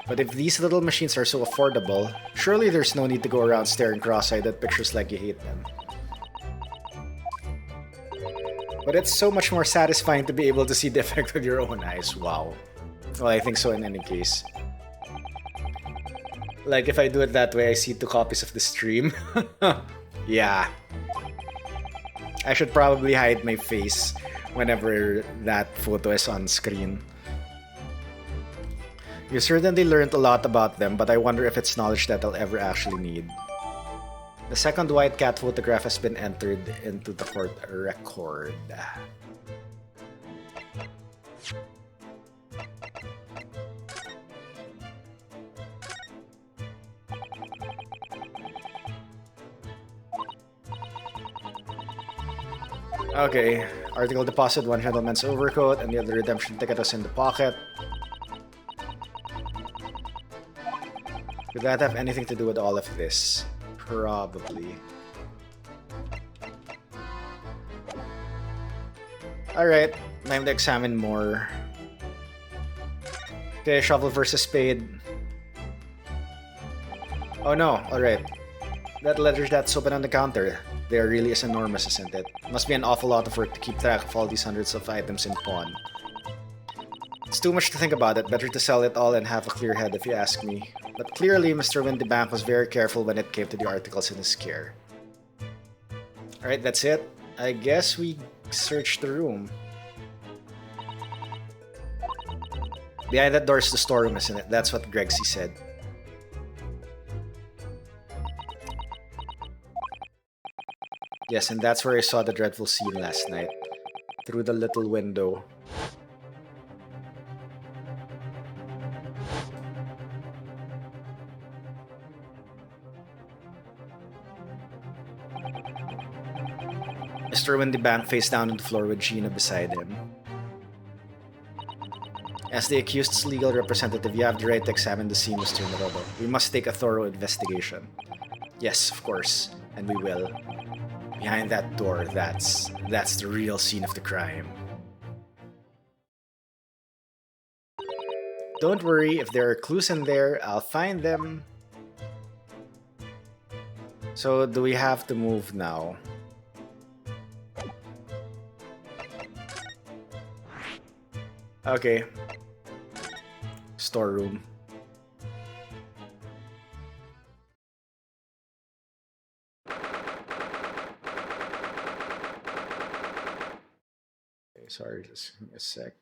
But if these little machines are so affordable, surely there's no need to go around staring cross-eyed at pictures like you hate them. But it's so much more satisfying to be able to see the effect with your own eyes. Wow. Well, I think so in any case. Like, if I do it that way, I see 2 copies of the stream. Yeah. I should probably hide my face whenever that photo is on screen. You certainly learned a lot about them, but I wonder if it's knowledge that I'll ever actually need. The second white cat photograph has been entered into the court record. Okay, article deposit, 1 gentleman's overcoat, and the other redemption ticket was in the pocket. Could that have anything to do with all of this? Probably. Alright, time to examine more. Okay, shovel versus spade. Oh no, alright. That ledger that's open on the counter. There really is enormous, isn't it? Must be an awful lot of work to keep track of all these hundreds of items in pawn. It's too much to think about it. Better to sell it all and have a clear head if you ask me. But clearly, Mr. Windybank was very careful when it came to the articles in his care. Alright, that's it. I guess we searched the room. Behind that door is the storeroom, isn't it? That's what Gregsy said. Yes, and that's where I saw the dreadful scene last night. Through the little window. Mr. Windybank face down on the floor with Gina beside him. As the accused's legal representative, you have the right to examine the scene, Mr. Narobo. We must take a thorough investigation. Yes, of course, and we will. Behind that door, that's the real scene of the crime. Don't worry, if there are clues in there, I'll find them. So, do we have to move now? Okay. Storeroom. Okay, sorry, just give me a sec.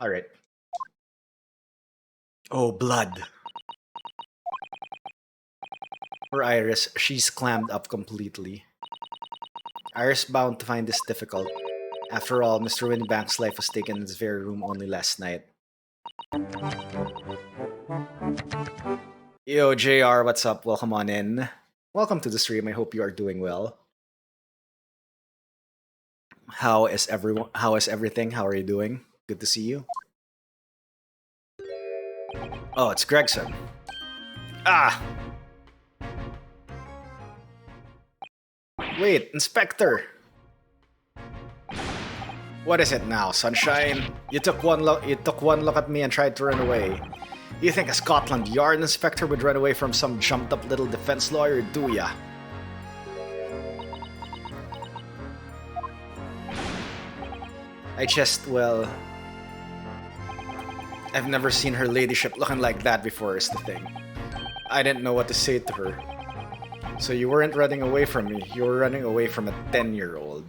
Alright. Oh, blood. Poor Iris, she's clammed up completely. Iris bound to find this difficult. After all, Mr. Windybank's life was taken in this very room only last night. Yo, JR, what's up? Welcome on in. Welcome to the stream. I hope you are doing well. How is everyone? How is everything? How are you doing? Good to see you. Oh, it's Gregson. Ah! Wait, Inspector! What is it now, Sunshine? You took one look at me and tried to run away. You think a Scotland Yard inspector would run away from some jumped-up little defense lawyer, do ya? Well... I've never seen her ladyship looking like that before is the thing. I didn't know what to say to her. So you weren't running away from me, you were running away from a 10-year-old.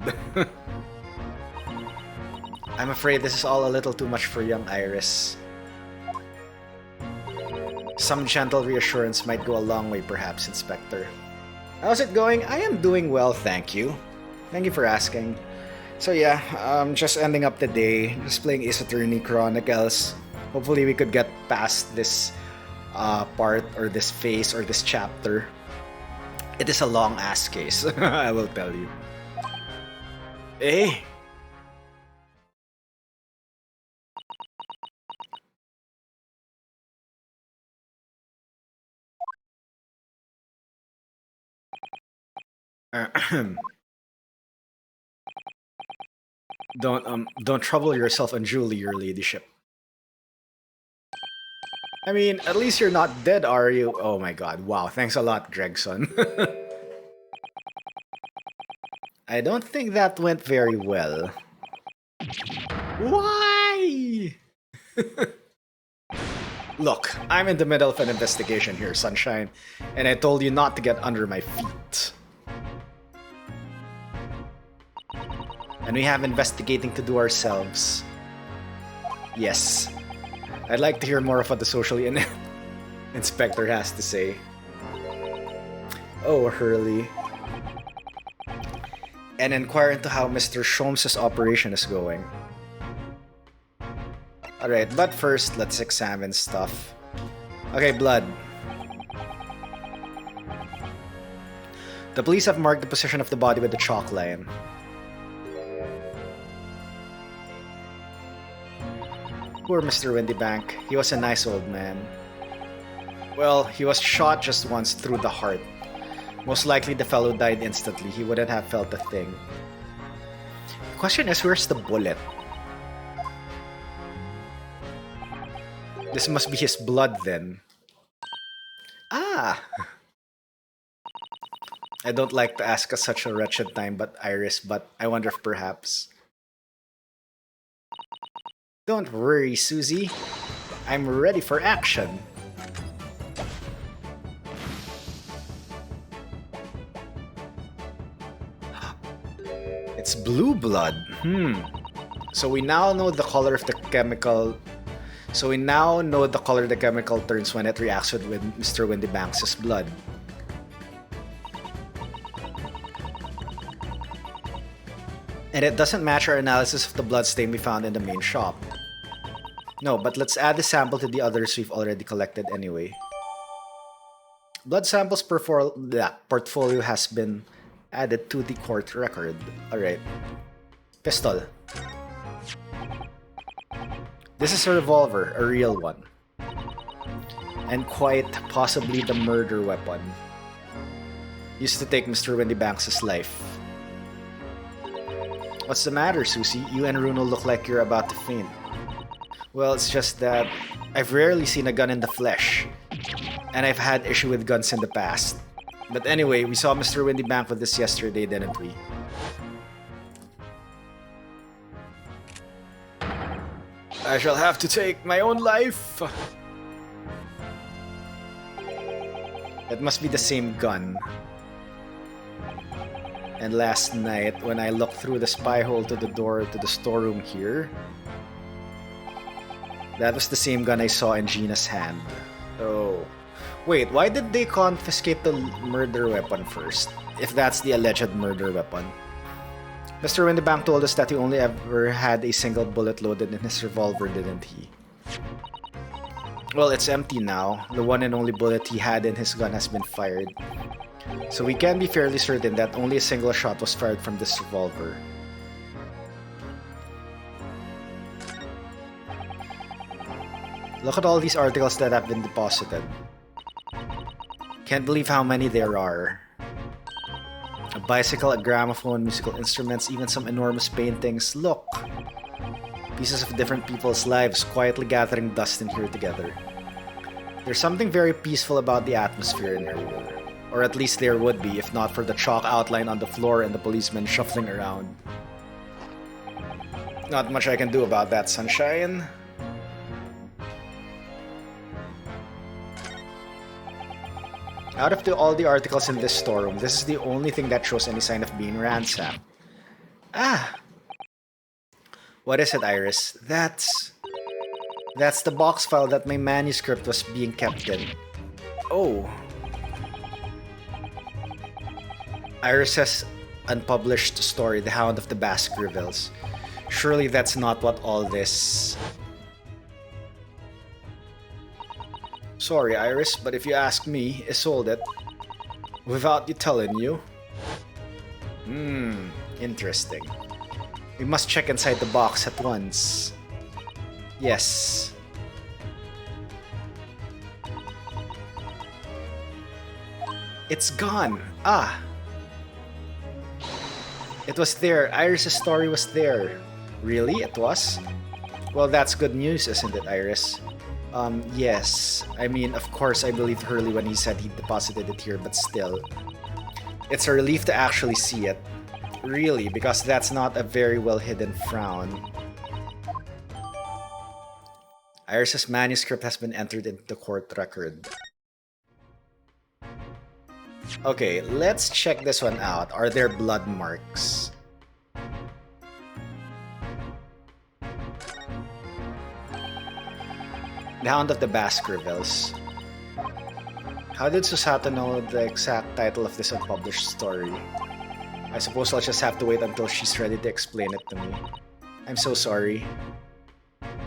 I'm afraid this is all a little too much for young Iris. Some gentle reassurance might go a long way perhaps, Inspector. How's it going? I am doing well, thank you. Thank you for asking. So yeah, just ending up the day, just playing Ace Attorney Chronicles. Hopefully we could get past this part or this phase or this chapter. It is a long-ass case, I will tell you. Hey! Don't trouble yourself unduly, your ladyship. I mean, at least you're not dead, are you? Oh my god, wow, thanks a lot, Gregson. I don't think that went very well. Why? Look, I'm in the middle of an investigation here, Sunshine, and I told you not to get under my feet. And we have investigating to do ourselves. Yes. I'd like to hear more of what the socially inept inspector has to say. Oh, Hurley. And inquire into how Mr. Sholmes' operation is going. Alright, but first, let's examine stuff. Okay, blood. The police have marked the position of the body with the chalk line. Poor Mr. Windybank. He was a nice old man. Well, he was shot just once through the heart. Most likely the fellow died instantly. He wouldn't have felt a thing. The question is, where's the bullet? This must be his blood then. Ah! I don't like to ask at such a wretched time, but Iris, but I wonder if perhaps... Don't worry, Susie. I'm ready for action. It's blue blood. So we now know the color of the chemical. So we now know the color the chemical turns when it reacts with Mr. Windybanks' blood. And it doesn't match our analysis of the blood stain we found in the main shop. No, but let's add the sample to the others we've already collected anyway. Blood samples portfolio has been added to the court record. Alright. Pistol. This is a revolver, a real one. And quite possibly the murder weapon. Used to take Mr. Windybanks' life. What's the matter, Susie? You and Runo look like you're about to faint. Well, it's just that I've rarely seen a gun in the flesh. And I've had issue with guns in the past. But anyway, we saw Mr. Windybank with this yesterday, didn't we? I shall have to take my own life. It must be the same gun. And last night, when I looked through the spy hole to the door to the storeroom here, That was the same gun I saw in Gina's hand. Oh. Wait, why did they confiscate the murder weapon first? If that's the alleged murder weapon. Mr. Windibank told us that he only ever had a single bullet loaded in his revolver, didn't he? Well, it's empty now. The one and only bullet he had in his gun has been fired. So we can be fairly certain that only a single shot was fired from this revolver. Look at all these articles that have been deposited. Can't believe how many there are. A bicycle, a gramophone, musical instruments, even some enormous paintings. Look! Pieces of different people's lives quietly gathering dust in here together. There's something very peaceful about the atmosphere in here. Or at least there would be, if not for the chalk outline on the floor and the policemen shuffling around. Not much I can do about that, sunshine. Out of all the articles in this storeroom, this is the only thing that shows any sign of being ransacked. Ah! What is it, Iris? That's the box file that my manuscript was being kept in. Oh. Iris's unpublished story, The Hound of the Baskervilles. Surely that's not what all this... Sorry, Iris, but if you ask me, I sold it. Without you telling you. Interesting. We must check inside the box at once. Yes. It's gone. Ah. It was there. Iris' story was there. Really? It was? Well, that's good news, isn't it, Iris? Yes. I mean, of course I believed Hurley when he said he deposited it here, but still. It's a relief to actually see it. Really, because that's not a very well hidden frown. Iris' manuscript has been entered into the court record. Okay, let's check this one out. Are there blood marks? The Hound of the Baskervilles. How did Susato know the exact title of this unpublished story? I suppose I'll just have to wait until she's ready to explain it to me. I'm so sorry.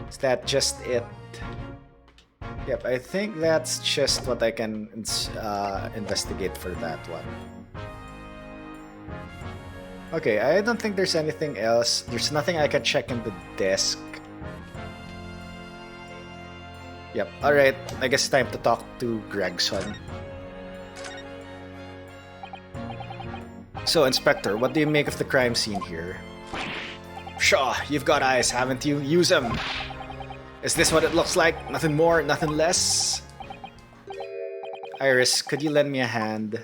Is that just it? Yep, I think that's just what I can investigate for that one. Okay, I don't think there's anything else. There's nothing I can check in the desk. Yep, alright. I guess it's time to talk to Gregson. So, Inspector, what do you make of the crime scene here? Shaw, you've got eyes, haven't you? Use them! Is this what it looks like? Nothing more, nothing less? Iris, could you lend me a hand?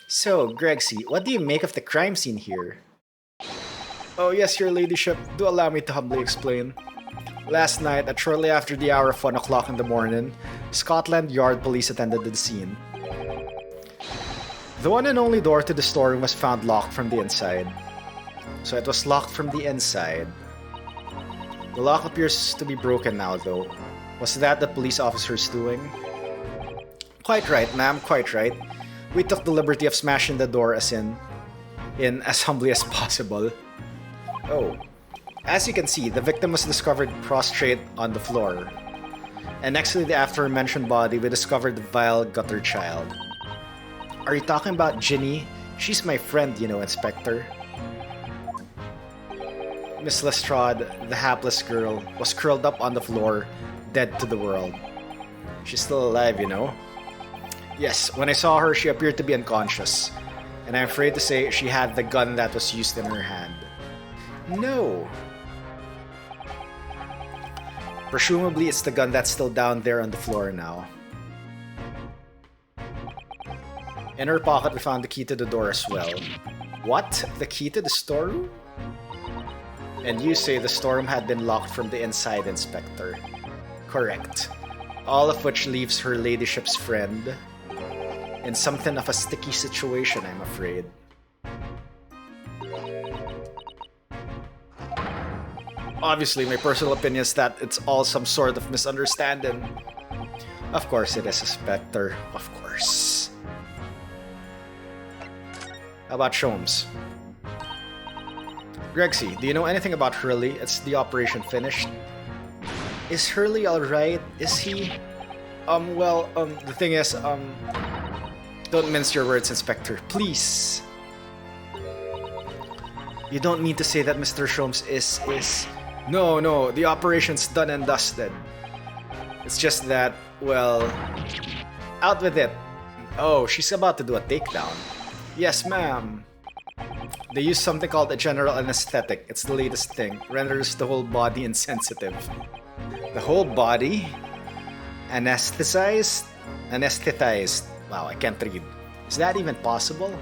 So, Gregsy, what do you make of the crime scene here? Oh yes, your ladyship, do allow me to humbly explain. Last night, at shortly after the hour of 1 o'clock in the morning, Scotland Yard police attended the scene. The one and only door to the storeroom was found locked from the inside. So it was locked from the inside. The lock appears to be broken now, though. Was that the police officer's doing? Quite right, ma'am, quite right. We took the liberty of smashing the door as as humbly as possible. Oh. As you can see, the victim was discovered prostrate on the floor. And next to the aforementioned body, we discovered the vile gutter child. Are you talking about Ginny? She's my friend, you know, Inspector. Miss Lestrade, the hapless girl, was curled up on the floor, dead to the world. She's still alive, you know? Yes, when I saw her, she appeared to be unconscious. And I'm afraid to say she had the gun that was used in her hand. No! Presumably, it's the gun that's still down there on the floor now. In her pocket, we found the key to the door as well. What? The key to the storeroom? And you say the storeroom had been locked from the inside, Inspector. Correct. All of which leaves her ladyship's friend in something of a sticky situation, I'm afraid. Obviously, my personal opinion is that it's all some sort of misunderstanding. Of course, it is a specter. Of course. How about Sholmes? Grexy, do you know anything about Hurley? It's the operation finished. Is Hurley alright? Is he? The thing is, don't mince your words, Inspector. Please. You don't mean to say that Mr. Sholmes is... No, the operation's done and dusted. It's just that, well... Out with it. Oh, she's about to do a takedown. Yes, ma'am. They use something called a general anesthetic. It's the latest thing. Renders the whole body insensitive. The whole body? Anesthetized? Anesthetized. Wow, I can't read. Is that even possible?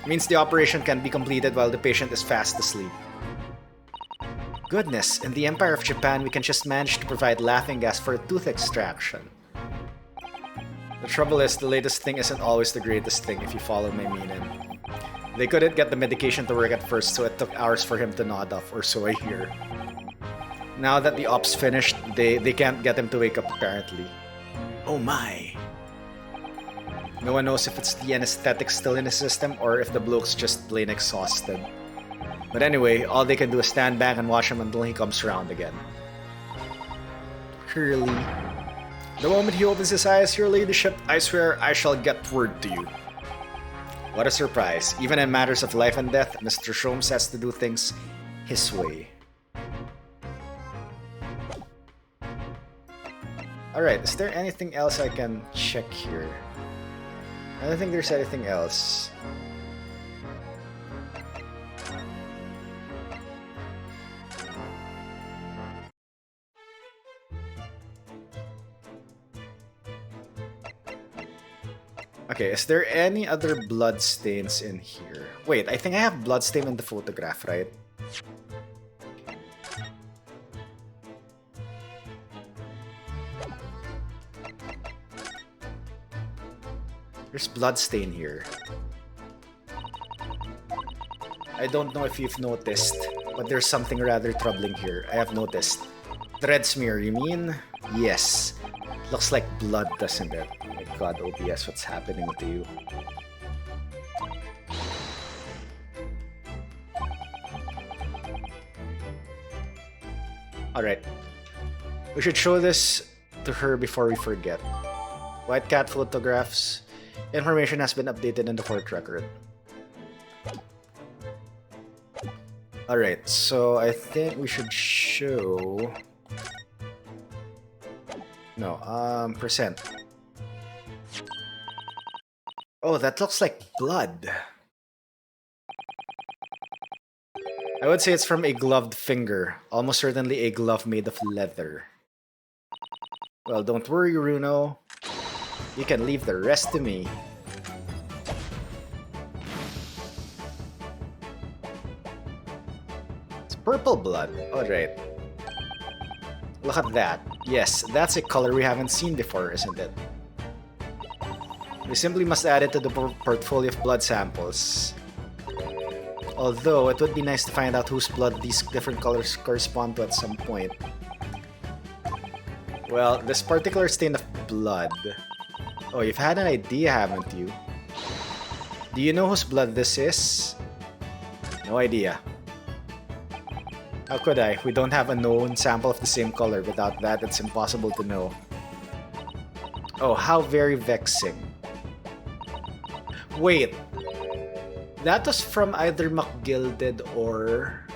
Means the operation can be completed while the patient is fast asleep. Goodness, in the Empire of Japan, we can just manage to provide laughing gas for a tooth extraction. The trouble is, the latest thing isn't always the greatest thing if you follow my meaning. They couldn't get the medication to work at first, so it took hours for him to nod off, or so I hear. Now that the op's finished, they can't get him to wake up apparently. Oh my. No one knows if it's the anesthetic still in his system or if the bloke's just plain exhausted. But anyway, all they can do is stand back and watch him until he comes around again. Hurley. The moment he opens his eyes, your ladyship, I swear I shall get word to you. What a surprise. Even in matters of life and death, Mr. Sholmes has to do things his way. Alright, is there anything else I can check here? I don't think there's anything else. Okay, is there any other blood stains in here? Wait, I think I have blood stain in the photograph, right? There's blood stain here. I don't know if you've noticed, but there's something rather troubling here. I have noticed. The red smear, you mean? Yes. Looks like blood, doesn't it? Oh my god, OBS, what's happening to you? Alright. We should show this to her before we forget. White cat photographs. Information has been updated in the court record. Alright, so I think we should show... No, percent. Oh, that looks like blood. I would say it's from a gloved finger. Almost certainly a glove made of leather. Well, don't worry, Runo. You can leave the rest to me. It's purple blood. Alright. Look at that. Yes, that's a color we haven't seen before, isn't it? We simply must add it to the portfolio of blood samples. Although, it would be nice to find out whose blood these different colors correspond to at some point. Well, this particular stain of blood... Oh, you've had an idea, haven't you? Do you know whose blood this is? No idea. How could I? We don't have a known sample of the same color. Without that, it's impossible to know. Oh, how very vexing. Wait. That was from either McGilded or...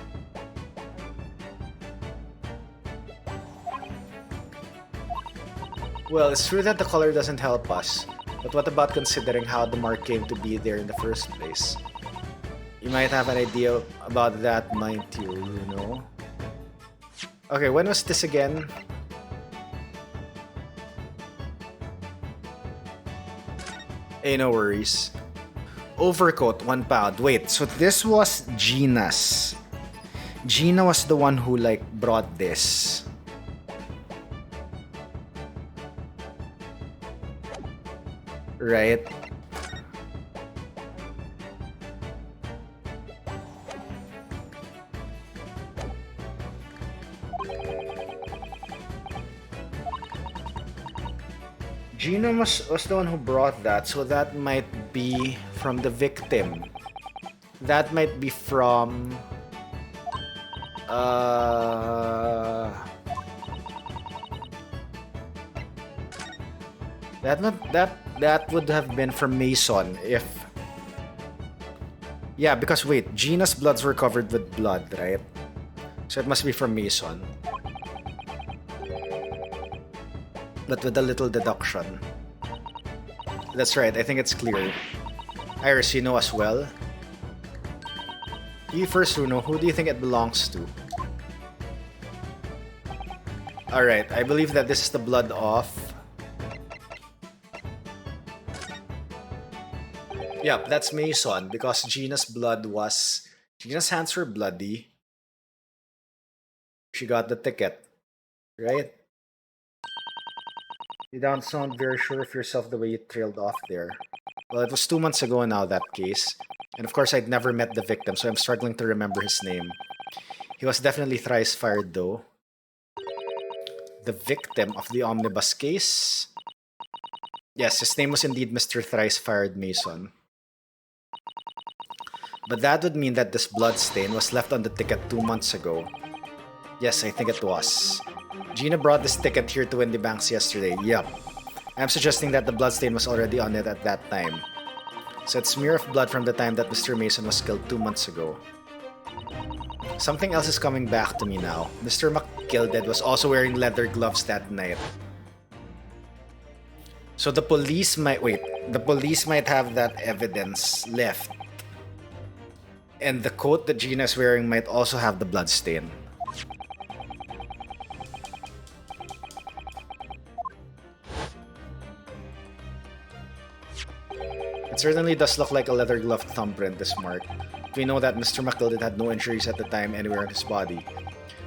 Well, it's true that the color doesn't help us, but what about considering how the mark came to be there in the first place? You might have an idea about that, might you know? Okay, when was this again? Hey, no worries. Overcoat, 1 pound. Wait, so this was Gina's. Gina was the one who, like, brought this. Right? Gina was the one who brought that, so that might be from the victim. That might be from... Uh... That would have been from Mason if... Yeah, because wait, Gina's bloods were covered with blood, right? So it must be from Mason. But with a little deduction. That's right, I think it's clear. Iris, you know as well. You first, Runo, who do you think it belongs to? Alright, I believe that this is the blood of... Yep, that's Mason, because Gina's blood was... Gina's hands were bloody. She got the ticket, right? You don't sound very sure of yourself the way you trailed off there. Well, it was 2 months ago now, that case. And of course, I'd never met the victim, so I'm struggling to remember his name. He was definitely thrice fired, though. The victim of the omnibus case? Yes, his name was indeed Mr. Thrice Fired Mason. But that would mean that this blood stain was left on the ticket 2 months ago. Yes, I think it was. Gina brought this ticket here to Windy Banks yesterday. Yup. I'm suggesting that the bloodstain was already on it at that time. So it's smear of blood from the time that Mr. Mason was killed 2 months ago. Something else is coming back to me now. Mr. McKilded was also wearing leather gloves that night. So the police might... Wait. The police might have that evidence left. And the coat that Gina's wearing might also have the bloodstain. It certainly does look like a leather glove thumbprint, this mark. We know that Mr. McKilded had no injuries at the time anywhere on his body,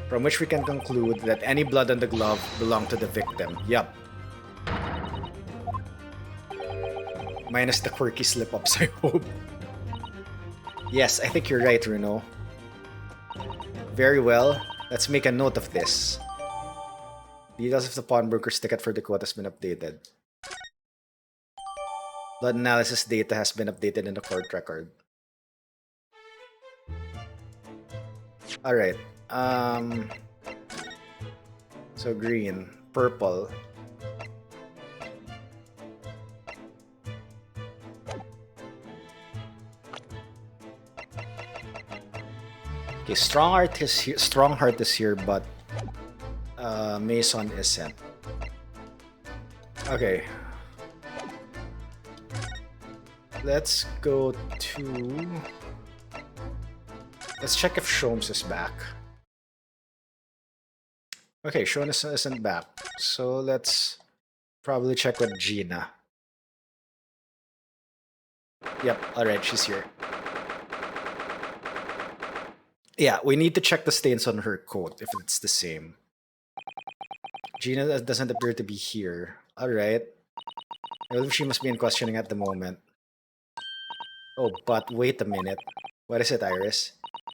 from which we can conclude that any blood on the glove belonged to the victim. Yup. Minus the quirky slip-ups, I hope. Yes, I think you're right, Runo. Very well. Let's make a note of this. Details of the pawnbroker's ticket for the quote has been updated. Blood analysis data has been updated in the court record. Alright. So green. Purple. Okay, Strongheart is here, but Mason isn't. Okay. Let's go to... Let's check if Sholmes is back. Okay, Sholmes isn't back. So let's probably check with Gina. Yep, alright, she's here. Yeah, we need to check the stains on her coat, if it's the same. Gina doesn't appear to be here. Alright. I believe she must be in questioning at the moment. Oh, but wait a minute. What is it, Iris?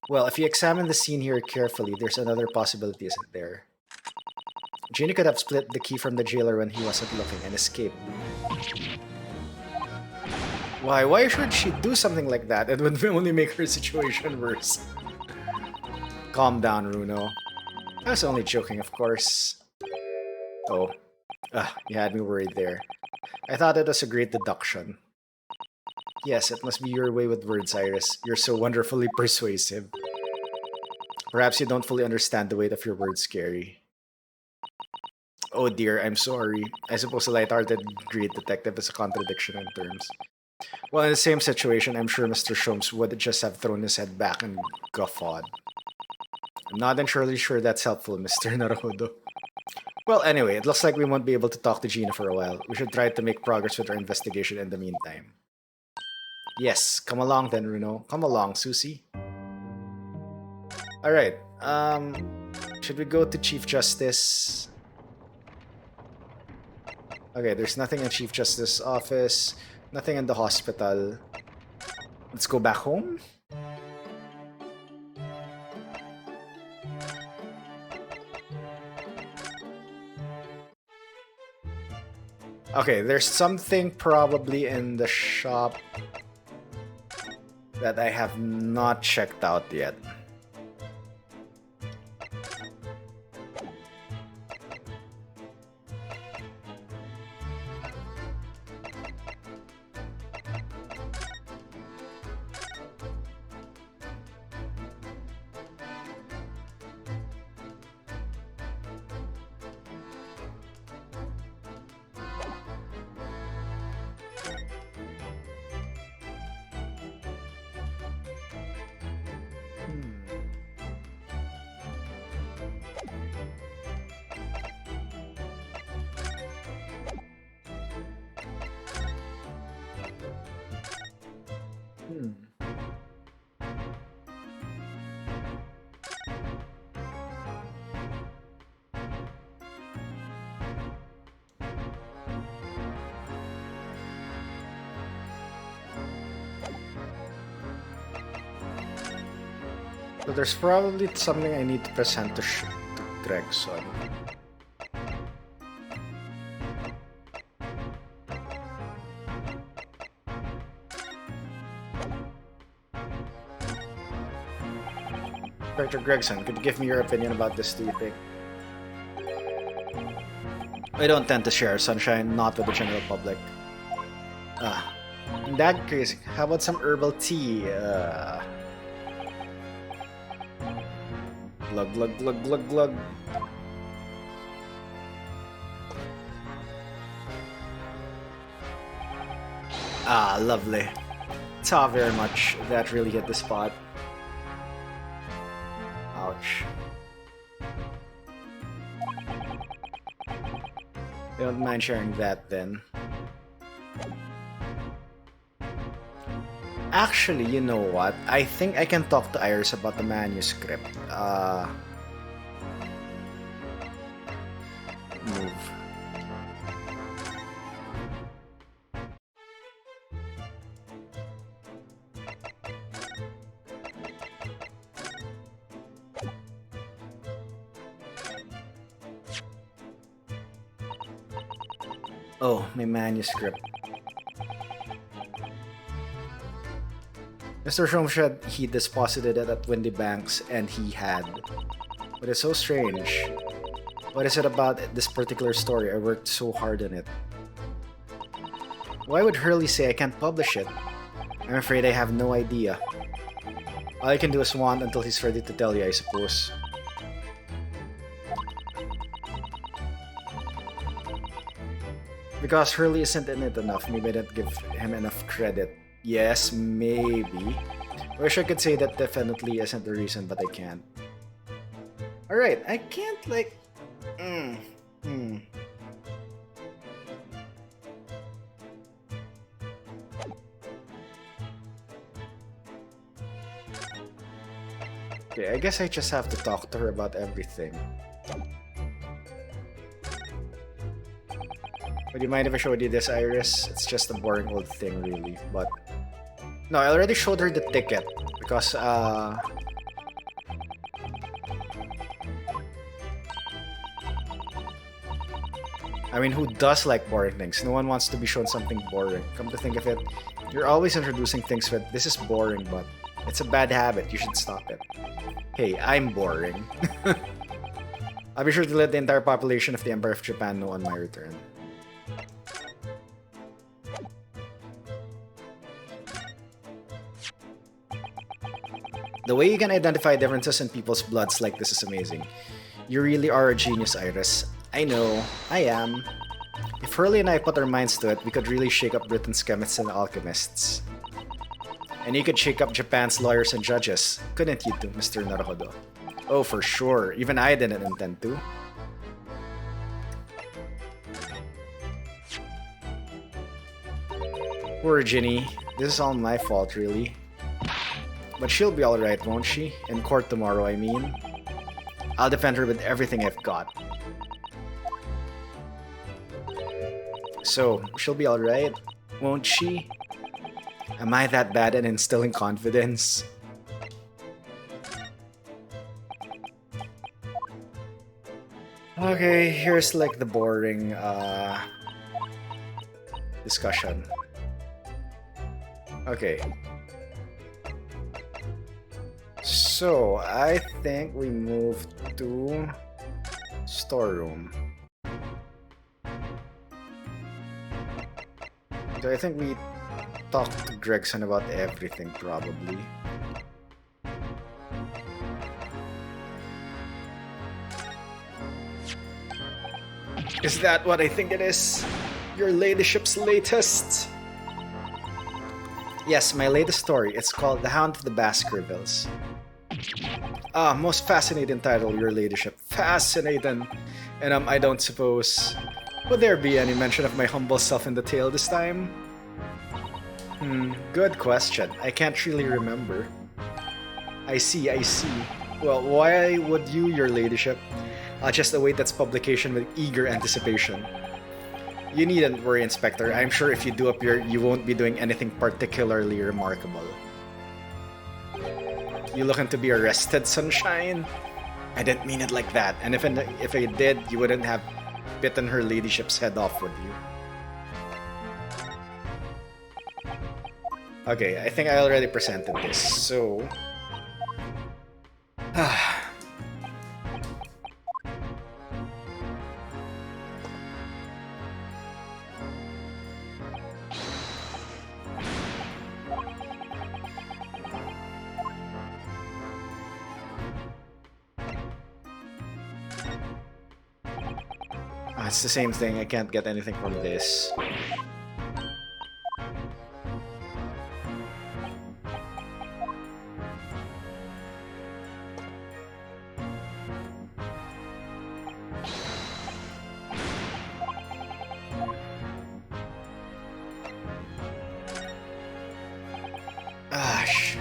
Well, if you examine the scene here carefully, there's another possibility, isn't there? Gina could have split the key from the jailer when he wasn't looking and escaped. Why? Why should she do something like that? It would only make her situation worse. Calm down, Runo. I was only joking, of course. Oh. You had me worried there. I thought it was a great deduction. Yes, it must be your way with words, Iris. You're so wonderfully persuasive. Perhaps you don't fully understand the weight of your words, Gary. Oh dear, I'm sorry. I suppose a light-hearted great detective is a contradiction in terms. Well, in the same situation, I'm sure Mr. Sholmes would just have thrown his head back and guffawed. I'm not entirely sure that's helpful, Mr. Naruhodo. Well, anyway, it looks like we won't be able to talk to Gina for a while. We should try to make progress with our investigation in the meantime. Yes, come along then, Runo. Come along, Susie. Alright, should we go to Chief Justice? Okay, there's nothing in Chief Justice's office. Nothing in the hospital. Let's go back home? Okay, there's something probably in the shop that I have not checked out yet. So there's probably something I need to present to Gregson. Dr. Gregson, could you give me your opinion about this, do you think? I don't tend to share Sunshine, not with the general public. In that case, how about some herbal tea? Glug glug glug glug glug. Ah, lovely. Saw very much. That really hit the spot. Ouch. Don't mind sharing that then. Actually, you know what? I think I can talk to Iris about the manuscript. Move. Oh, my manuscript. Mr. Shom said he deposited it at Windy Banks, and he had. But it's so strange. What is it about this particular story? I worked so hard on it. Why would Hurley say I can't publish it? I'm afraid I have no idea. All I can do is want until he's ready to tell you, I suppose. Because Hurley isn't in it enough, maybe I didn't give him enough credit. Yes, maybe. Wish I could say that definitely isn't the reason, but I can't. Alright, I can't like... Okay, I guess I just have to talk to her about everything. Would you mind if I showed you this, Iris? It's just a boring old thing, really, but... No, I already showed her the ticket, because, I mean, who does like boring things? No one wants to be shown something boring. Come to think of it, you're always introducing things with, this is boring, but it's a bad habit, you should stop it. Hey, I'm boring. I'll be sure to let the entire population of the Empire of Japan know on my return. The way you can identify differences in people's bloods like this is amazing. You really are a genius, Iris. I know, I am. If Hurley and I put our minds to it, we could really shake up Britain's chemists and alchemists. And you could shake up Japan's lawyers and judges, couldn't you too, Mr. Naruhodo? Oh, for sure. Even I didn't intend to. Poor Ginny. This is all my fault, really. But she'll be alright, won't she? In court tomorrow, I mean. I'll defend her with everything I've got. So, she'll be alright, won't she? Am I that bad at instilling confidence? Okay, here's like the boring, discussion. Okay. So, I think we move to storeroom. So I think we talk to Gregson about everything, probably. Is that what I think it is? Your ladyship's latest? Yes, my latest story. It's called The Hound of the Baskervilles. Ah, most fascinating title, your ladyship. Fascinating. And I don't suppose... Would there be any mention of my humble self in the tale this time? Good question. I can't really remember. I see. Well, why would you, your ladyship? I'll just await its publication with eager anticipation. You needn't worry, Inspector. I'm sure if you do appear, you won't be doing anything particularly remarkable. You looking to be arrested, Sunshine? I didn't mean it like that, and if I did, you wouldn't have bitten her ladyship's head off, would you? Okay, I think I already presented this, so... It's the same thing, I can't get anything from this. Gosh.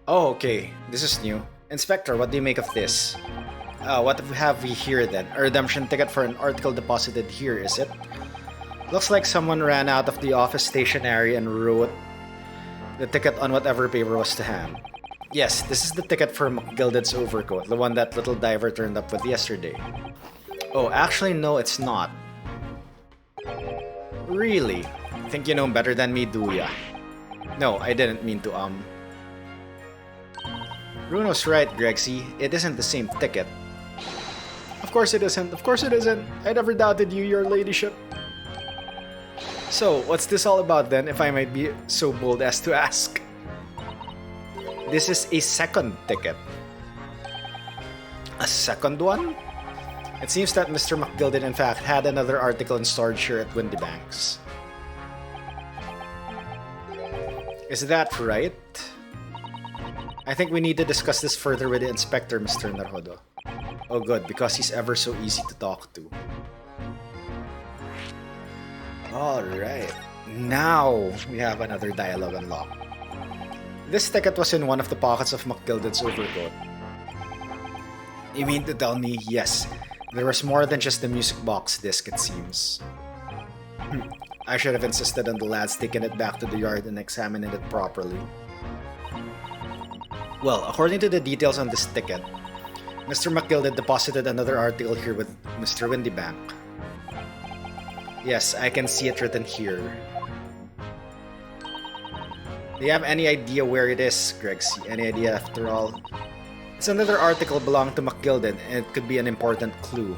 Oh, okay. This is new. Inspector, what do you make of this? What have we here then? A redemption ticket for an article deposited here, is it? Looks like someone ran out of the office stationery and wrote the ticket on whatever paper was to hand. Yes, this is the ticket for McGilded's overcoat, the one that little diver turned up with yesterday. Oh, actually no, it's not. Really? Think you know better than me, do ya? No, I didn't mean to, Bruno's right, Grexy. It isn't the same ticket. Of course it isn't. Of course it isn't. I never doubted you, your ladyship. So, what's this all about then, if I might be so bold as to ask? This is a second ticket. A second one? It seems that Mr. McGilded in fact had another article in storage here at Windybanks. Is that right? I think we need to discuss this further with the inspector, Mr. Naruhodo. Oh good, because he's ever so easy to talk to. Alright, now we have another dialogue unlocked. This ticket was in one of the pockets of McGilded's overcoat. You mean to tell me, yes, there was more than just the music box disc, it seems. I should have insisted on the lads taking it back to the yard and examining it properly. Well, according to the details on this ticket, Mr. McGilded deposited another article here with Mr. Windybank. Yes, I can see it written here. Do you have any idea where it is, Gregsy? Any idea after all? It's another article belonging to McGilded, and it could be an important clue.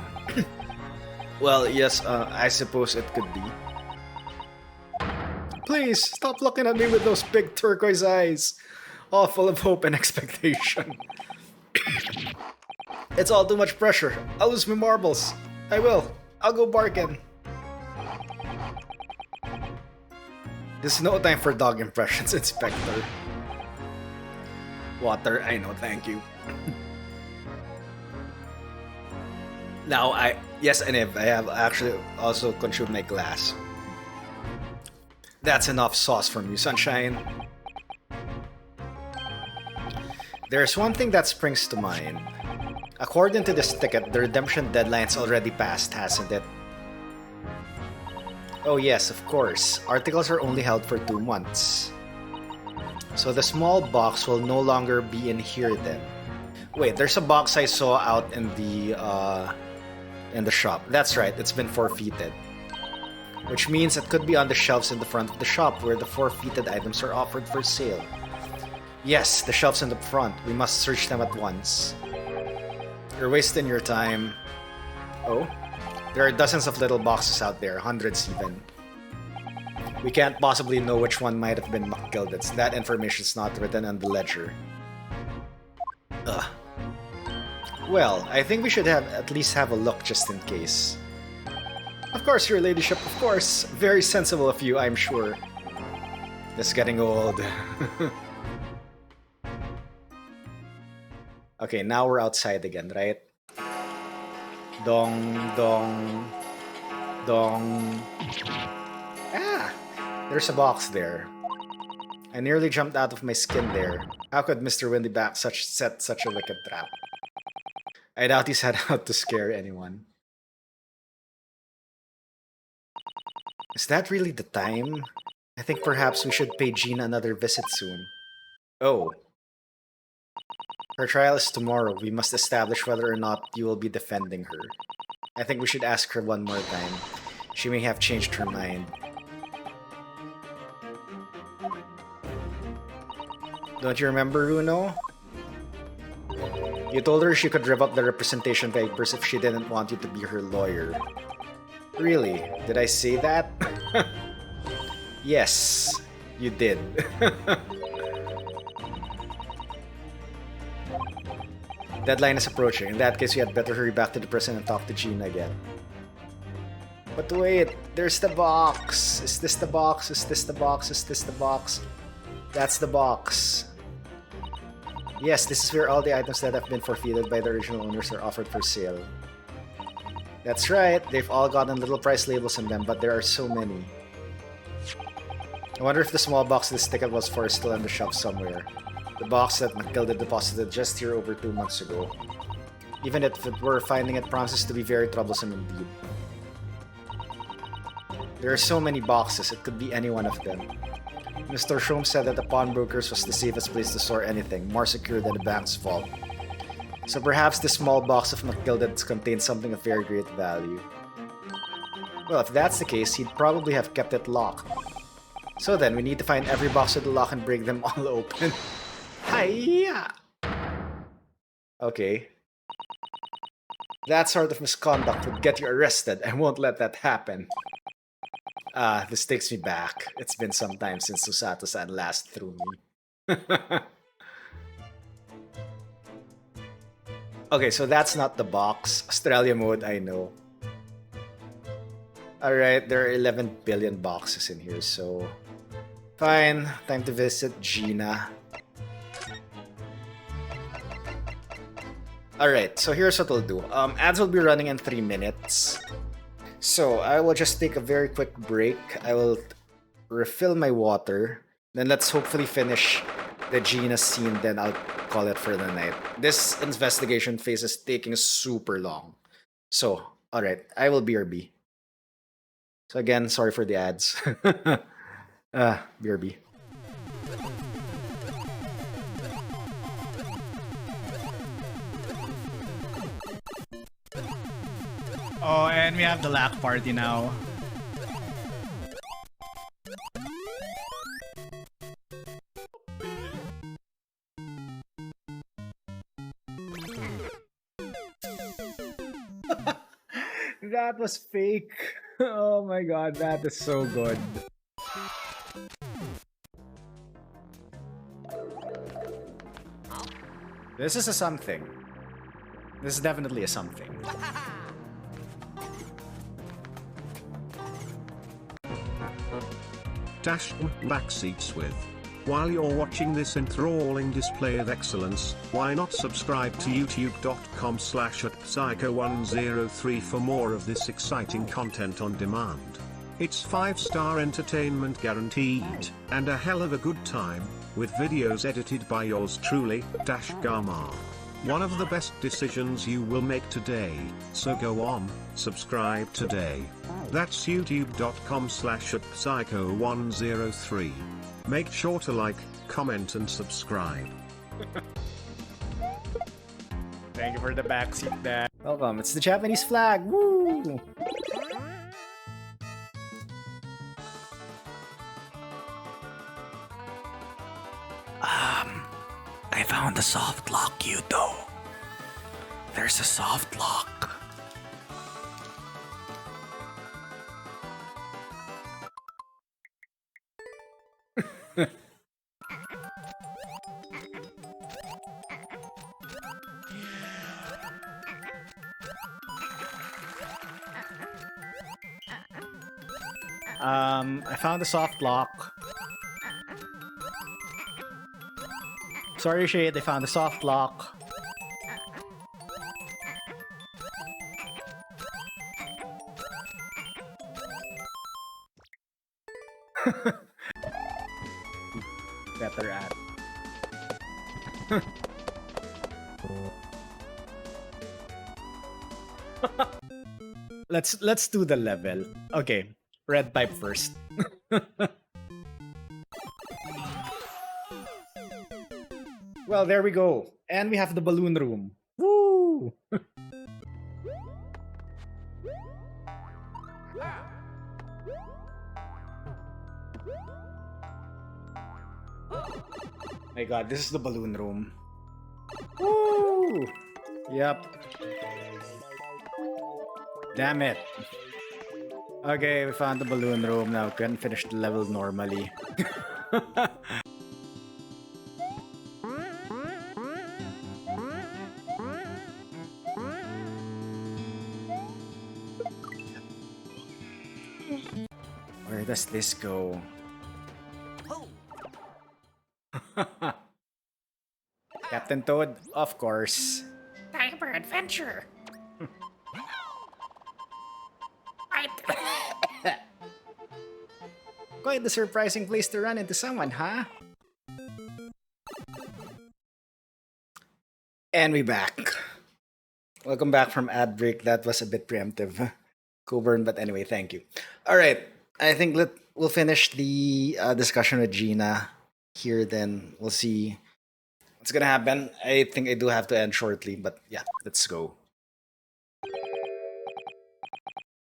Well, yes, I suppose it could be. Please, stop looking at me with those big turquoise eyes. All full of hope and expectation. It's all too much pressure. I'll lose my marbles. I will. I'll go bargain. There's no time for dog impressions, Inspector. Water, I know, thank you. Now, yes, Aniv, I have actually also consumed my glass. That's enough sauce from you, Sunshine. There's one thing that springs to mind. According to this ticket, the redemption deadline's already passed, hasn't it? Oh yes, of course. Articles are only held for 2 months. So the small box will no longer be in here then. Wait, there's a box I saw out in the shop. That's right, it's been forfeited. Which means it could be on the shelves in the front of the shop where the forfeited items are offered for sale. Yes, the shelves in the front. We must search them at once. You're wasting your time. Oh? There are dozens of little boxes out there, hundreds even. We can't possibly know which one might have been McGilded's. That information's not written on the ledger. Ugh. Well, I think we should at least have a look just in case. Of course, your ladyship, of course. Very sensible of you, I'm sure. This is getting old. Okay, now we're outside again, right? Dong, dong, dong. Ah! There's a box there. I nearly jumped out of my skin there. How could Mr. Windyback set such a wicked trap? I doubt he set out to scare anyone. Is that really the time? I think perhaps we should pay Gina another visit soon. Oh. Her trial is tomorrow. We must establish whether or not you will be defending her. I think we should ask her one more time. She may have changed her mind. Don't you remember, Runo? You told her she could rev up the representation papers if she didn't want you to be her lawyer. Really? Did I say that? Yes, you did. Deadline is approaching. In that case, you had better hurry back to the prison and talk to Gina again. But wait, there's the box. Is this the box? Is this the box? Is this the box? That's the box. Yes, this is where all the items that have been forfeited by the original owners are offered for sale. That's right, they've all gotten little price labels on them, but there are so many. I wonder if the small box this ticket was for is still on the shelf somewhere. The box that McGilded deposited just here over 2 months ago. Even if it were, finding it promises to be very troublesome indeed. There are so many boxes, it could be any one of them. Mr. Shroom said that the pawnbroker's was the safest place to store anything, more secure than a bank's vault. So perhaps this small box of McGilded's contains something of very great value. Well, if that's the case, he'd probably have kept it locked. So then, we need to find every box with the lock and break them all open. Hiya! Okay. That sort of misconduct would get you arrested. I won't let that happen. This takes me back. It's been some time since Susato-san last threw me. Okay, so that's not the box. Australia mode, I know. Alright, there are 11 billion boxes in here, so... Fine, time to visit Gina. Alright, so here's what we'll do. Ads will be running in 3 minutes. So, I will just take a very quick break. I will refill my water. Then let's hopefully finish the Gina scene, then I'll call it for the night. This investigation phase is taking super long. So, alright, I will BRB. So again, sorry for the ads. BRB. Oh, and we have the LAC party now. That was fake. Oh my god, that is so good. This is a something. This is definitely a something. Dash backseats with. While you're watching this enthralling display of excellence, why not subscribe to youtube.com/@psycho103 for more of this exciting content on demand. It's 5-star entertainment guaranteed, and a hell of a good time, with videos edited by yours truly, Dash Gamma. One of the best decisions you will make today, so go on, subscribe today. That's youtube.com/psycho103. Make sure to like, comment and subscribe. Thank you for the backseat, Dad. Welcome, it's the Japanese flag! Woo! I found a soft lock, Yuto. There's a soft lock. I found a soft lock. Sorry, Shade, I found a soft lock. Better at. Let's do the level. Okay, red pipe first. Well, there we go. And we have the balloon room. Woo! My god, this is the balloon room. Woo! Yep. Damn it. Okay, we found the balloon room. Now we can finish the level normally. Where does this go? Captain Toad, of course. Time for adventure. Quite the surprising place to run into someone, huh? And we back. Welcome back from ad break. That was a bit preemptive, Coburn, but anyway, thank you. All right, I think we'll finish the discussion with Gina here. Then we'll see what's gonna happen. I think I do have to end shortly, but yeah, let's go.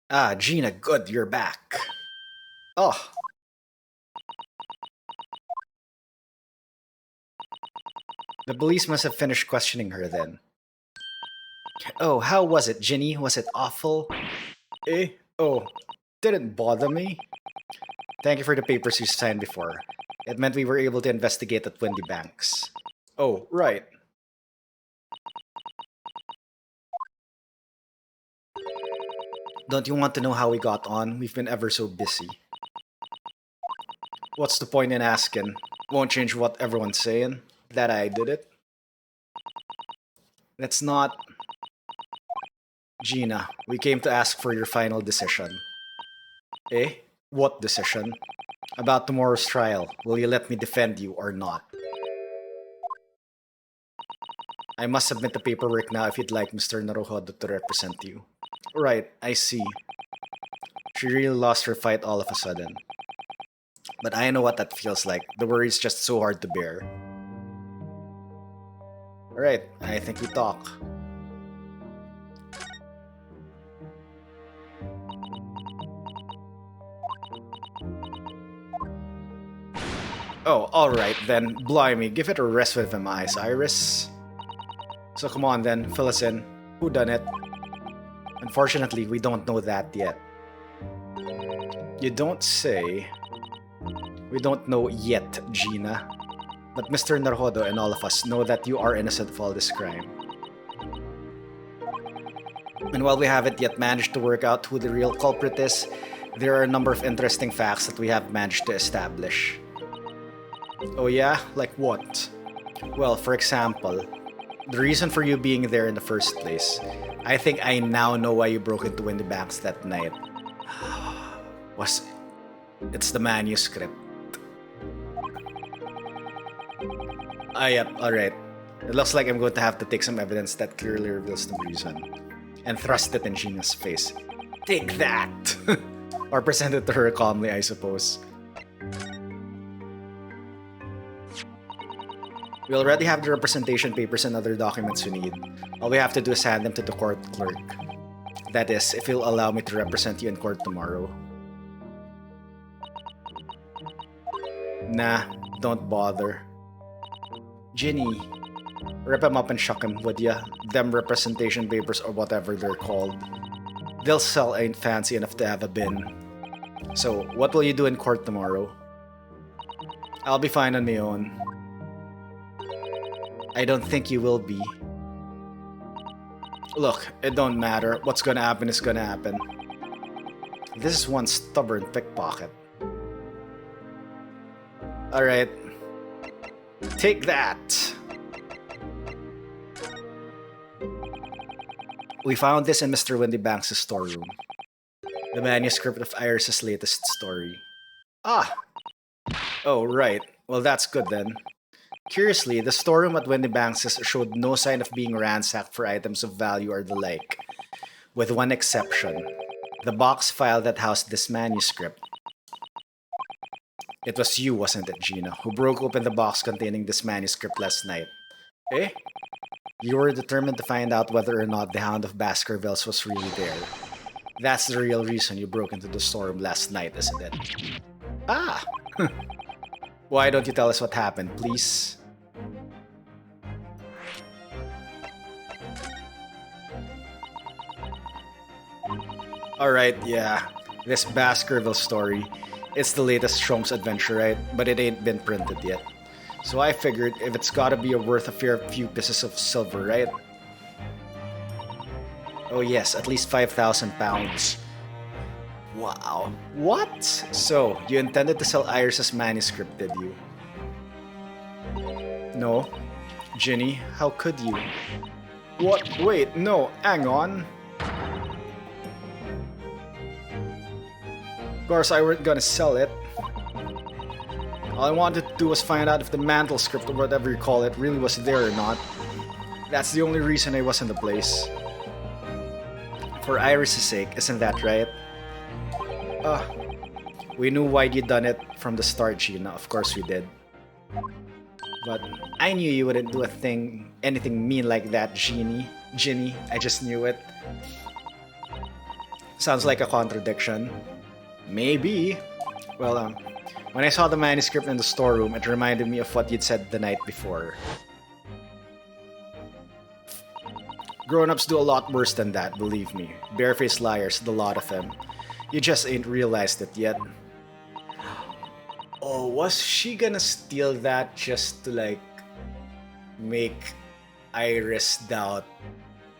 Ah, Gina, good, you're back. Oh. The police must have finished questioning her then. Oh, how was it, Ginny? Was it awful? Eh? Oh, didn't bother me. Thank you for the papers you signed before. It meant we were able to investigate at Wendy Banks. Oh, right. Don't you want to know how we got on? We've been ever so busy. What's the point in asking? Won't change what everyone's saying. That I did it. Let's not... Gina, we came to ask for your final decision. Eh? What decision? About tomorrow's trial. Will you let me defend you or not? I must submit the paperwork now if you'd like Mr. Naruhodo to represent you. Right, I see. She really lost her fight all of a sudden. But I know what that feels like. The worry's just so hard to bear. Alright, I think we talk. Oh, alright then. Blimey, give it a rest with them eyes, Iris. So come on then, fill us in. Who done it? Unfortunately, we don't know that yet. You don't say. We don't know yet, Gina. But Mr. Naruhodo and all of us know that you are innocent of all this crime. And while we haven't yet managed to work out who the real culprit is, there are a number of interesting facts that we have managed to establish. Oh yeah? Like what? Well, for example, the reason for you being there in the first place. I think I now know why you broke into Wendy Banks that night. It's the manuscript. Ah, yep, alright. It looks like I'm going to have to take some evidence that clearly reveals the reason and thrust it in Gina's face. Take that! Or present it to her calmly, I suppose. We already have the representation papers and other documents we need. All we have to do is hand them to the court clerk. That is, if he'll allow me to represent you in court tomorrow. Nah, don't bother. Ginny, rip him up and shuck him, would ya? Them representation papers or whatever they're called. They'll sell ain't fancy enough to have a bin. So, what will you do in court tomorrow? I'll be fine on my own. I don't think you will be. Look, it don't matter. What's gonna happen is gonna happen. This is one stubborn pickpocket. Alright. Take that! We found this in Mr. Wendy Banks' storeroom. The manuscript of Iris's latest story. Ah! Oh, right. Well, that's good then. Curiously, the storeroom at Wendy Banks' showed no sign of being ransacked for items of value or the like, with one exception. The box file that housed this manuscript. It was you, wasn't it, Gina, who broke open the box containing this manuscript last night? Eh? You were determined to find out whether or not the Hound of Baskervilles was really there. That's the real reason you broke into the storeroom last night, isn't it? Ah! Why don't you tell us what happened, please? Alright, yeah. This Baskerville story. It's the latest Shrooms adventure, right? But it ain't been printed yet. So I figured if it's gotta be worth a fair few pieces of silver, right? Oh yes, at least 5,000 pounds. Wow. What? So, you intended to sell Iris's manuscript, did you? No. Ginny, how could you? What? Wait, no, hang on. Of course, I weren't gonna sell it. All I wanted to do was find out if the mantle script or whatever you call it really was there or not. That's the only reason I was in the place. For Iris' sake, isn't that right? We knew why you'd done it from the start, Gina. Of course we did. But I knew you wouldn't do anything mean like that, Ginny. I just knew it. Sounds like a contradiction. Maybe. Well, when I saw the manuscript in the storeroom, it reminded me of what you'd said the night before. Grown-ups do a lot worse than that, believe me. Barefaced liars, the lot of them. You just ain't realized it yet. Oh, was she gonna steal that just to, like, make Iris doubt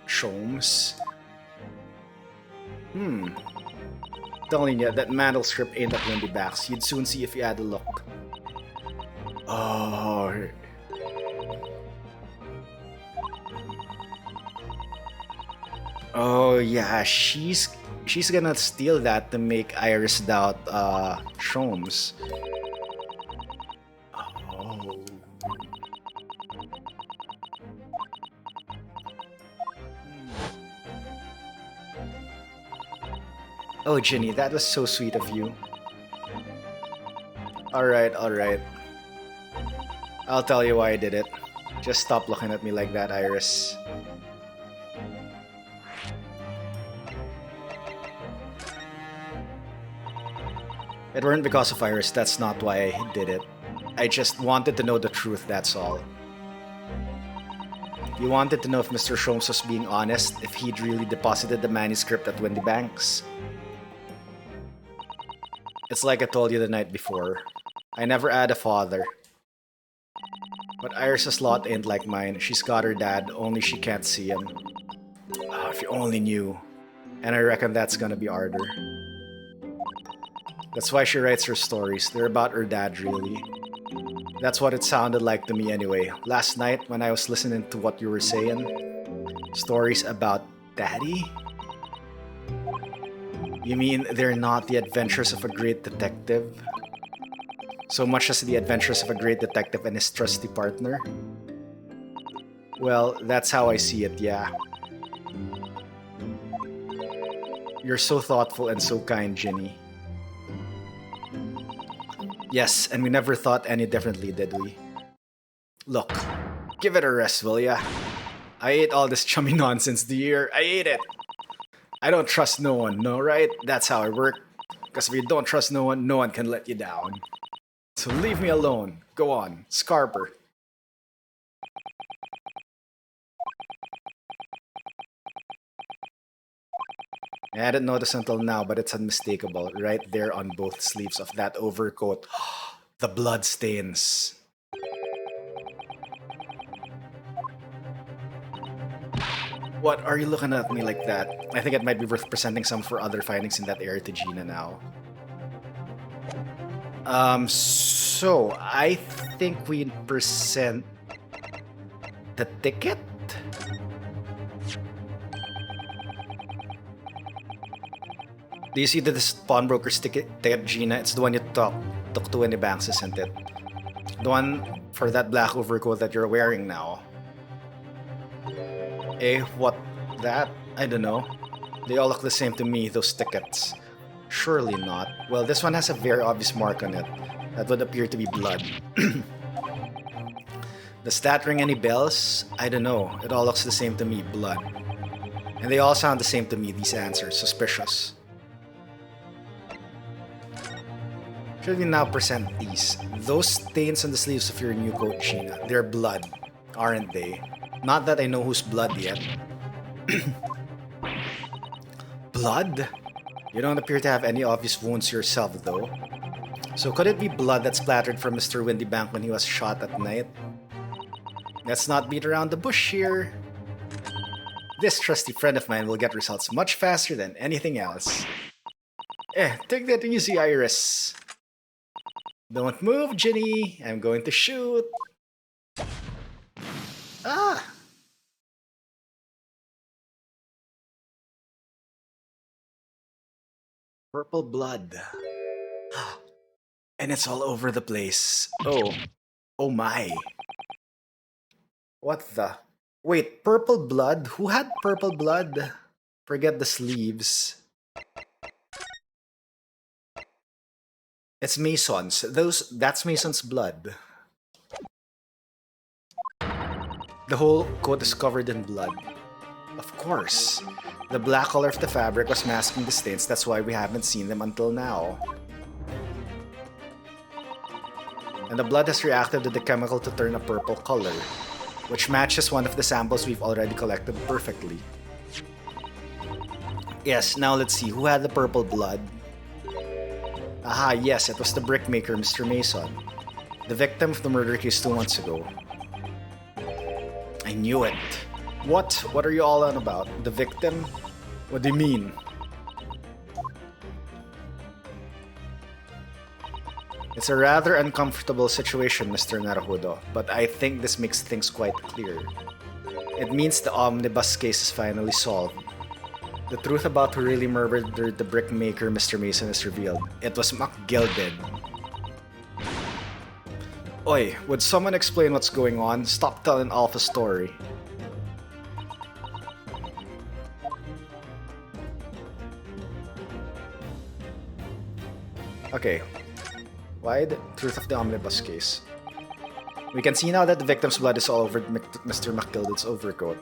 Shrooms? Telling you, that mantle script ain't at Wendy Backs. You'd soon see if you had a look. Oh. Oh yeah, she's gonna steal that to make Iris doubt Shrooms. Oh. Oh, Ginny, that was so sweet of you. Alright. I'll tell you why I did it. Just stop looking at me like that, Iris. It weren't because of Iris, that's not why I did it. I just wanted to know the truth, that's all. You wanted to know if Mr. Shrooms was being honest, if he'd really deposited the manuscript at Wendy Banks. It's like I told you the night before. I never had a father. But Iris's lot ain't like mine. She's got her dad, only she can't see him. Oh, if you only knew. And I reckon that's gonna be harder. That's why she writes her stories. They're about her dad, really. That's what it sounded like to me anyway. Last night, when I was listening to what you were saying, stories about Daddy? You mean they're not the adventures of a great detective? So much as the adventures of a great detective and his trusty partner? Well, that's how I see it, yeah. You're so thoughtful and so kind, Ginny. Yes, and we never thought any differently, did we? Look, give it a rest, will ya? I ate all this chummy nonsense the year. I ate it! I don't trust no one, no, right? That's how I work. Because if you don't trust no one can let you down. So leave me alone. Go on, Scarper. I hadn't noticed until now, but it's unmistakable. Right there on both sleeves of that overcoat. The blood stains. What, are you looking at me like that? I think it might be worth presenting some for other findings in that area to Gina now. So I think we present the ticket? Do you see this pawnbroker's ticket, Gina? It's the one you took to in the banks, isn't it? The one for that black overcoat that you're wearing now. Eh, what? That? I don't know. They all look the same to me, those tickets. Surely not. Well, this one has a very obvious mark on it. That would appear to be blood. Does that ring any bells? I don't know. It all looks the same to me, blood. And they all sound the same to me, these answers. Suspicious. Should we now present these? Those stains on the sleeves of your new coat, Gina. They're blood, aren't they? Not that I know whose blood yet. Blood? You don't appear to have any obvious wounds yourself, though. So could it be blood that splattered from Mr. Windybank when he was shot at night? Let's not beat around the bush here. This trusty friend of mine will get results much faster than anything else. Take that easy, Iris. Don't move, Ginny. I'm going to shoot. Ah! Purple blood. And it's all over the place. Oh. Oh my. What the? Wait, purple blood? Who had purple blood? Forget the sleeves. It's Mason's. That's Mason's blood. The whole coat is covered in blood. Of course. The black color of the fabric was masking the stains, that's why we haven't seen them until now. And the blood has reacted to the chemical to turn a purple color, which matches one of the samples we've already collected perfectly. Yes, now let's see, who had the purple blood? Aha, yes, it was the brickmaker, Mr. Mason. The victim of the murder case 2 months ago. I knew it. What? What are you all on about? The victim? What do you mean? It's a rather uncomfortable situation, Mr. Naruhodo, but I think this makes things quite clear. It means the omnibus case is finally solved. The truth about who really murdered the brickmaker, Mr. Mason, is revealed. It was McGilded. Oi, would someone explain what's going on? Stop telling Alpha's story. Okay. Why the truth of the omnibus case? We can see now that the victim's blood is all over Mr. McGilded's overcoat.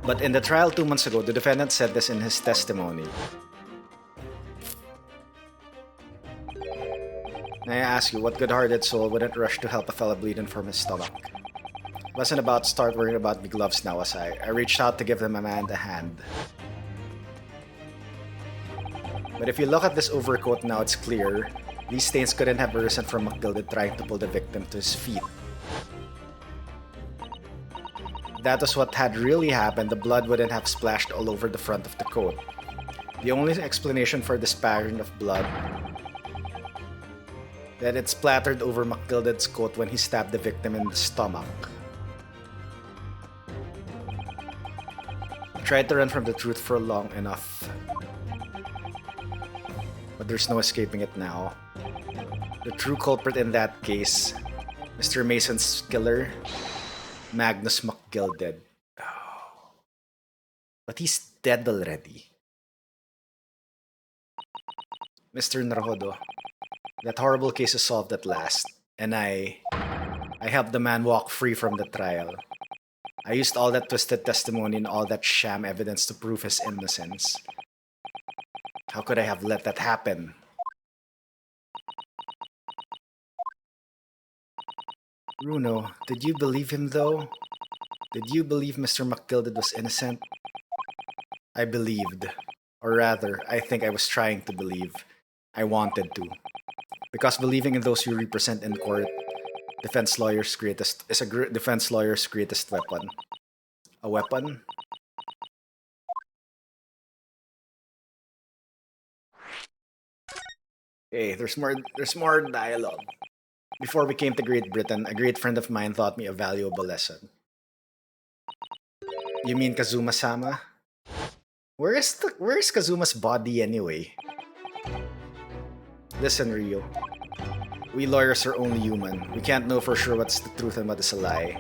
But in the trial 2 months ago, the defendant said this in his testimony. May I ask you, what good-hearted soul wouldn't rush to help a fella bleeding from his stomach? Wasn't about to start worrying about me gloves now, was I? I reached out to give them a man a hand. But if you look at this overcoat now, it's clear. These stains couldn't have arisen from McGilded trying to pull the victim to his feet. That was what had really happened. The blood wouldn't have splashed all over the front of the coat. The only explanation for this pattern of blood that it splattered over McGilded's coat when he stabbed the victim in the stomach. I tried to run from the truth for long enough, but there's no escaping it now. The true culprit in that case, Mr. Mason's killer, Magnus McGilded. But he's dead already. Mr. Naruhodo, that horrible case is solved at last, and I helped the man walk free from the trial. I used all that twisted testimony and all that sham evidence to prove his innocence. How could I have let that happen? Bruno, did you believe him though? Did you believe Mr. McGilded was innocent? I believed. Or rather, I think I was trying to believe. I wanted to. Because believing in those you represent in court defense lawyer's greatest weapon. A weapon? Hey, there's more dialogue. Before we came to Great Britain, a great friend of mine taught me a valuable lesson. You mean Kazuma-sama? Where is Kazuma's body anyway? Listen, Ryo. We lawyers are only human. We can't know for sure what's the truth and what is a lie.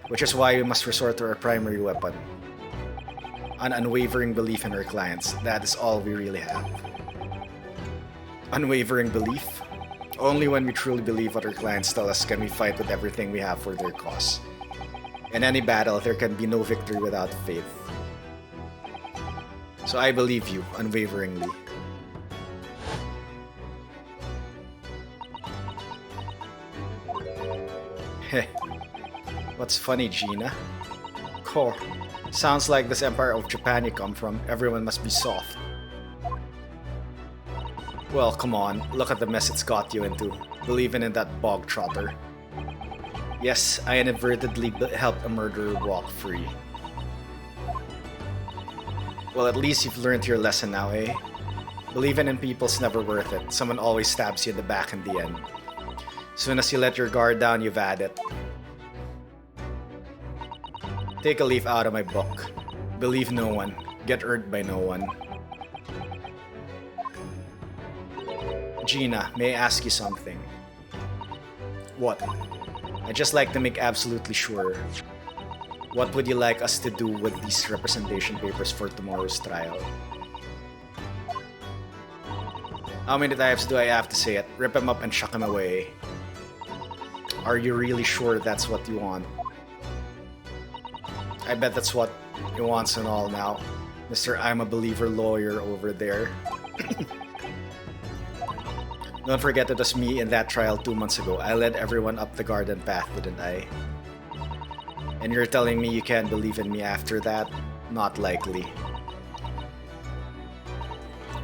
Which is why we must resort to our primary weapon. An unwavering belief in our clients. That is all we really have. Unwavering belief? Only when we truly believe what our clients tell us can we fight with everything we have for their cause. In any battle, there can be no victory without faith. So I believe you, unwaveringly. Heh. What's funny, Gina? Cool. Sounds like this Empire of Japan you come from. Everyone must be soft. Well, come on. Look at the mess it's got you into. Believing in that bog trotter. Yes, I inadvertently helped a murderer walk free. Well, at least you've learned your lesson now, eh? Believing in people's never worth it. Someone always stabs you in the back in the end. Soon as you let your guard down, you've had it. Take a leaf out of my book. Believe no one. Get hurt by no one. Gina, may I ask you something? What? I'd just like to make absolutely sure. What would you like us to do with these representation papers for tomorrow's trial? How many times do I have to say it? Rip him up and chuck him away. Are you really sure that's what you want? I bet that's what he wants and all now. Mr. I'm a believer lawyer over there. Don't forget it was me in that trial 2 months ago. I led everyone up the garden path, didn't I? And you're telling me you can't believe in me after that? Not likely.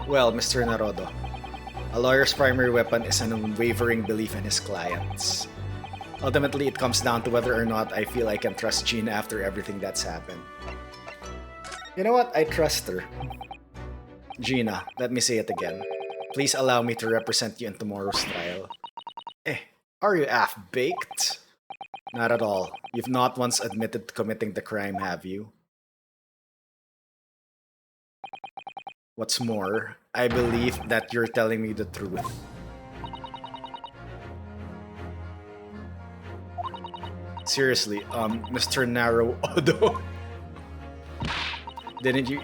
Well, Mr. Naruhodo, a lawyer's primary weapon is an unwavering belief in his clients. Ultimately, it comes down to whether or not I feel I can trust Gina after everything that's happened. You know what? I trust her. Gina, let me say it again. Please allow me to represent you in tomorrow's trial. Are you half-baked? Not at all. You've not once admitted to committing the crime, have you? What's more, I believe that you're telling me the truth. Seriously, Mr. Naruhodo. Didn't you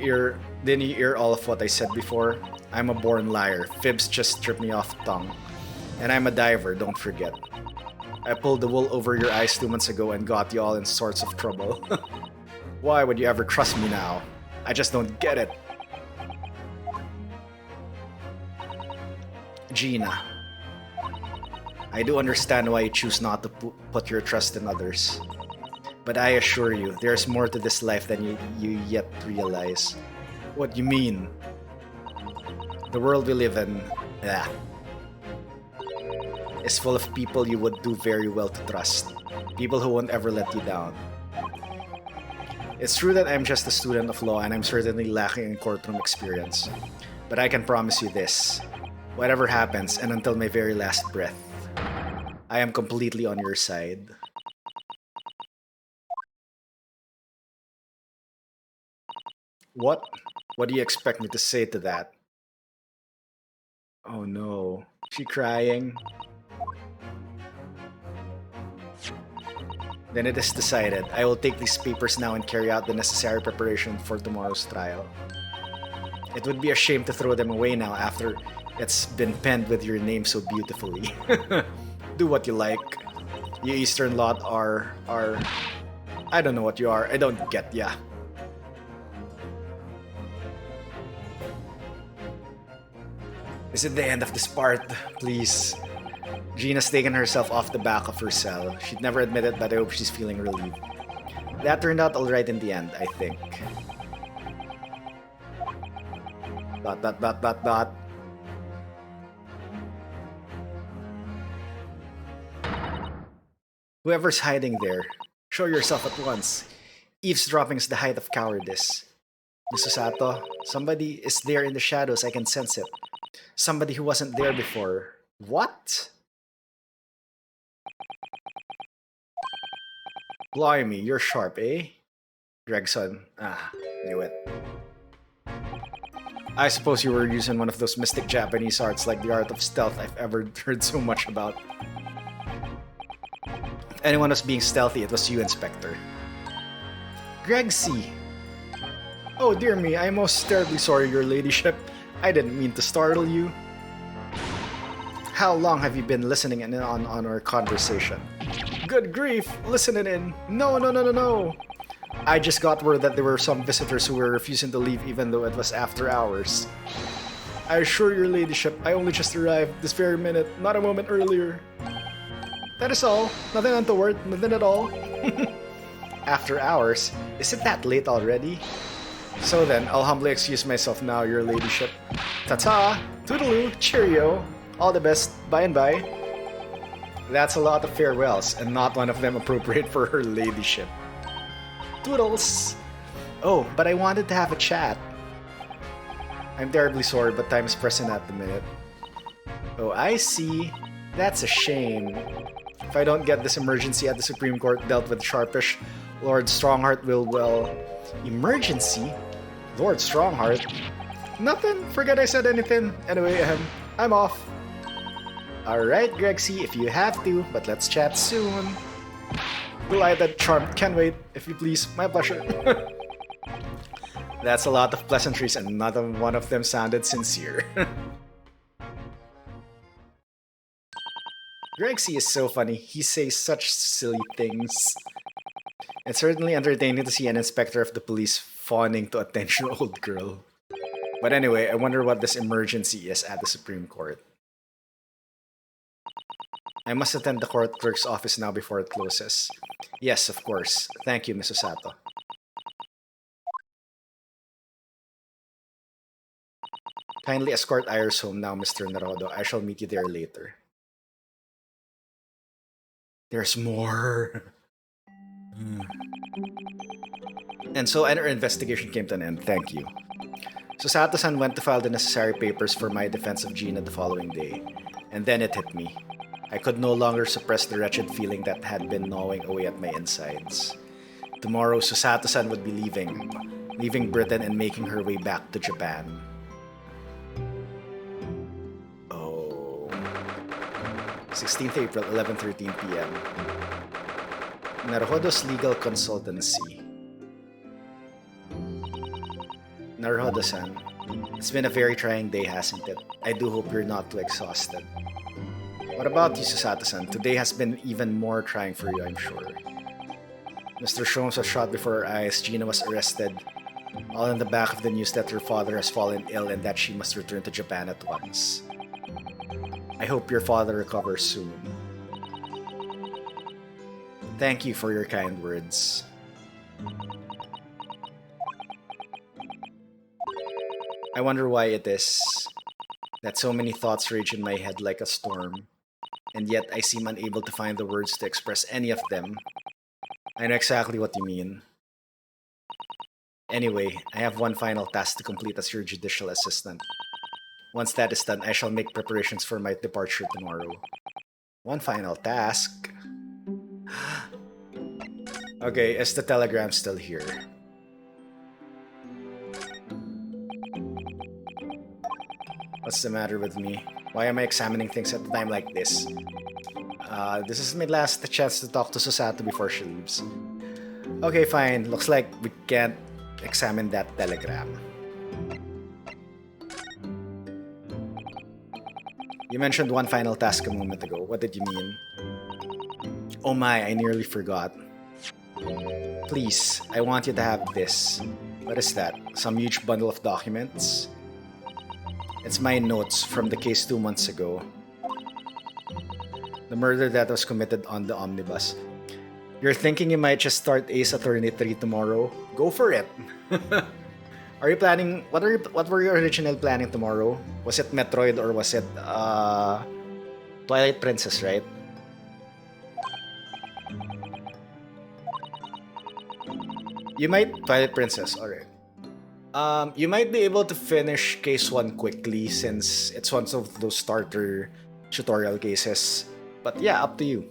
hear all of what I said before? I'm a born liar. Fibs just trip me off the tongue. And I'm a diver, don't forget. I pulled the wool over your eyes 2 months ago and got you all in sorts of trouble. Why would you ever trust me now? I just don't get it. Gina, I do understand why you choose not to put your trust in others. But I assure you, there's more to this life than you yet realize. What do you mean? The world we live in, is full of people you would do very well to trust. People who won't ever let you down. It's true that I'm just a student of law and I'm certainly lacking in courtroom experience. But I can promise you this. Whatever happens, and until my very last breath, I am completely on your side. What? What do you expect me to say to that? Oh no. She crying? Then it is decided. I will take these papers now and carry out the necessary preparation for tomorrow's trial. It would be a shame to throw them away now after it's been penned with your name so beautifully. Do what you like. You Eastern lot are... I don't know what you are. I don't get ya. Is it the end of this part? Please. Gina's taken herself off the back of her cell. She'd never admit it, but I hope she's feeling relieved. That turned out alright in the end, I think. Dot dot dot dot dot. Whoever's hiding there, show yourself at once. Eavesdropping is the height of cowardice. Mrs. Sato, somebody is there in the shadows, I can sense it. Somebody who wasn't there before. What? Blimey, you're sharp, eh? Gregson. Ah, knew it. I suppose you were using one of those mystic Japanese arts like the art of stealth I've ever heard so much about. If anyone was being stealthy, it was you, Inspector. Greg C. Oh dear me, I'm most terribly sorry, your ladyship. I didn't mean to startle you. How long have you been listening in on our conversation? Good grief, listening in. No. I just got word that there were some visitors who were refusing to leave even though it was after hours. I assure your ladyship, I only just arrived this very minute, not a moment earlier. That is all. Nothing untoward, nothing at all. After hours? Is it that late already? So then, I'll humbly excuse myself now, your ladyship. Ta-ta! Toodaloo! Cheerio! All the best, by and by. That's a lot of farewells, and not one of them appropriate for her ladyship. Toodles! Oh, but I wanted to have a chat. I'm terribly sorry, but time is pressing at the minute. Oh, I see. That's a shame. If I don't get this emergency at the Supreme Court dealt with sharpish, Lord Strongheart will, well... Emergency? Lord Strongheart? Nothing. Forget I said anything. Anyway, I'm off. Alright, Grexy, if you have to, but let's chat soon. Delighted, charmed, can't wait, if you please. My pleasure. That's a lot of pleasantries and not one of them sounded sincere. Grexy is so funny. He says such silly things. It's certainly entertaining to see an inspector of the police fawning to a 10-year-old girl. But anyway, I wonder what this emergency is at the Supreme Court. I must attend the court clerk's office now before it closes. Yes, of course. Thank you, Mrs. Sato. Kindly escort Iris home now, Mr. Narodo. I shall meet you there later. There's more. And so our investigation came to an end. Thank you. So Sato-san went to file the necessary papers for my defense of Gina the following day. And then it hit me. I could no longer suppress the wretched feeling that had been gnawing away at my insides. Tomorrow, Susato-san would be leaving Britain and making her way back to Japan. Oh. 16th April, 11:13 p.m. Naruhodo's Legal Consultancy. Naruhodo-san, it's been a very trying day, hasn't it? I do hope you're not too exhausted. What about you, Susato-san? Today has been even more trying for you, I'm sure. Mr. Sholmes was shot before our eyes, Gina was arrested, all in the back of the news that her father has fallen ill and that she must return to Japan at once. I hope your father recovers soon. Thank you for your kind words. I wonder why it is that so many thoughts rage in my head like a storm, and yet I seem unable to find the words to express any of them. I know exactly what you mean. Anyway, I have one final task to complete as your judicial assistant. Once that is done, I shall make preparations for my departure tomorrow. One final task? Okay, is the telegram still here? What's the matter with me? Why am I examining things at a time like this? This is my last chance to talk to Susato before she leaves. Okay, fine. Looks like we can't examine that telegram. You mentioned one final task a moment ago. What did you mean? Oh my, I nearly forgot. Please, I want you to have this. What is that? Some huge bundle of documents? It's my notes from the case 2 months ago. The murder that was committed on the omnibus. You're thinking you might just start Ace Attorney 3 tomorrow? Go for it! Are you planning... What were you originally planning tomorrow? Was it Metroid or was it... Twilight Princess, right? You might... Twilight Princess, alright. You might be able to finish case 1 quickly since it's one of those starter tutorial cases. But yeah, up to you.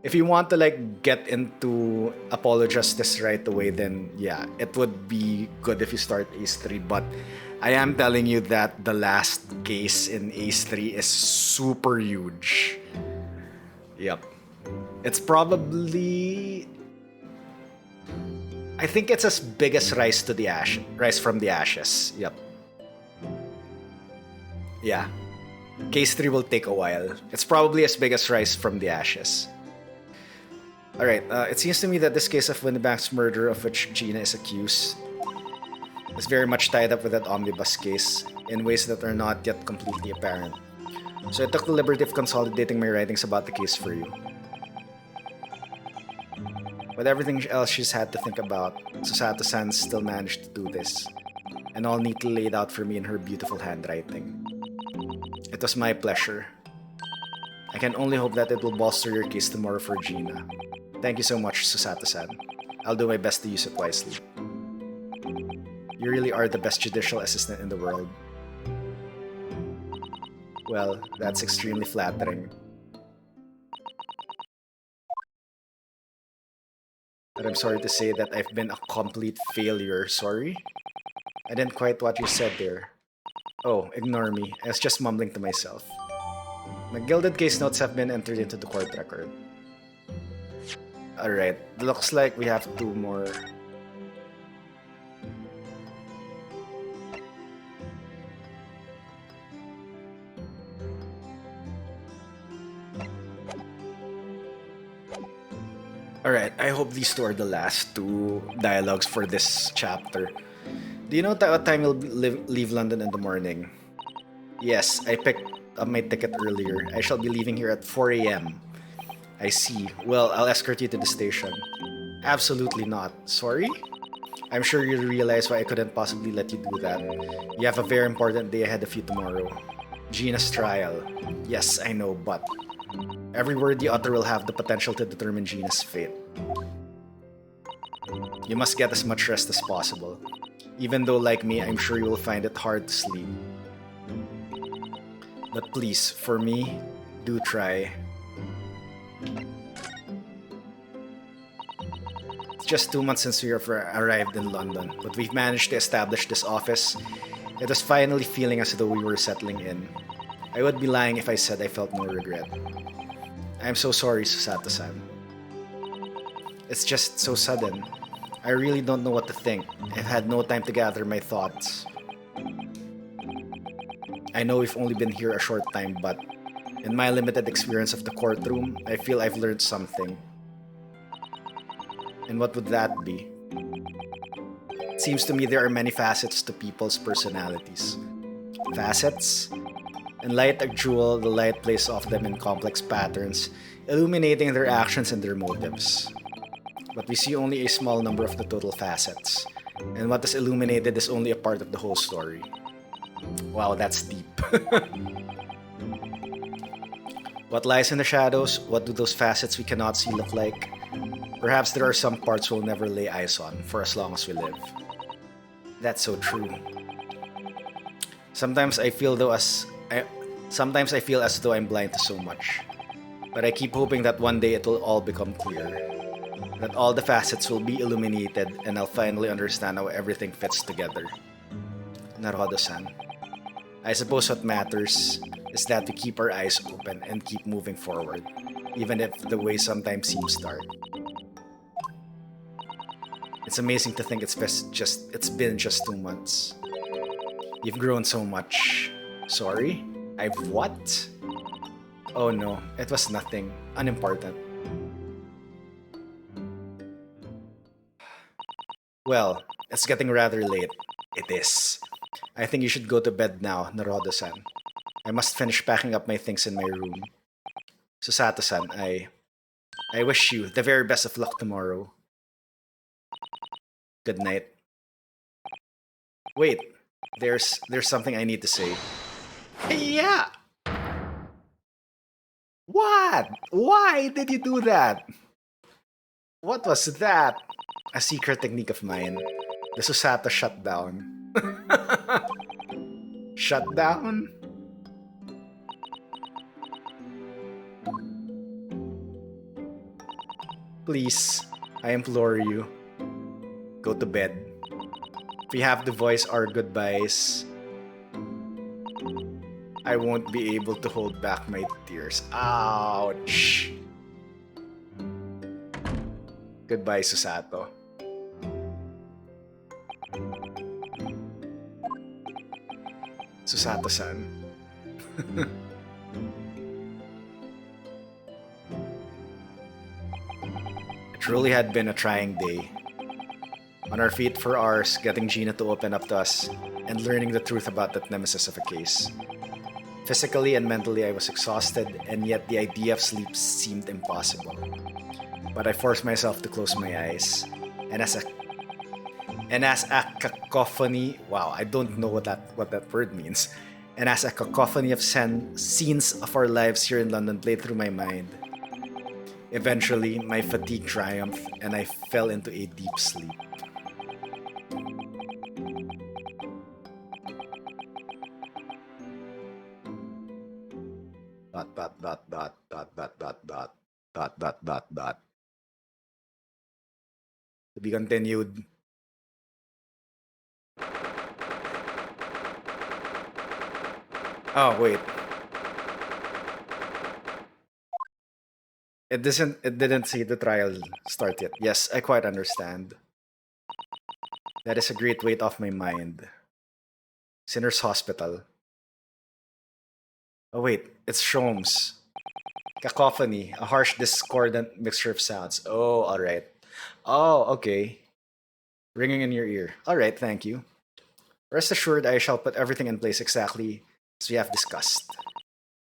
If you want to like get into Apollo Justice right away, then yeah, it would be good if you start Ace 3. But I am telling you that the last case in Ace 3 is super huge. Yep. It's probably... I think it's as big as Rise from the Ashes. Yep. Yeah. Case 3 will take a while. It's probably as big as Rise from the Ashes. Alright, it seems to me that this case of Winnebank's murder, of which Gina is accused, is very much tied up with that omnibus case in ways that are not yet completely apparent. So I took the liberty of consolidating my writings about the case for you. With everything else she's had to think about, Susato-san still managed to do this, and all neatly laid out for me in her beautiful handwriting. It was my pleasure. I can only hope that it will bolster your case tomorrow for Gina. Thank you so much, Susato-san. I'll do my best to use it wisely. You really are the best judicial assistant in the world. Well, that's extremely flattering. But I'm sorry to say that I've been a complete failure. Sorry? I didn't quite what you said there. Oh, ignore me. I was just mumbling to myself. My gilded case notes have been entered into the court record. Alright, looks like we have 2 more. Alright, I hope these 2 are the last 2 dialogues for this chapter. Do you know what time you'll leave London in the morning? Yes, I picked up my ticket earlier. I shall be leaving here at 4 a.m. I see. Well, I'll escort you to the station. Absolutely not. Sorry? I'm sure you realize why I couldn't possibly let you do that. You have a very important day ahead of you tomorrow. Gina's trial. Yes, I know, but... every word you utter will have the potential to determine Gina's fate. You must get as much rest as possible. Even though, like me, I'm sure you will find it hard to sleep. But please, for me, do try. It's just 2 months since we arrived in London, but we've managed to establish this office. It was finally feeling as though we were settling in. I would be lying if I said I felt no regret. I'm so sorry, Susato-san. It's just so sudden. I really don't know what to think. I've had no time to gather my thoughts. I know we've only been here a short time, but in my limited experience of the courtroom, I feel I've learned something. And what would that be? It seems to me there are many facets to people's personalities. Facets? And light a jewel, the light plays off them in complex patterns, illuminating their actions and their motives. But we see only a small number of the total facets, and what is illuminated is only a part of the whole story. Wow, that's deep. What lies in the shadows? What do those facets we cannot see look like? Perhaps there are some parts we'll never lay eyes on for as long as we live. That's so true. Sometimes I feel as though I'm blind to so much. But I keep hoping that one day it will all become clear. That all the facets will be illuminated and I'll finally understand how everything fits together. Naruhodo-san, I suppose what matters is that we keep our eyes open and keep moving forward, even if the way sometimes seems dark. It's amazing to think it's been just 2 months. You've grown so much. Sorry? I've what? Oh no, it was nothing. Unimportant. Well, it's getting rather late. It is. I think you should go to bed now, Naruto-san. I must finish packing up my things in my room. Susato-san, I wish you the very best of luck tomorrow. Good night. Wait, there's something I need to say. Yeah! What? Why did you do that? What was that? A secret technique of mine. The Susato shutdown. Shutdown? Please, I implore you. Go to bed. We have to voice our goodbyes. I won't be able to hold back my tears. Ouch! Goodbye, Susato. Susato-san. It truly had been a trying day. On our feet for hours, getting Gina to open up to us, and learning the truth about that nemesis of a case. Physically and mentally, I was exhausted, and yet the idea of sleep seemed impossible. But I forced myself to close my eyes, and as a cacophony, wow, I don't know what that word means. And as a cacophony of scenes of our lives here in London played through my mind, eventually my fatigue triumphed, and I fell into a deep sleep. Dot. To be continued. Oh wait. It didn't say the trial start yet. Yes, I quite understand. That is a great weight off my mind. Sinner's Hospital. Oh wait, it's Shromes. Cacophony, a harsh, discordant mixture of sounds. Oh, alright. Oh, okay. Ringing in your ear. Alright, thank you. Rest assured, I shall put everything in place exactly as we have discussed.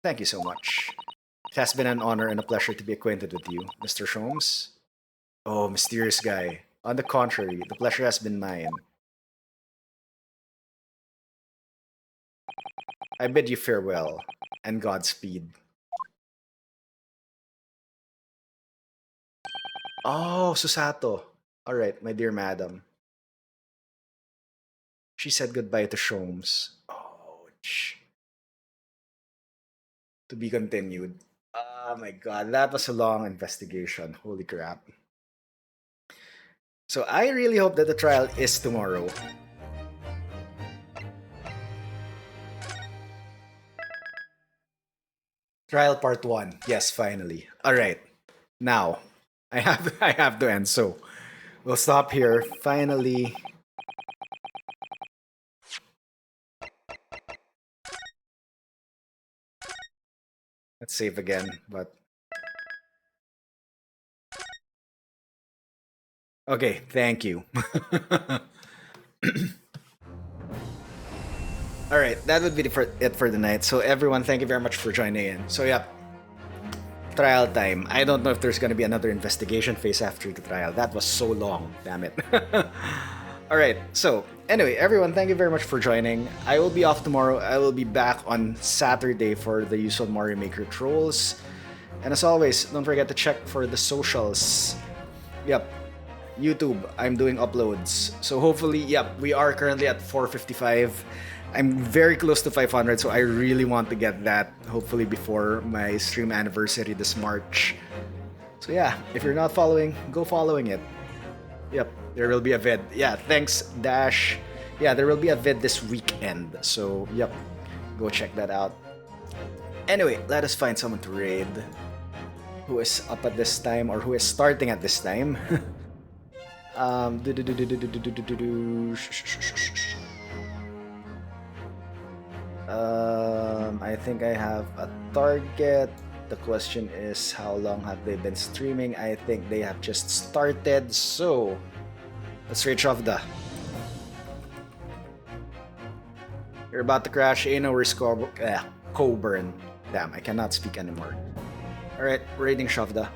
Thank you so much. It has been an honor and a pleasure to be acquainted with you, Mr. Shromes. Oh, mysterious guy. On the contrary, the pleasure has been mine. I bid you farewell, and Godspeed. Oh, Susato. Alright, my dear madam. She said goodbye to Shromes. Ouch. To be continued. Oh my god, that was a long investigation. Holy crap. So I really hope that the trial is tomorrow. Trial part 1. Yes, finally. Alright. Now, I have to end, so we'll stop here. Finally. Let's save again, but okay, thank you. Alright, that would be it for the night. So everyone, thank you very much for joining in. So yeah, trial time. I don't know if there's gonna be another investigation phase after the trial. That was so long, damn it. Alright, so anyway, everyone, thank you very much for joining. I will be off tomorrow. I will be back on Saturday for the usual Mario Maker trolls. And as always, don't forget to check for the socials. Yep, YouTube, I'm doing uploads. So hopefully, yep, we are currently at 455. I'm very close to 500, so I really want to get that, hopefully before my stream anniversary this March. So yeah, if you're not following, go following it. Yep, there will be a vid. Yeah, thanks, Dash. Yeah, there will be a vid this weekend. So, yep, go check that out. Anyway, let us find someone to raid who is up at this time or who is starting at this time. I think I have a target. The question is, how long have they been streaming? I think they have just started, so let's raid Shavda. You're about to crash. Ain't no risk. Coburn. Damn, I cannot speak anymore. Alright, raiding Shavda.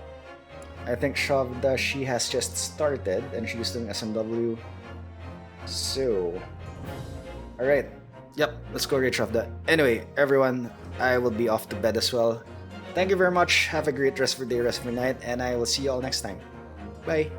I think Shavda, she has just started and she's doing SMW. So, alright. Yep, let's go raid Shavda. Anyway, everyone, I will be off to bed as well. Thank you very much. Have a great rest of your day, rest of your night, and I will see you all next time. Bye.